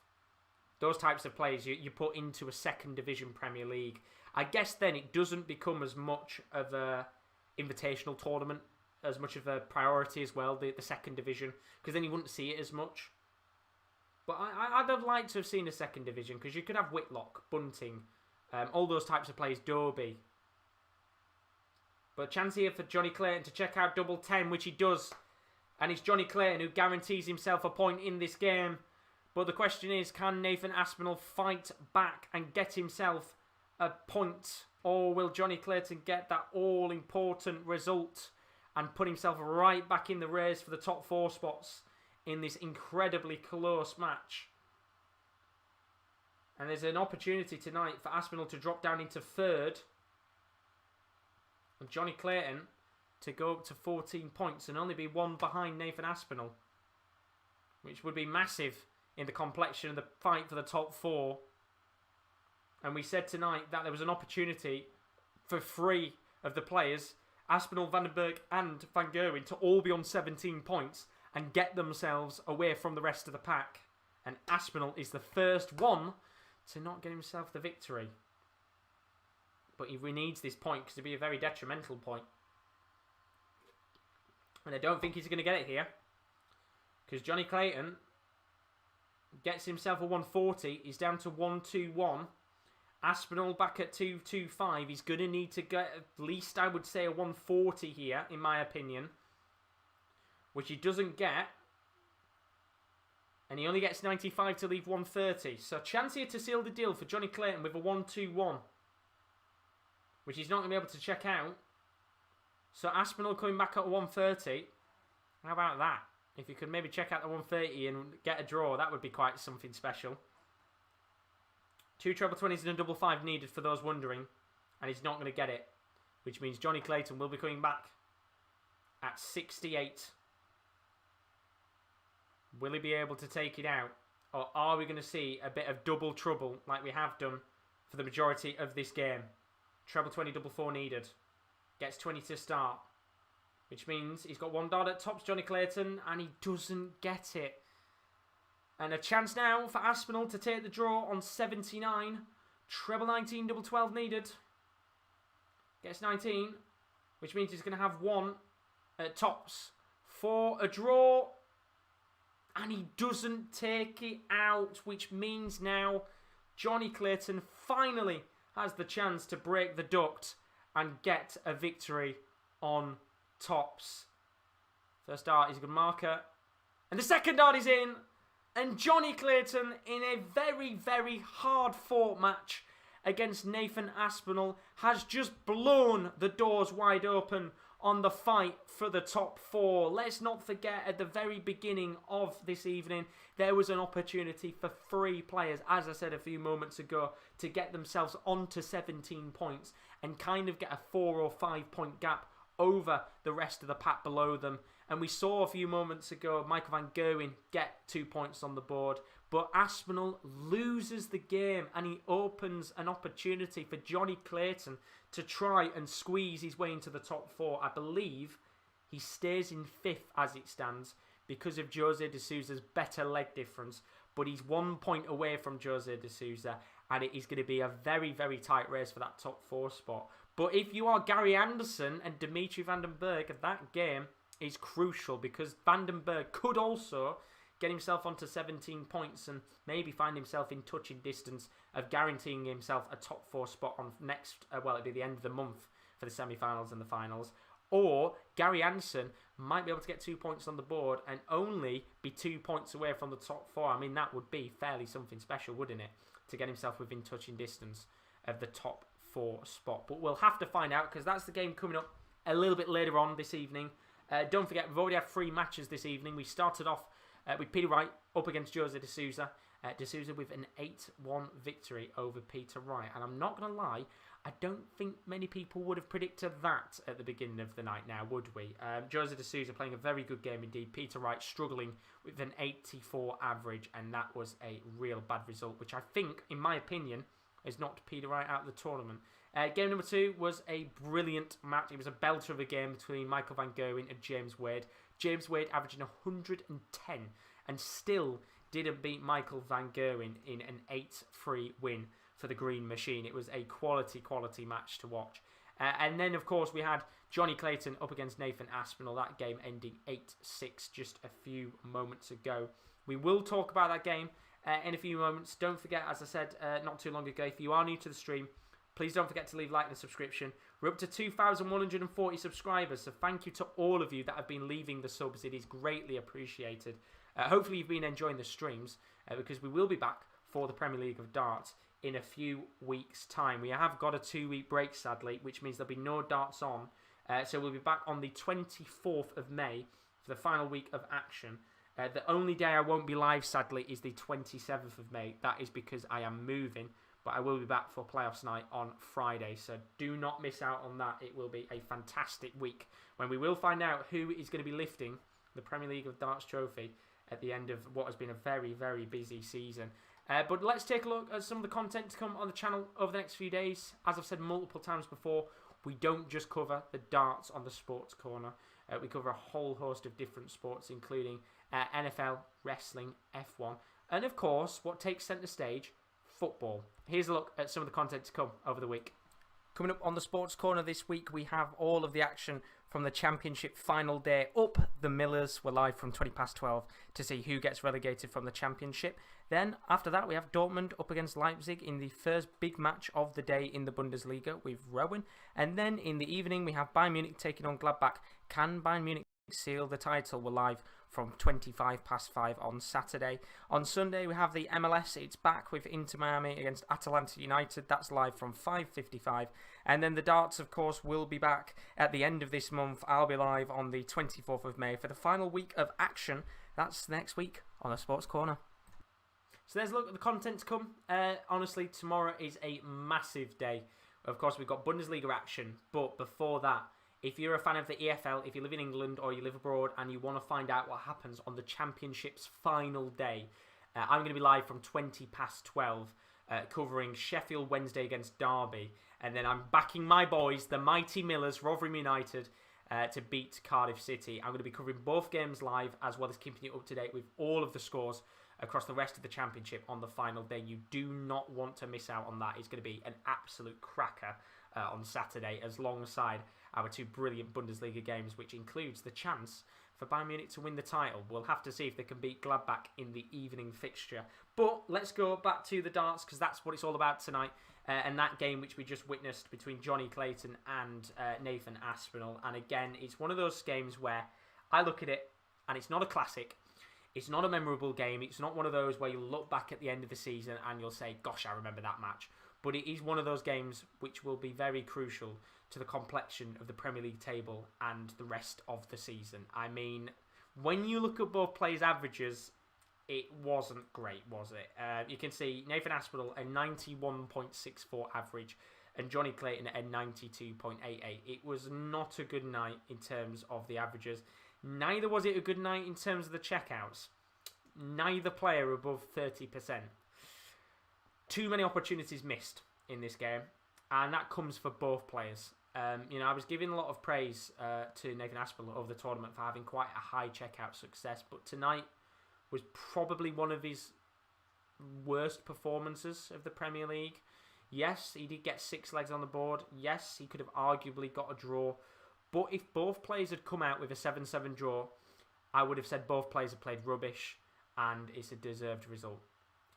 those types of players you put into a second division Premier League. I guess then it doesn't become as much of a invitational tournament, as much of a priority as well, the second division, because then you wouldn't see it as much. But I'd have liked to have seen a second division, because you could have Whitlock, Bunting, all those types of players, Doby. But a chance here for Jonny Clayton to check out double 10, which he does. And it's Jonny Clayton who guarantees himself a point in this game. But the question is, can Nathan Aspinall fight back and get himself a point? Or will Jonny Clayton get that all-important result and put himself right back in the race for the top 4 spots in this incredibly close match? And there's an opportunity tonight for Aspinall to drop down into 3rd. And Jonny Clayton to go up to 14 points and only be 1 behind Nathan Aspinall, which would be massive in the complexion of the fight for the top 4. And we said tonight that there was an opportunity for 3 of the players, Aspinall, Vandenberg and Van Gerwen, to all be on 17 points and get themselves away from the rest of the pack. And Aspinall is the first one to not get himself the victory. But he needs this point because it'd be a very detrimental point. And I don't think he's going to get it here, because Jonny Clayton gets himself a 140. He's down to 121. Aspinall back at 225. He's going to need to get at least, I would say, a 140 here, in my opinion, which he doesn't get. And he only gets 95 to leave 130. So chance here to seal the deal for Jonny Clayton with a 121, which he's not going to be able to check out. So Aspinall coming back at 130. How about that? If you could maybe check out the 130 and get a draw, that would be quite something special. 2 treble 20s and a double 5 needed for those wondering. And he's not going to get it, which means Jonny Clayton will be coming back at 68. Will he be able to take it out? Or are we going to see a bit of double trouble like we have done for the majority of this game? Treble 20, double 4 needed. Gets 20 to start, which means he's got 1 dart at tops, Jonny Clayton, and he doesn't get it. And a chance now for Aspinall to take the draw on 79. Treble 19, double 12 needed. Gets 19, which means he's going to have 1 at tops for a draw. And he doesn't take it out, which means now Jonny Clayton finally has the chance to break the duct and get a victory on tops. First dart is a good marker. And the second dart is in. And Jonny Clayton, in a very, very hard-fought match against Nathan Aspinall, has just blown the doors wide open on the fight for the top 4. Let's not forget, at the very beginning of this evening, there was an opportunity for 3 players, as I said a few moments ago, to get themselves onto 17 points and kind of get a 4 or 5 point gap over the rest of the pack below them. And we saw a few moments ago Michael van Gerwen get 2 points on the board, but Aspinall loses the game and he opens an opportunity for Jonny Clayton to try and squeeze his way into the top 4. I believe he stays in 5th as it stands because of Jose de Sousa's better leg difference, but he's 1 point away from Jose de Sousa, and it is going to be a very, very tight race for that top 4 spot. But if you are Gary Anderson and Dimitri Vandenberg, that game is crucial, because Vandenberg could also get himself onto 17 points and maybe find himself in touching distance of guaranteeing himself a top 4 spot on next, it'll be the end of the month for the semi-finals and the finals. Or Gary Anderson might be able to get 2 points on the board and only be 2 points away from the top 4. I mean, that would be fairly something special, wouldn't it? To get himself within touching distance of the top 4 spot. But we'll have to find out, because that's the game coming up a little bit later on this evening. Don't forget, we've already had 3 matches this evening. We started off with Peter Wright up against Jose de Sousa. De Sousa with an 8-1 victory over Peter Wright. And I'm not going to lie, I don't think many people would have predicted that at the beginning of the night now, would we? Jose de Sousa playing a very good game indeed. Peter Wright struggling with an 84 average, and that was a real bad result, which I think, in my opinion, has knocked Peter Wright out of the tournament. Game number 2 was a brilliant match. It was a belter of a game between Michael van Gerwen and James Wade. James Wade averaging 110 and still didn't beat Michael van Gerwen in an 8-3 win for the Green Machine. It was a quality match to watch. And then, of course, we had Jonny Clayton up against Nathan Aspinall. That game ending 8-6 just a few moments ago. We will talk about that game in a few moments. Don't forget, as I said not too long ago, if you are new to the stream, please don't forget to leave a like and a subscription. We're up to 2,140 subscribers, so thank you to all of you that have been leaving the subs. It is greatly appreciated. Hopefully you've been enjoying the streams because we will be back for the Premier League of Darts in a few weeks' time. We have got a 2-week break, sadly, which means there'll be no darts on. So we'll be back on the 24th of May for the final week of action. The only day I won't be live, sadly, is the 27th of May. That is because I am moving. But I will be back for playoffs night on Friday, so do not miss out on that. It will be a fantastic week when we will find out who is going to be lifting the Premier League of Darts trophy at the end of what has been a very, very busy season. But let's take a look at some of the content to come on the channel over the next few days. As I've said multiple times before, we don't just cover the darts on the Sports Corner. We cover a whole host of different sports, including NFL, wrestling, F1, and of course, what takes centre stage, football. Here's a look at some of the content to come over the week. Coming up on the Sports Corner this week, we have all of the action from the Championship final day up the Millers. We're live from 12 to see who gets relegated from the Championship. Then, after that, we have Dortmund up against Leipzig in the first big match of the day in the Bundesliga with Gerwyn. And then in the evening, we have Bayern Munich taking on Gladbach. Can Bayern Munich seal the title? We're live from 5 on Saturday. On Sunday, we have the MLS. It's back with Inter Miami against Atalanta United. That's live from 5:55. And then the darts, of course, will be back at the end of this month. I'll be live on the 24th of May for the final week of action. That's next week on the Sports Corner. So there's a look at the content to come. Honestly, tomorrow is a massive day. Of course, we've got Bundesliga action. But before that, if you're a fan of the EFL, if you live in England or you live abroad and you want to find out what happens on the Championship's final day, I'm going to be live from 12 covering Sheffield Wednesday against Derby. And then I'm backing my boys, the mighty Millers, Rotherham United, to beat Cardiff City. I'm going to be covering both games live as well as keeping you up to date with all of the scores across the rest of the Championship on the final day. You do not want to miss out on that. It's going to be an absolute cracker on Saturday alongside our two brilliant Bundesliga games, which includes the chance for Bayern Munich to win the title. We'll have to see if they can beat Gladbach in the evening fixture. But let's go back to the darts, because that's what it's all about tonight. And that game which we just witnessed between Jonny Clayton and Nathan Aspinall. And again, it's one of those games where I look at it and it's not a classic. It's not a memorable game. It's not one of those where you look back at the end of the season and you'll say, gosh, I remember that match. But it is one of those games which will be very crucial to the complexion of the Premier League table and the rest of the season. I mean, when you look at both players' averages, it wasn't great, was it? You can see Nathan Aspinall a 91.64 average and Jonny Clayton a 92.88. It was not a good night in terms of the averages. Neither was it a good night in terms of the checkouts. Neither player above 30%. Too many opportunities missed in this game, and that comes for both players. I was giving a lot of praise to Nathan Aspinall over the tournament for having quite a high checkout success, but tonight was probably one of his worst performances of the Premier League. Yes, he did get 6 legs on the board. Yes, he could have arguably got a draw. But if both players had come out with a 7-7 draw, I would have said both players have played rubbish and it's a deserved result.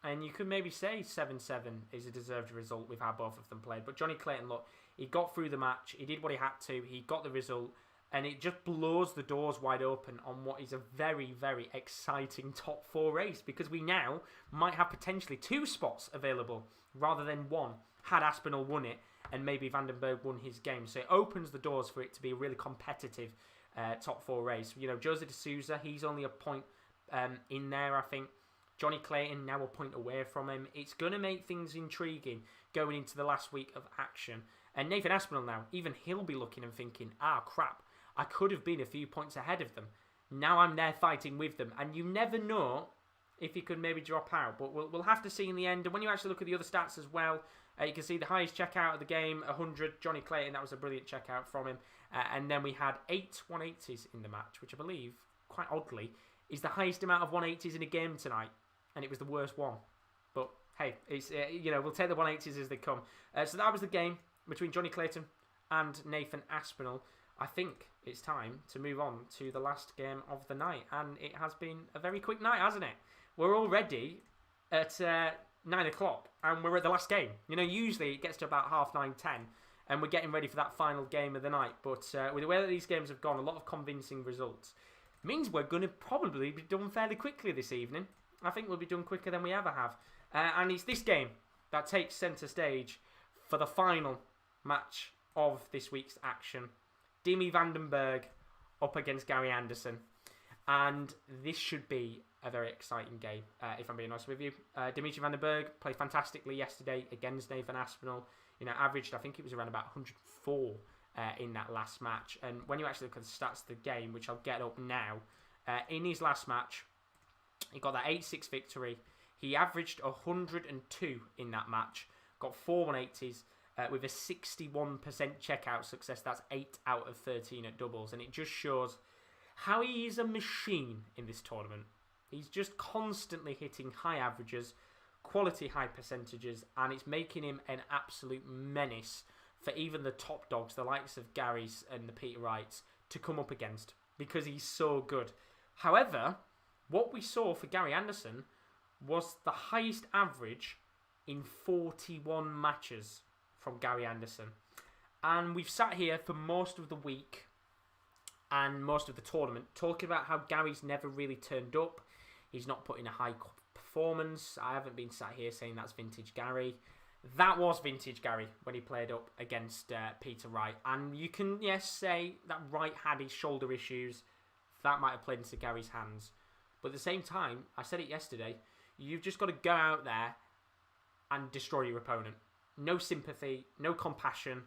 And you could maybe say 7-7 is a deserved result with how both of them played. But Jonny Clayton, look, he got through the match. He did what he had to. He got the result. And it just blows the doors wide open on what is a very, very exciting top 4 race. Because we now might have potentially 2 spots available rather than 1. Had Aspinall won it and maybe Vandenberg won his game. So it opens the doors for it to be a really competitive top 4 race. You know, Jose de Souza, he's only a point in there, I think. Jonny Clayton now a point away from him. It's going to make things intriguing going into the last week of action. And Nathan Aspinall now, even he'll be looking and thinking, crap, I could have been a few points ahead of them. Now I'm there fighting with them. And you never know if he could maybe drop out. But we'll have to see in the end. And when you actually look at the other stats as well, You can see the highest checkout of the game, 100. Jonny Clayton, that was a brilliant checkout from him. And then we had 8 180s in the match, which I believe, quite oddly, is the highest amount of 180s in a game tonight. And it was the worst one. But hey, it's we'll take the 180s as they come. So that was the game between Jonny Clayton and Nathan Aspinall. I think it's time to move on to the last game of the night. And it has been a very quick night, hasn't it? We're already at 9 o'clock and we're at the last game. Usually it gets to about 9:30, 10 and we're getting ready for that final game of the night. But with the way that these games have gone, a lot of convincing results, means we're going to probably be done fairly quickly this evening. I think we'll be done quicker than we ever have. And it's this game that takes centre stage for the final match of this week's action. Dimi Vandenberg up against Gary Anderson. And this should be a very exciting game, if I'm being honest with you. Dimitri Vandenberg played fantastically yesterday against Nathan Aspinall. Averaged, I think it was around about 104 in that last match. And when you actually look at the stats of the game, which I'll get up now, in his last match, he got that 8-6 victory. He averaged 102 in that match, got 4 180s with a 61% checkout success. That's 8 out of 13 at doubles. And it just shows how he is a machine in this tournament. He's just constantly hitting high averages, quality high percentages, and it's making him an absolute menace for even the top dogs, the likes of Gary's and the Peter Wrights, to come up against because he's so good. However, what we saw for Gary Anderson was the highest average in 41 matches from Gary Anderson. And we've sat here for most of the week and most of the tournament talking about how Gary's never really turned up. He's not put in a high performance. I haven't been sat here saying that's vintage Gary. That was vintage Gary when he played up against Peter Wright. And you can, yes, say that Wright had his shoulder issues. That might have played into Gary's hands. But at the same time, I said it yesterday, you've just got to go out there and destroy your opponent. No sympathy, no compassion.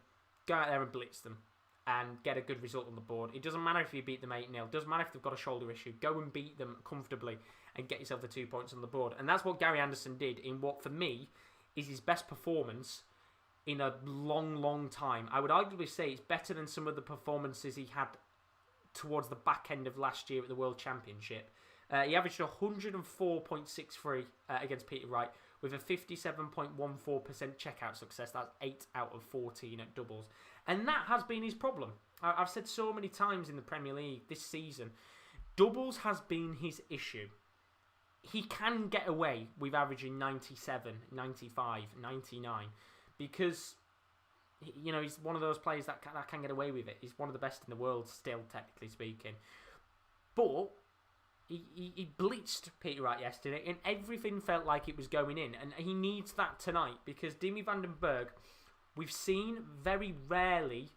Go out there and blitz them and get a good result on the board. It doesn't matter if you beat them 8-0. It doesn't matter if they've got a shoulder issue. Go and beat them comfortably and get yourself the 2 points on the board. And that's what Gary Anderson did in what, for me, is his best performance in a long, long time. I would arguably say it's better than some of the performances he had towards the back end of last year at the World Championship. He averaged 104.63 against Peter Wright with a 57.14% checkout success. That's 8 out of 14 at doubles. And that has been his problem. I've said so many times in the Premier League this season, doubles has been his issue. He can get away with averaging 97, 95, 99 because, he's one of those players that can get away with it. He's one of the best in the world still, technically speaking. But he blitzed Peter Wright yesterday and everything felt like it was going in. And he needs that tonight because Dimi Vandenberg, we've seen very rarely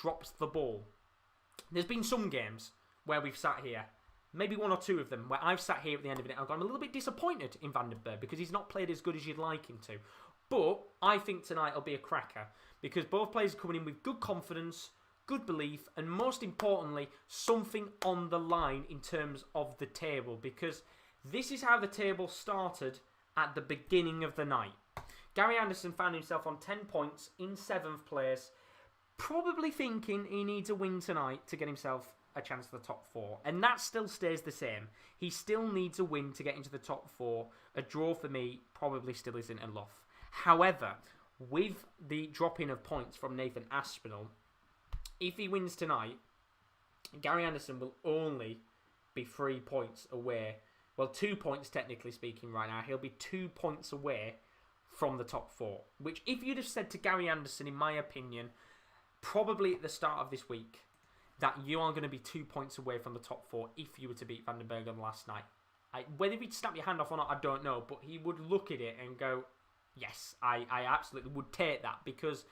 drops the ball. There's been some games where we've sat here, maybe 1 or 2 of them, where I've sat here at the end of it and I've gone a little bit disappointed in Vandenberg because he's not played as good as you'd like him to. But I think tonight will be a cracker because both players are coming in with good confidence, good belief, and most importantly, something on the line in terms of the table because this is how the table started at the beginning of the night. Gary Anderson found himself on 10 points in 7th place, probably thinking he needs a win tonight to get himself a chance to the top 4. And that still stays the same. He still needs a win to get into the top 4. A draw for me probably still isn't enough. However, with the drop-in of points from Nathan Aspinall, if he wins tonight, Gary Anderson will only be 3 points away. Well, 2 points technically speaking right now. He'll be 2 points away from the top 4. Which, if you'd have said to Gary Anderson, in my opinion, probably at the start of this week, that you are going to be 2 points away from the top 4 if you were to beat Vandenberg on last night. Whether he'd snap your hand off or not, I don't know. But he would look at it and go, yes, I absolutely would take that because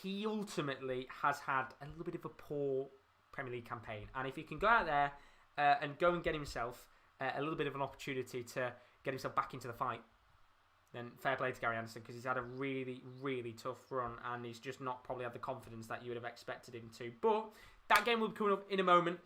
he ultimately has had a little bit of a poor Premier League campaign. And if he can go out there and go and get himself a little bit of an opportunity to get himself back into the fight, then fair play to Gary Anderson because he's had a really, really tough run and he's just not probably had the confidence that you would have expected him to. But that game will be coming up in a moment.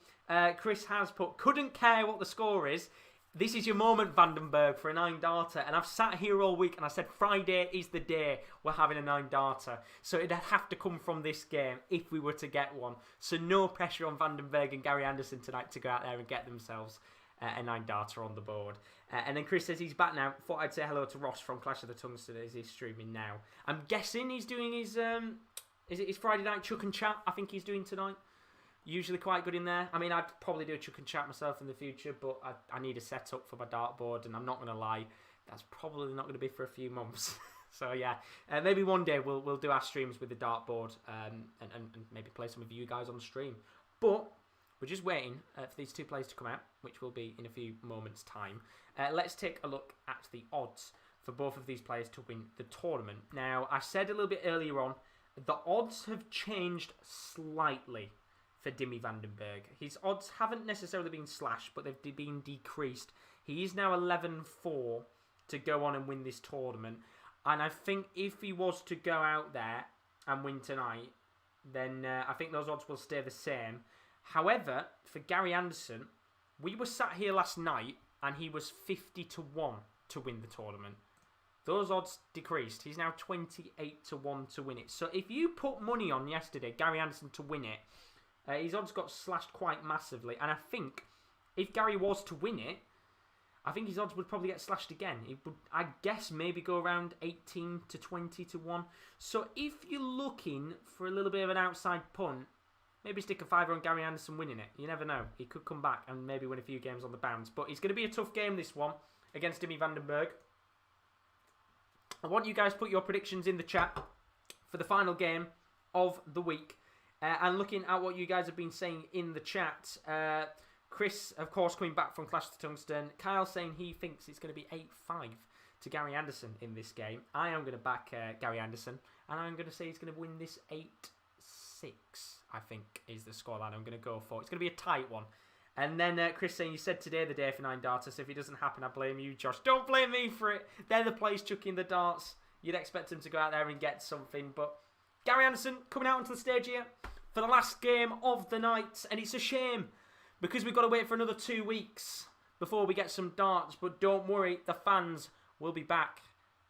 Chris has put, couldn't care what the score is. This is your moment, Vandenberg, for a 9-darter. And I've sat here all week and I said Friday is the day we're having a 9-darter. So it'd have to come from this game if we were to get one. So no pressure on Vandenberg and Gary Anderson tonight to go out there and get themselves a 9-darter on the board. And then Chris says he's back now. Thought I'd say hello to Ross from Clash of the Tungsten as he's streaming now. I'm guessing he's doing his, is it his Friday night chuck and chat? I think he's doing tonight. Usually quite good in there. I mean, I'd probably do a chuck and chat myself in the future, but I need a setup for my dartboard, and I'm not going to lie, that's probably not going to be for a few months. So yeah, maybe one day we'll do our streams with the dartboard and maybe play some of you guys on stream. But we're just waiting for these two players to come out, which will be in a few moments' time. Let's take a look at the odds for both of these players to win the tournament. Now, I said a little bit earlier on, the odds have changed slightly for Dimi Vandenberg. His odds haven't necessarily been slashed, but they've been decreased. He is now 11-4 to go on and win this tournament. And I think if he was to go out there and win tonight, then I think those odds will stay the same. However, for Gary Anderson, we were sat here last night and he was 50-1 to win the tournament. Those odds decreased. He's now 28-1 to win it. So if you put money on yesterday, Gary Anderson to win it, his odds got slashed quite massively. And I think if Gary was to win it, I think his odds would probably get slashed again. It would, I guess, maybe go around 18-20-1. So if you're looking for a little bit of an outside punt, maybe stick a fiver on Gary Anderson winning it. You never know. He could come back and maybe win a few games on the bounce. But it's going to be a tough game, this one, against Dimi Vandenberg. I want you guys to put your predictions in the chat for the final game of the week. And looking at what you guys have been saying in the chat, Chris, of course, coming back from Clash of the Tungsten. Kyle saying he thinks it's going to be 8-5 to Gary Anderson in this game. I am going to back Gary Anderson, and I'm going to say he's going to win this 8-6, I think, is the scoreline I'm going to go for. It's going to be a tight one. And then Chris saying, you said today the day for 9-darters, so if it doesn't happen, I blame you, Josh. Don't blame me for it. They're the players chucking the darts. You'd expect them to go out there and get something, but Gary Anderson coming out onto the stage here for the last game of the night, and it's a shame because we've got to wait for another 2 weeks before we get some darts, but don't worry, the fans will be back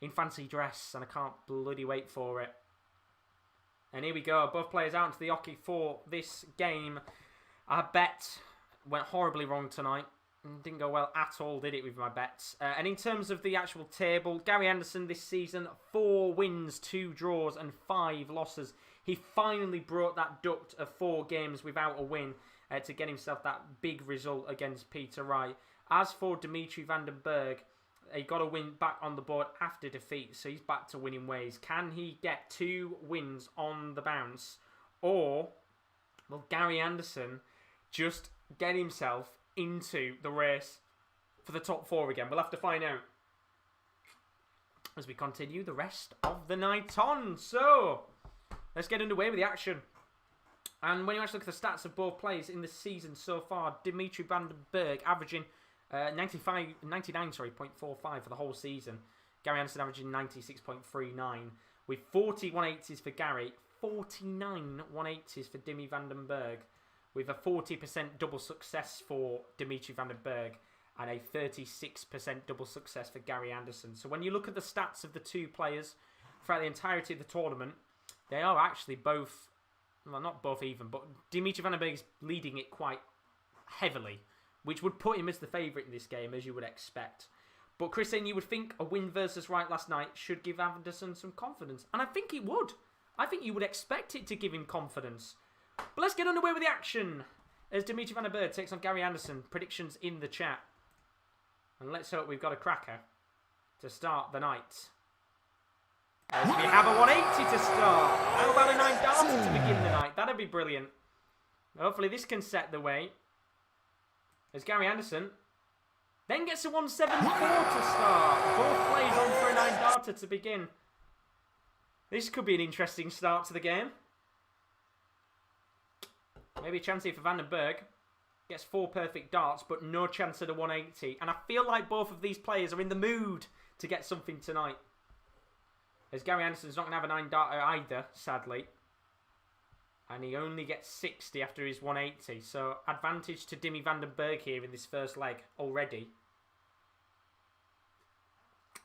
in fancy dress, and I can't bloody wait for it. And here we go, both players out into the hockey for this game. I bet went horribly wrong tonight. Didn't go well at all, did it, with my bets? And in terms of the actual table, Gary Anderson this season, 4 wins, 2 draws and 5 losses. He finally broke that duct of 4 games without a win to get himself that big result against Peter Wright. As for Dimitri Vandenberg, he got a win back on the board after defeat, so he's back to winning ways. Can he get 2 wins on the bounce? Or will Gary Anderson just get himself into the race for the top 4 again? We'll have to find out as we continue the rest of the night on. So let's get underway with the action. And when you actually look at the stats of both players in the season so far, Dimitri Vandenberg averaging 99.45 for the whole season. Gary Anderson averaging 96.39 with 40 180s for Gary, 49 180s for Dimi Vandenberg, with a 40% double success for Dimitri Vandenberg and a 36% double success for Gary Anderson. So when you look at the stats of the two players throughout the entirety of the tournament, they are actually both, well, not both even, but Dimitri Vandenberg is leading it quite heavily, which would put him as the favourite in this game, as you would expect. But Chris saying you would think a win versus Wright last night should give Anderson some confidence. And I think it would. I think you would expect it to give him confidence. But let's get underway with the action as Dimitri Vandenberg takes on Gary Anderson. Predictions in the chat. And let's hope we've got a cracker to start the night. As we have a 180 to start. How about a 9-darter to begin the night? That'd be brilliant. Hopefully this can set the way. As Gary Anderson then gets a 174 to start. Both plays on for a 9-darter to begin. This could be an interesting start to the game. Maybe a chance here for Vandenberg. Gets 4 perfect darts, but no chance at a 180. And I feel like both of these players are in the mood to get something tonight. As Gary Anderson's not going to have a 9-darter either, sadly. And he only gets 60 after his 180. So advantage to Dimi Vandenberg here in this first leg already.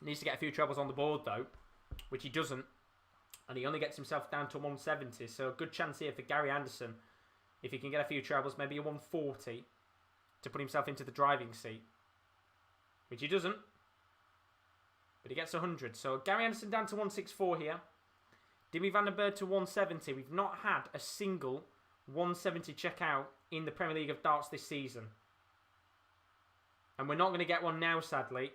Needs to get a few trebles on the board, though, which he doesn't. And he only gets himself down to 170. So a good chance here for Gary Anderson, if he can get a few trebles, maybe a 140, to put himself into the driving seat. Which he doesn't. But he gets 100. So Gary Anderson down to 164 here. Dimitri Vandenberg to 170. We've not had a single 170 checkout in the Premier League of Darts this season. And we're not going to get one now, sadly.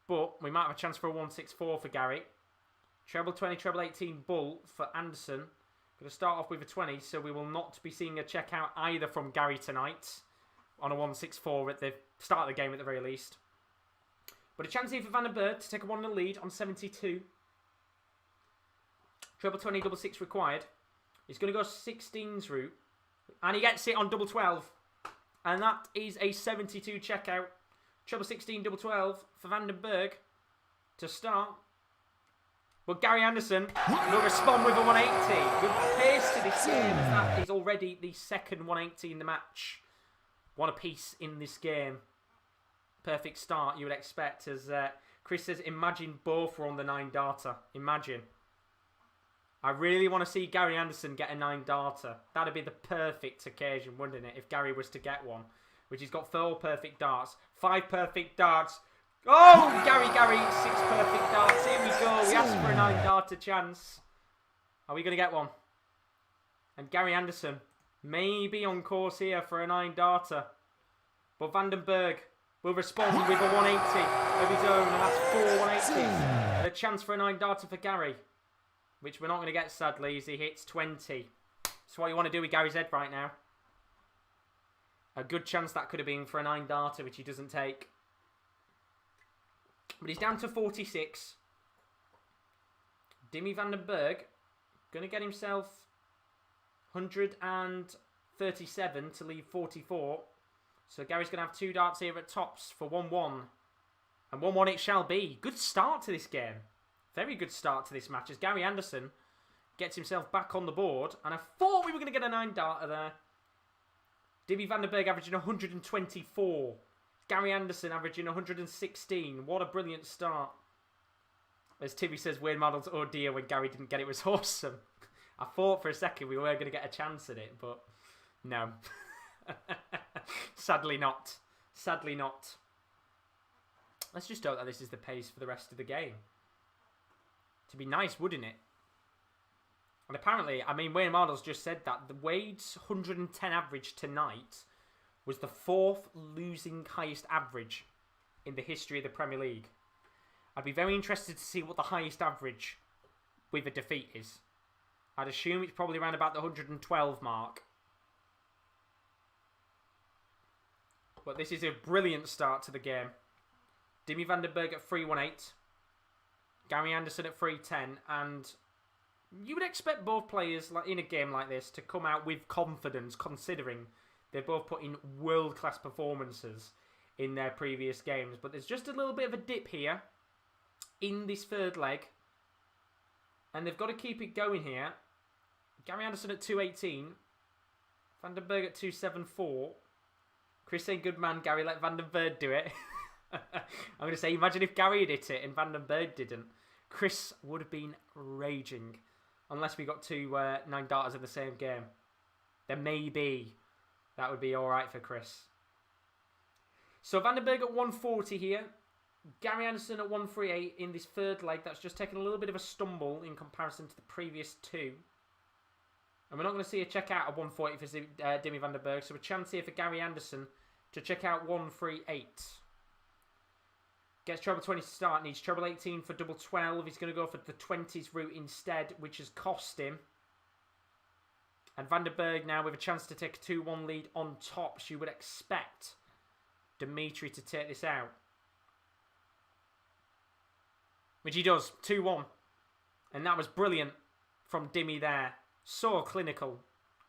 But we might have a chance for a 164 for Gary. Treble 20, treble 18 bull for Anderson. Going to start off with a 20, so we will not be seeing a checkout either from Gary tonight on a 164 at the start of the game at the very least. But a chance here for Vandenberg to take a 1-0 lead on 72. Treble 20, double 6 required. He's going to go 16's route. And he gets it on double 12. And that is a 72 checkout. Treble 16, double 12 for Vandenberg to start. But Gary Anderson will respond with a 180. Good pace to this game, as that is already the second 180 in the match. One apiece in this game. Perfect start, you would expect. As Chris says, imagine both were on the 9-darter. Imagine. I really want to see Gary Anderson get a 9-darter. That'd be the perfect occasion, wouldn't it, if Gary was to get one. Which he's got 4 perfect darts. 5 perfect darts. Oh, Gary, 6 perfect darts. Here we go. We asked for a 9-darter chance. Are we going to get one? And Gary Anderson may be on course here for a 9-darter. But Vandenberg will respond with a 180 of his own. And that's 4 180s. And a chance for a 9-darter for Gary. Which we're not going to get, sadly, as he hits 20. That's what you want to do with Gary's head right now. A good chance that could have been for a 9-darter, which he doesn't take. But he's down to 46. Dimitri Vandenberg going to get himself 137 to leave 44. So Gary's going to have 2 darts here at tops for 1-1. And 1-1 it shall be. Good start to this game. Very good start to this match as Gary Anderson gets himself back on the board. And I thought we were going to get a 9-darter there. Dimitri Vandenberg averaging 124. Gary Anderson averaging 116. What a brilliant start. As Timmy says, Wayne Models, oh dear, when Gary didn't get it was awesome. I thought for a second we were going to get a chance at it, but no. Sadly not. Sadly not. Let's just hope that this is the pace for the rest of the game. To be nice, wouldn't it? And apparently, I mean, Wayne Models just said that the Wade's 110 average tonight was the 4th losing highest average in the history of the Premier League. I'd be very interested to see what the highest average with a defeat is. I'd assume it's probably around about the 112 mark. But this is a brilliant start to the game. Dimitri Vandenberg at 3-1-8. Gary Anderson at 3-10. And you would expect both players like in a game like this to come out with confidence, considering they've both put in world-class performances in their previous games. But there's just a little bit of a dip here in this third leg. And they've got to keep it going here. Gary Anderson at 2-18. Vandenberg at 2-7-4. Chris saying, good man, Gary, let Vandenberg do it. I'm going to say, imagine if Gary had hit it and Vandenberg didn't. Chris would have been raging. Unless we got 2 9-darters in the same game. Then maybe that would be alright for Chris. So Vandenberg at 140 here. Gary Anderson at 138 in this third leg. That's just taken a little bit of a stumble in comparison to the previous 2. And we're not going to see a check out of 140 for Dimitri Vandenberg. So a chance here for Gary Anderson to check out 138. Gets treble 20 to start. Needs treble 18 for double 12. He's going to go for the 20s route instead, which has cost him. And Vandenberg now with a chance to take a 2-1 lead on tops. You would expect Dimitri to take this out. Which he does. 2-1. And that was brilliant from Dimmy there. So clinical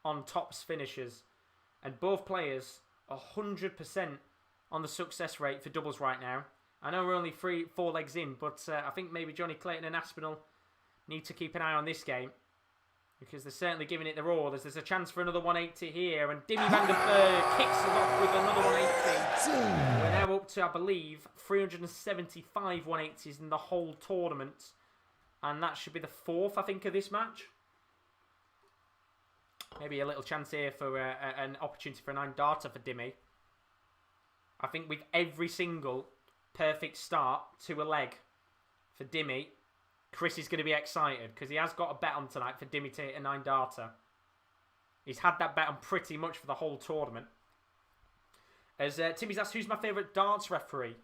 on tops finishes. And both players 100% on the success rate for doubles right now. I know we're only 4 legs in, but I think maybe Jonny Clayton and Aspinall need to keep an eye on this game. because they're certainly giving it their all. There's a chance for another 180 here, and Dimmy Vandenberg kicks us off with another 180. We're now up to, I believe, 375 180s in the whole tournament, and that should be the 4th, I think, of this match. Maybe a little chance here for an opportunity for a 9-darter for Dimmy. I think with every single perfect start to a leg for Dimmy, Chris is going to be excited because he has got a bet on tonight for Dimmy to hit a 9-darter. He's had that bet on pretty much for the whole tournament. As Timmy's asked, who's my favourite darts referee?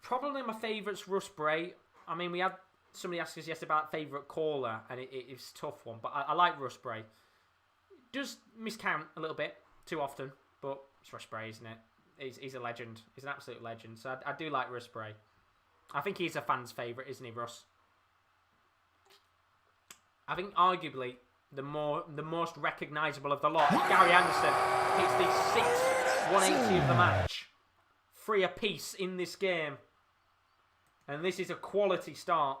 Probably my favourite's Russ Bray. I mean, we had somebody ask us yesterday about favourite caller, and it's a tough one, but I like Russ Bray. Does miscount a little bit too often, but it's Russ Bray, isn't it? He's a legend. He's an absolute legend. So I do like Russ Bray. I think he's a fan's favourite, isn't he, Russ? I think arguably the most recognisable of the lot, Gary Anderson, hits the 6th 180 of the match. 3 apiece in this game. And this is a quality start.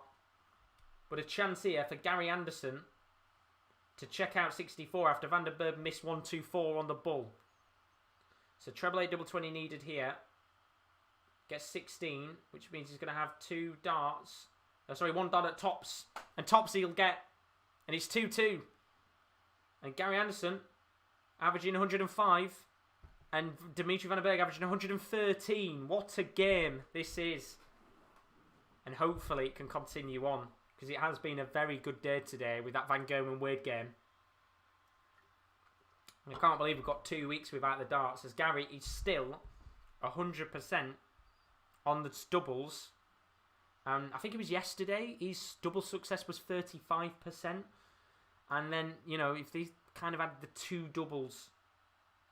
But a chance here for Gary Anderson to check out 64 after Vandenberg missed 1-2-4 on the bull. So treble 8, double 20 needed here. Gets 16, which means he's going to have 2 darts. Oh, sorry, 1 dart at tops. And tops he'll get. And it's 2-2. And Gary Anderson averaging 105. And Dimitri Vandenberg averaging 113. What a game this is. And hopefully it can continue on, because it has been a very good day today with that Van Gerwen weird game. And I can't believe we've got 2 weeks without the darts, as Gary is still 100% on the doubles. And I think it was yesterday, his double success was 35%. And then, you know, if they kind of had the 2 doubles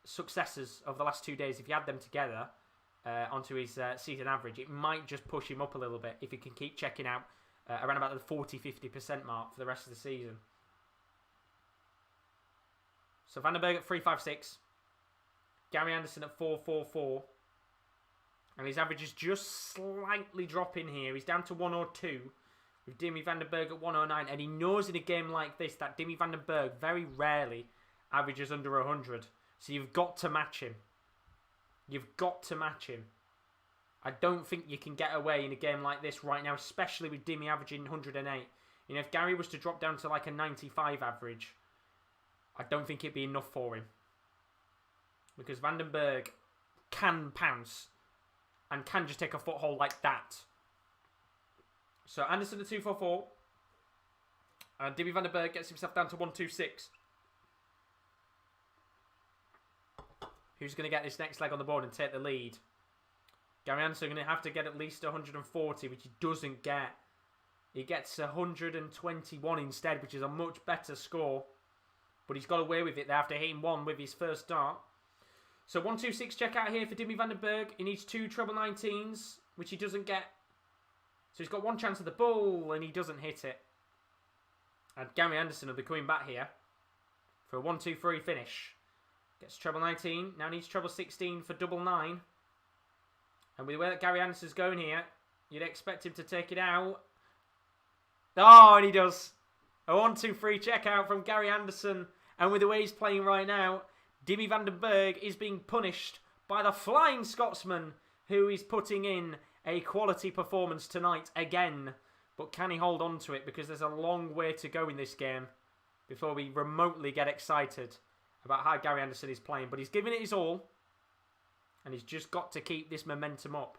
successes of the last 2 days, if you add them together onto his season average, it might just push him up a little bit if he can keep checking out around about the 40-50% mark for the rest of the season. So Vandenberg at 3.56, Gary Anderson at 4.44, and his average is just slightly dropping here. He's down to 102 with Dimmy Vandenberg at 109, and he knows in a game like this that Dimmy Vandenberg very rarely averages under 100. So you've got to match him. You've got to match him. I don't think you can get away in a game like this right now, especially with Dimmy averaging 108. You know, if Gary was to drop down to like a 95 average, I don't think it'd be enough for him. Because Vandenberg can pounce and can just take a foothold like that. So Anderson at 2.44. And Dimmy Vandenberg gets himself down to 1.26. Who's going to get this next leg on the board and take the lead? Gary Anderson going to have to get at least 140, which he doesn't get. He gets 121 instead, which is a much better score. But he's got away with it there after hitting 1 with his first dart. So 126 check out here for Dimmy Vandenberg. He needs 2 treble 19s, which he doesn't get. So he's got 1 chance at the bull, and he doesn't hit it. And Gary Anderson will be coming back here for a 1-2-3 finish. Gets treble 19. Now needs treble 16 for double 9. And with the way that Gary Anderson's going here, you'd expect him to take it out. Oh, and he does. A 1-2-3 check out from Gary Anderson. And with the way he's playing right now, Dimmy Vandenberg is being punished by the Flying Scotsman, who is putting in a quality performance tonight again. But can he hold on to it? Because there's a long way to go in this game before we remotely get excited about how Gary Anderson is playing. But he's giving it his all. And he's just got to keep this momentum up.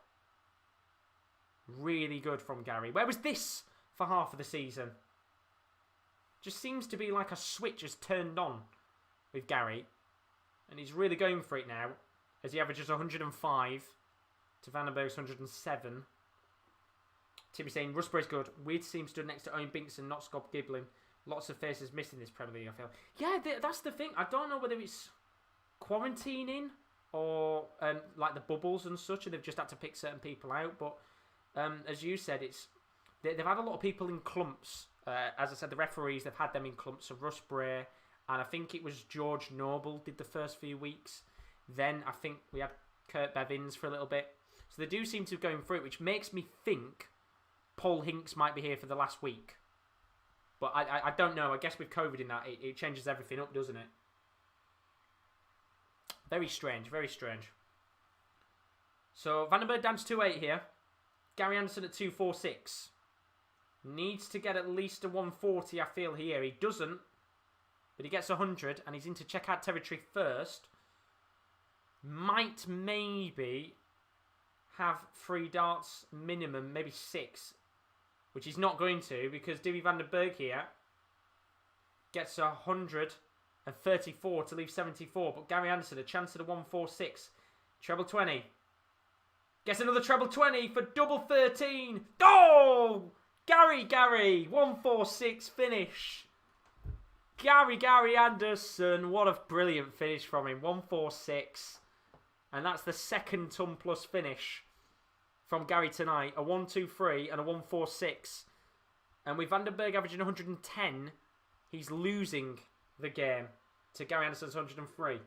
Really good from Gary. Where was this for half of the season? Just seems to be like a switch has turned on with Gary. And he's really going for it now, as he averages 105 to Vandenberg's 107. Timmy saying, Rusbury's good. Weird team stood next to Owen Binks and not Scott Giblin. Lots of faces missing this Premier League, I feel. Yeah, that's the thing. I don't know whether it's quarantining or like the bubbles and such, and they've just had to pick certain people out. But as you said, they've had a lot of people in clumps. As I said, the referees, they've had them in clumps. So Russ Bray, and I think it was George Noble did the first few weeks. Then I think we had Kurt Bevins for a little bit. So they do seem to be going through it, which makes me think Paul Hinks might be here for the last week. But I don't know. I guess with COVID in that, it changes everything up, doesn't it? Very strange, very strange. So, Vandenberg down to 2.8 here. Gary Anderson at 2.46. Needs to get at least a 140, I feel, here. He doesn't, but he gets 100, and he's into checkout territory first. Might maybe have 3 darts minimum, maybe 6, which he's not going to, because Dimitri Vandenberg here gets 134 to leave 74, but Gary Anderson, a chance at a 146. Treble 20. Gets another treble 20 for double 13. Oh! Gary, 146 finish. Gary Anderson, what a brilliant finish from him. 146. And that's the second ton plus finish from Gary tonight. A 123 and a 146. And with Vandenberg averaging 110, he's losing the game to Gary Anderson's 103.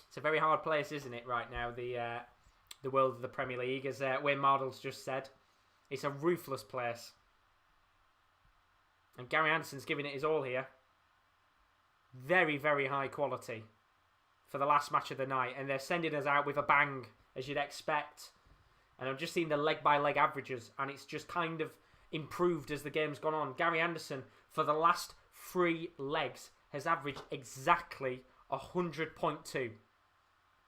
It's a very hard place, isn't it, right now, the world of the Premier League, as Wayne Mardle's just said. It's a ruthless place. And Gary Anderson's giving it his all here. Very, very high quality for the last match of the night. And they're sending us out with a bang, as you'd expect. And I've just seen the leg-by-leg averages, and it's just kind of improved as the game's gone on. Gary Anderson, for the last 3 legs, has averaged exactly 100.2.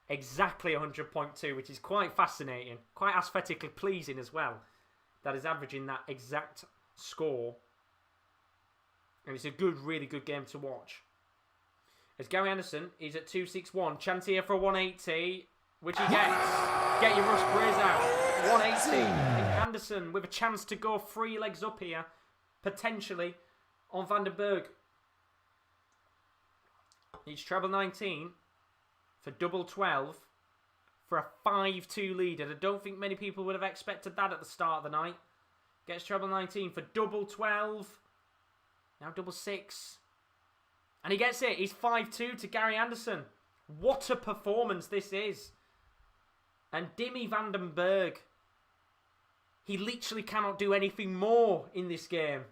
Exactly 100.2, which is quite fascinating. Quite aesthetically pleasing as well. That is averaging that exact score. And it's a good, really good game to watch. As Gary Anderson is at 261. Chance here for a 180, which he gets. Get your rush brace out. 180. And Anderson with a chance to go 3 legs up here. Potentially on Vandenberg. Needs treble 19 for double 12 for a 5-2 lead. And I don't think many people would have expected that at the start of the night. Gets treble 19 for double 12. Now double 6. And he gets it. He's 5-2 to Gary Anderson. What a performance this is. And Dimitri Vandenberg, he literally cannot do anything more in this game.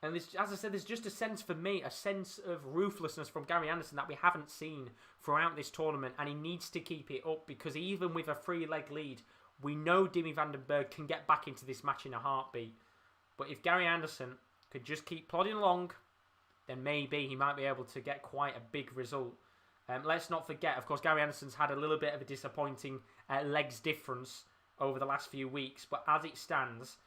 And this, as I said, there's just a sense for me, a sense of ruthlessness from Gary Anderson that we haven't seen throughout this tournament. And he needs to keep it up, because even with a 3-leg lead, we know Dimitri Vandenberg can get back into this match in a heartbeat. But if Gary Anderson could just keep plodding along, then maybe he might be able to get quite a big result. Let's not forget, of course, Gary Anderson's had a little bit of a disappointing legs difference over the last few weeks. But as it stands,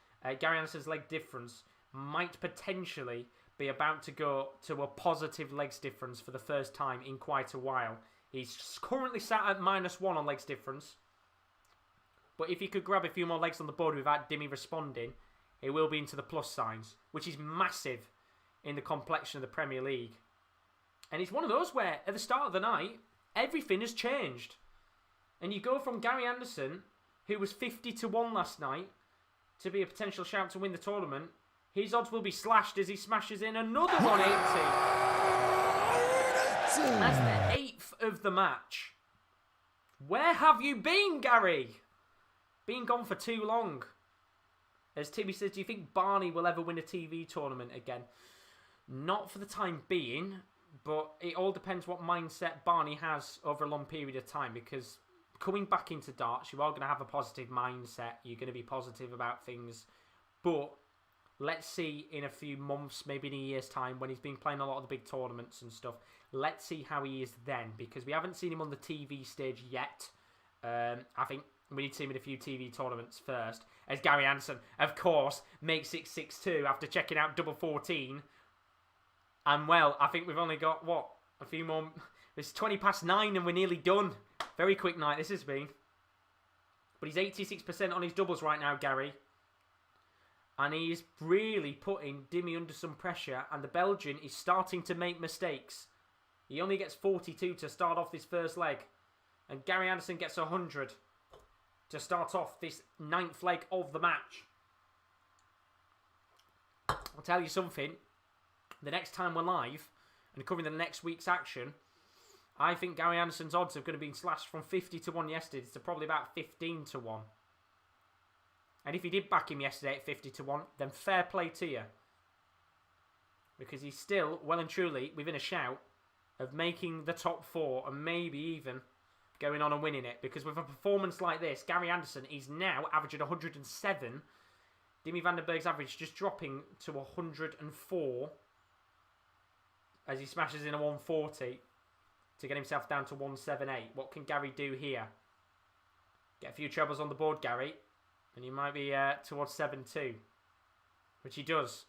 Gary Anderson's leg difference might potentially be about to go to a positive legs difference for the first time in quite a while. He's currently sat at -1 on legs difference. But if he could grab a few more legs on the board without Dimmy responding, it will be into the plus signs, which is massive in the complexion of the Premier League. And it's one of those where, at the start of the night, everything has changed. And you go from Gary Anderson, who was 50-1 last night, to be a potential shout to win the tournament. His odds will be slashed as he smashes in another 180. That's the 8th of the match. Where have you been, Gary? Been gone for too long. As Timmy says, do you think Barney will ever win a TV tournament again? Not for the time being, but it all depends what mindset Barney has over a long period of time, because coming back into darts, you are going to have a positive mindset. You're going to be positive about things. But let's see in a few months, maybe in a year's time, when he's been playing a lot of the big tournaments and stuff. Let's see how he is then, because we haven't seen him on the TV stage yet. I think we need to see him in a few TV tournaments first. As Gary Anderson, of course, makes it 6-2 after checking out double 14. And, well, I think we've only got, what, a few more. It's 9:20 and we're nearly done. Very quick night this has been. But he's 86% on his doubles right now, Gary. And he's really putting Dimmy under some pressure. And the Belgian is starting to make mistakes. He only gets 42 to start off this first leg. And Gary Anderson gets 100 to start off this 9th leg of the match. I'll tell you something. The next time we're live and covering the next week's action, I think Gary Anderson's odds are going to be slashed from 50-1 yesterday to probably about 15-1. And if you did back him yesterday at 50-1, then fair play to you. because he's still well and truly within a shout of making the top 4 and maybe even going on and winning it. Because with a performance like this, Gary Anderson is now averaging 107. Dimi Vandenberg's average just dropping to 104 as he smashes in a 140 to get himself down to 178. What can Gary do here? Get a few trebles on the board, Gary, and he might be towards 7-2, which he does.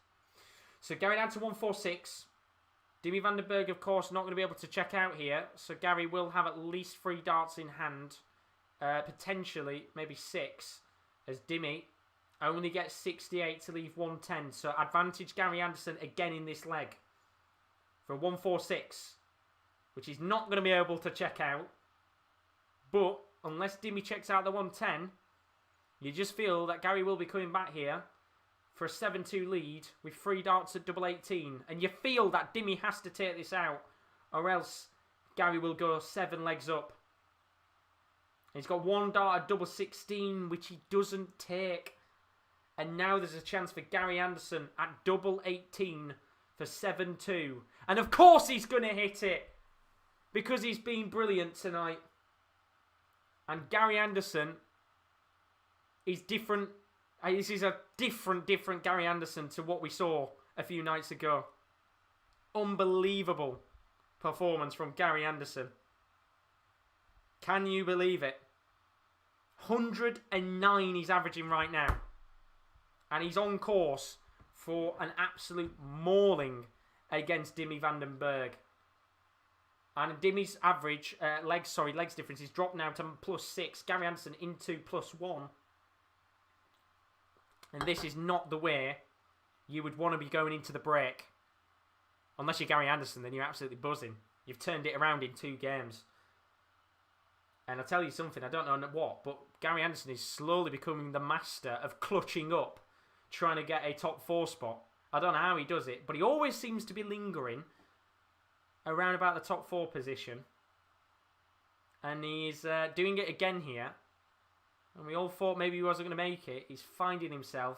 So Gary down to 146. Dimi Vandenberg, of course, not going to be able to check out here, so Gary will have at least 3 darts in hand, potentially maybe 6, as Dimi only gets 68 to leave 110. So advantage Gary Anderson again in this leg for 146, which he's not going to be able to check out. But unless Dimi checks out the 110, you just feel that Gary will be coming back here for a 7-2 lead with 3 darts at double 18. And you feel that Dimi has to take this out, or else Gary will go 7 legs up. He's got 1 dart at double 16, which he doesn't take. And now there's a chance for Gary Anderson at double 18 for 7-2. And of course he's going to hit it, because he's been brilliant tonight. And Gary Anderson is different. This is a different Gary Anderson to what we saw a few nights ago. Unbelievable performance from Gary Anderson. Can you believe it? 109 he's averaging right now. And he's on course for an absolute mauling against Dimi Vandenberg. And Dimi's average legs difference is dropped now to +6. Gary Anderson into +1. And this is not the way you would want to be going into the break. Unless you're Gary Anderson, then you're absolutely buzzing. You've turned it around in 2 games. And I'll tell you something, I don't know what, but Gary Anderson is slowly becoming the master of clutching up, trying to get a top 4 spot. I don't know how he does it, but he always seems to be lingering around about the top 4 position. And he's doing it again here. And we all thought maybe he wasn't going to make it. He's finding himself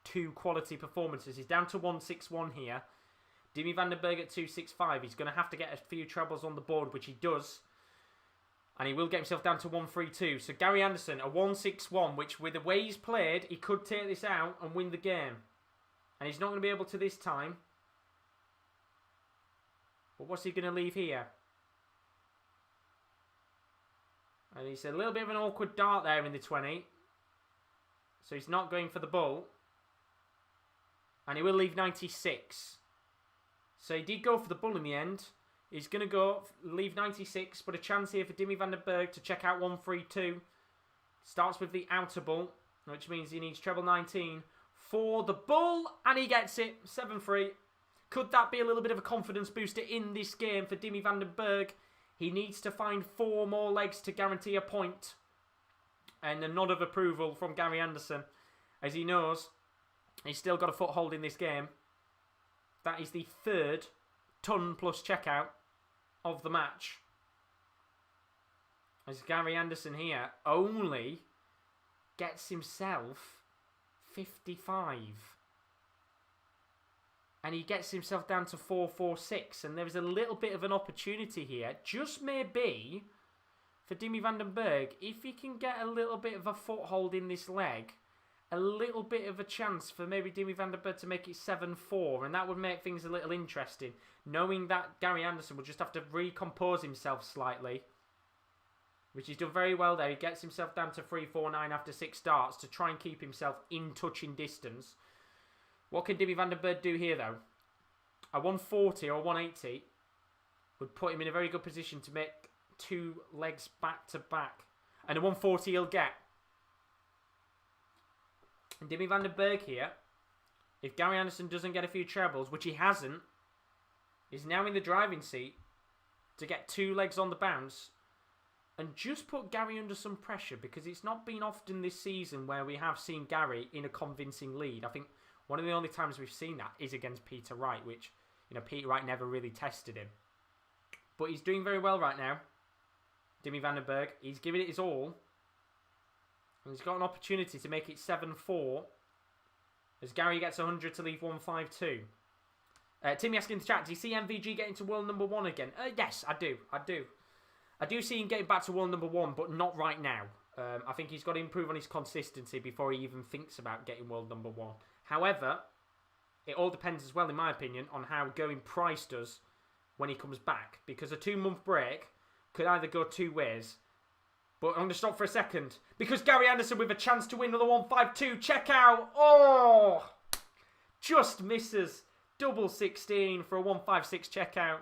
2 quality performances. He's down to 161 here. Dimi Vandenberg at 265. He's going to have to get a few trebles on the board, which he does. And he will get himself down to 132. So Gary Anderson, a 161, which with the way he's played, he could take this out and win the game. And he's not going to be able to this time. But what's he going to leave here? And he's a little bit of an awkward dart there in the 20. So he's not going for the bull. And he will leave 96. So he did go for the bull in the end. He's going to leave 96, but a chance here for Dimi Vandenberg to check out 132. Starts with the outer bull, which means he needs treble 19 for the bull, and he gets it, 7-3. Could that be a little bit of a confidence booster in this game for Dimi Vandenberg? He needs to find 4 more legs to guarantee a point. And a nod of approval from Gary Anderson, as he knows he's still got a foothold in this game. That is the 3rd ton plus checkout of the match. As Gary Anderson here only gets himself 55. And he gets himself down to 446. And there is a little bit of an opportunity here, just maybe, for Dimi Vandenberg. If he can get a little bit of a foothold in this leg, a little bit of a chance for maybe Dimi Vandenberg to make it 7-4. And that would make things a little interesting, knowing that Gary Anderson will just have to recompose himself slightly, which he's done very well there. He gets himself down to 349 after 6 darts to try and keep himself in touching distance. What can Dimi Vandenberg do here, though? A 140 or 180 would put him in a very good position to make 2 legs back-to-back. And a 140 he'll get. And Dimi Vandenberg here, if Gary Anderson doesn't get a few trebles, which he hasn't, is now in the driving seat to get 2 legs on the bounce and just put Gary under some pressure, because it's not been often this season where we have seen Gary in a convincing lead. I think one of the only times we've seen that is against Peter Wright, which, Peter Wright never really tested him. But he's doing very well right now, Dimi Vandenberg. He's giving it his all. And he's got an opportunity to make it 7-4 as Gary gets 100 to leave 152. Timmy asking in the chat, do you see MVG getting to world number 1 again? Yes, I do. I do see him getting back to world number 1, but not right now. I think he's got to improve on his consistency before he even thinks about getting world number 1. However, it all depends as well, in my opinion, on how Gerwyn Price does when he comes back. Because a 2-month break could either go 2 ways. But I'm going to stop for a second. Because Gary Anderson with a chance to win another 152. Check out. Oh! Just misses. Double 16 for a 156 checkout.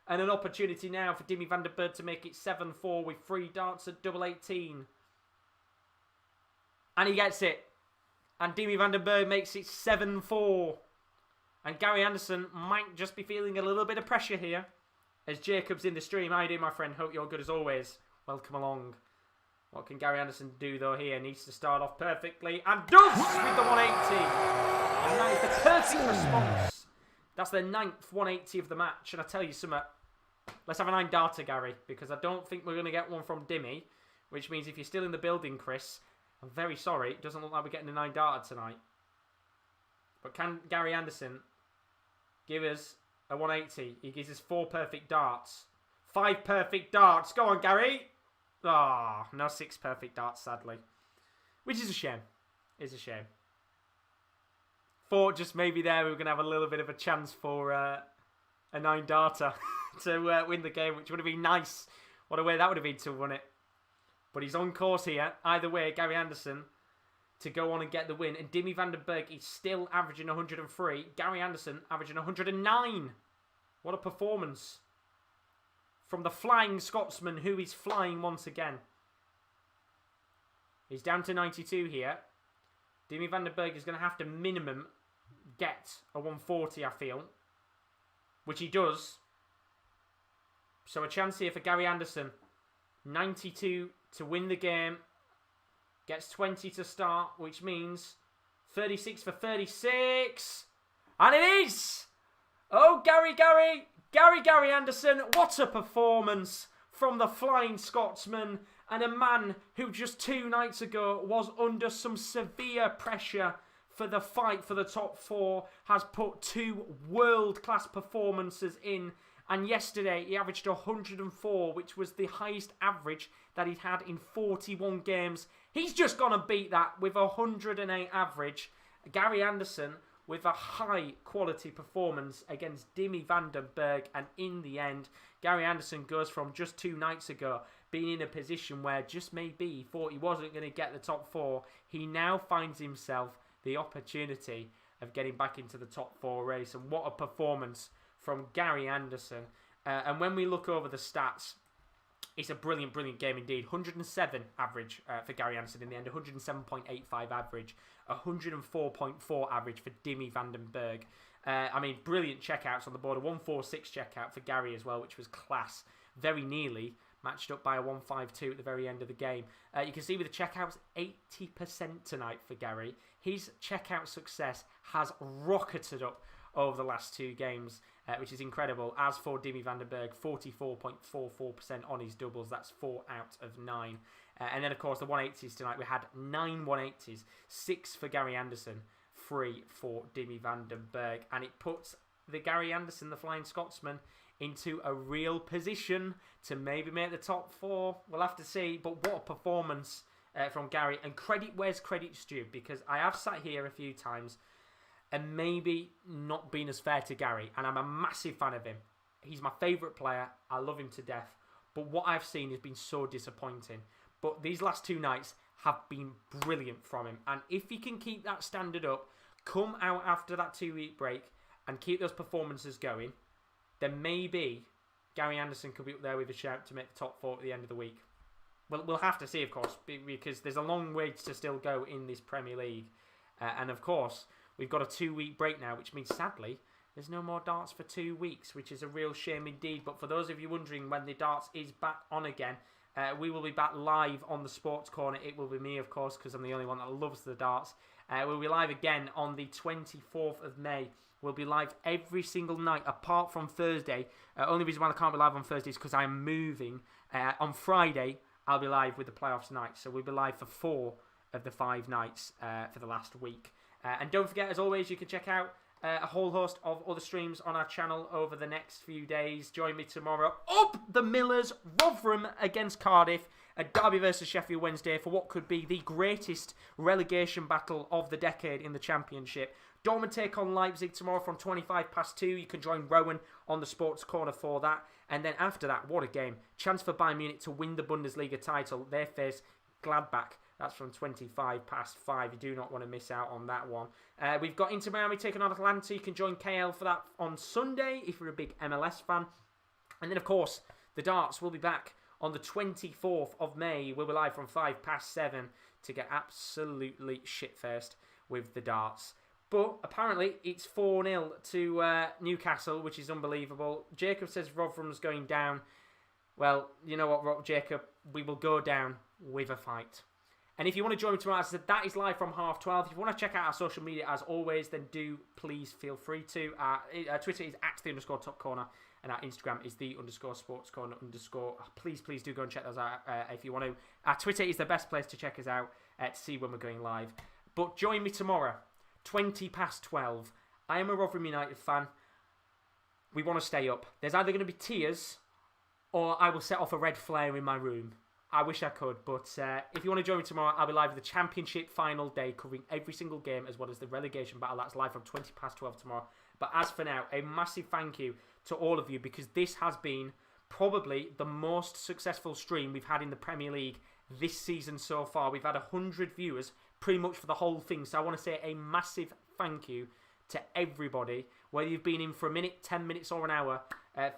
And an opportunity now for Dimitri Vandenberg to make it 7-4 with 3 darts at double 18. And he gets it. And Dimitri Vandenberg makes it 7-4. And Gary Anderson might just be feeling a little bit of pressure here. As Jacob's in the stream. How you doing, my friend? Hope you're good as always. Welcome along. What can Gary Anderson do, though, here? Needs to start off perfectly. And does with the 180. And that is the perfect response. That's the 9th 180 of the match. And I tell you something. Let's have a 9-darter, Gary. Because I don't think we're going to get one from Dimmy. Which means if you're still in the building, Chris, I'm very sorry. It doesn't look like we're getting a 9-darter tonight. But can Gary Anderson give us a 180? He gives us 4 perfect darts. 5 perfect darts. Go on, Gary. Ah, no 6 perfect darts, sadly. Which is a shame. It's a shame. 4 just maybe there. We were going to have a little bit of a chance for a 9-darter to win the game, which would have been nice. What a way that would have been to win it. But he's on course here. Either way, Gary Anderson to go on and get the win. And Dimitri Vandenberg is still averaging 103. Gary Anderson averaging 109. What a performance from the Flying Scotsman, who is flying once again. He's down to 92 here. Dimitri Vandenberg is going to have to minimum get a 140, I feel. Which he does. So a chance here for Gary Anderson. 92 to win the game. Gets 20 to start, which means 36 for 36. And it is! Oh, Gary Anderson. What a performance from the Flying Scotsman. And a man who just 2 nights ago was under some severe pressure for the fight for the top 4. Has put 2 world-class performances in. And yesterday he averaged 104, which was the highest average that he'd had in 41 games. He's just going to beat that with 108 average. Gary Anderson with a high quality performance against Dimitri Vandenberg. And in the end, Gary Anderson goes from just 2 nights ago being in a position where just maybe he thought he wasn't going to get the top 4. He now finds himself the opportunity of getting back into the top 4 race. And what a performance from Gary Anderson. And when we look over the stats, it's a brilliant, brilliant game indeed. 107 average for Gary Anderson in the end. 107.85 average. 104.4 average for Dimitri Vandenberg. I mean, brilliant checkouts on the board. A 146 checkout for Gary as well, which was class. Very nearly matched up by a 152 at the very end of the game. You can see with the checkouts, 80% tonight for Gary. His checkout success has rocketed up over the last 2 games, which is incredible. As for Dimitri Vandenberg, 44.44% on his doubles. That's 4 out of 9. And then, of course, the 180s tonight. We had 9 180s. 6 for Gary Anderson, 3 for Dimitri Vandenberg. And it puts the Gary Anderson, the Flying Scotsman, into a real position to maybe make the top 4. We'll have to see. But what a performance from Gary. And credit where's credit's due, because I have sat here a few times and maybe not been as fair to Gary. And I'm a massive fan of him. He's my favourite player. I love him to death. But what I've seen has been so disappointing. But these last 2 nights have been brilliant from him. And if he can keep that standard up, come out after that 2-week break and keep those performances going, then maybe Gary Anderson could be up there with a shout to make the top 4 at the end of the week. We'll have to see, of course, because there's a long way to still go in this Premier League. And, of course, we've got a 2-week break now, which means, sadly, there's no more darts for 2 weeks, which is a real shame indeed. But for those of you wondering when the darts is back on again, we will be back live on the Sports Corner. It will be me, of course, because I'm the only one that loves the darts. We'll be live again on the 24th of May. We'll be live every single night, apart from Thursday. Only reason why I can't be live on Thursday is because I'm moving. On Friday, I'll be live with the playoffs night. So we'll be live for 4 of the 5 nights for the last week. And don't forget, as always, you can check out a whole host of other streams on our channel over the next few days. Join me tomorrow. Up the Millers, Rotherham against Cardiff. A Derby versus Sheffield Wednesday for what could be the greatest relegation battle of the decade in the Championship. Dortmund take on Leipzig tomorrow from 2:25 You can join Rowan on the Sports Corner for that. And then after that, what a game. Chance for Bayern Munich to win the Bundesliga title. They face Gladbach. That's from 5:25. You do not want to miss out on that one. We've got Inter Miami taking on Atlanta. You can join KL for that on Sunday if you're a big MLS fan. And then, of course, the darts will be back on the 24th of May. We'll be live from 7:05 to get absolutely shit-faced with the darts. But apparently it's 4-0 to Newcastle, which is unbelievable. Jacob says Rotherham's going down. Well, you know what, Jacob? We will go down with a fight. And if you want to join me tomorrow, as I said, that is live from 12:30. If you want to check out our social media, as always, then do please feel free to. Our Twitter is @the_top corner, and our Instagram is _sports corner _. Please do go and check those out if you want to. Our Twitter is the best place to check us out to see when we're going live. But join me tomorrow, 12:20. I am a Rotherham United fan. We want to stay up. There's either going to be tears, or I will set off a red flare in my room. I wish I could, but if you want to join me tomorrow, I'll be live with the Championship final day, covering every single game as well as the relegation battle. That's live from 12:20 tomorrow. But as for now, a massive thank you to all of you, because this has been probably the most successful stream we've had in the Premier League this season so far. We've had 100 viewers pretty much for the whole thing, so I want to say a massive thank you to everybody, whether you've been in for a minute, 10 minutes or an hour.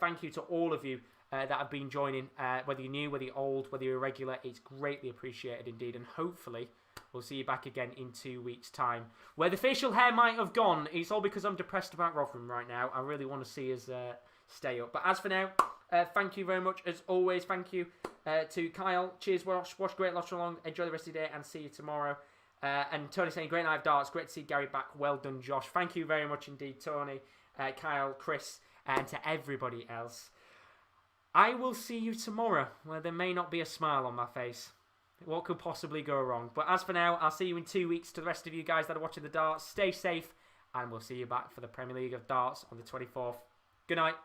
Thank you to all of you that have been joining, whether you're new, whether you're old, whether you're a regular. It's greatly appreciated indeed, and hopefully we'll see you back again in 2 weeks' time. Where the facial hair might have gone, it's all because I'm depressed about Rotherham right now. I really want to see us stay up. But as for now, thank you very much. As always, thank you to Kyle. Cheers, watch great Watchalong. Enjoy the rest of the day, and see you tomorrow. And Tony saying, great night of darts. Great to see Gary back. Well done, Josh. Thank you very much indeed, Tony, Kyle, Chris, and to everybody else. I will see you tomorrow, where there may not be a smile on my face. What could possibly go wrong? But as for now, I'll see you in 2 weeks. To the rest of you guys that are watching the darts, stay safe, and we'll see you back for the Premier League of Darts on the 24th. Good night.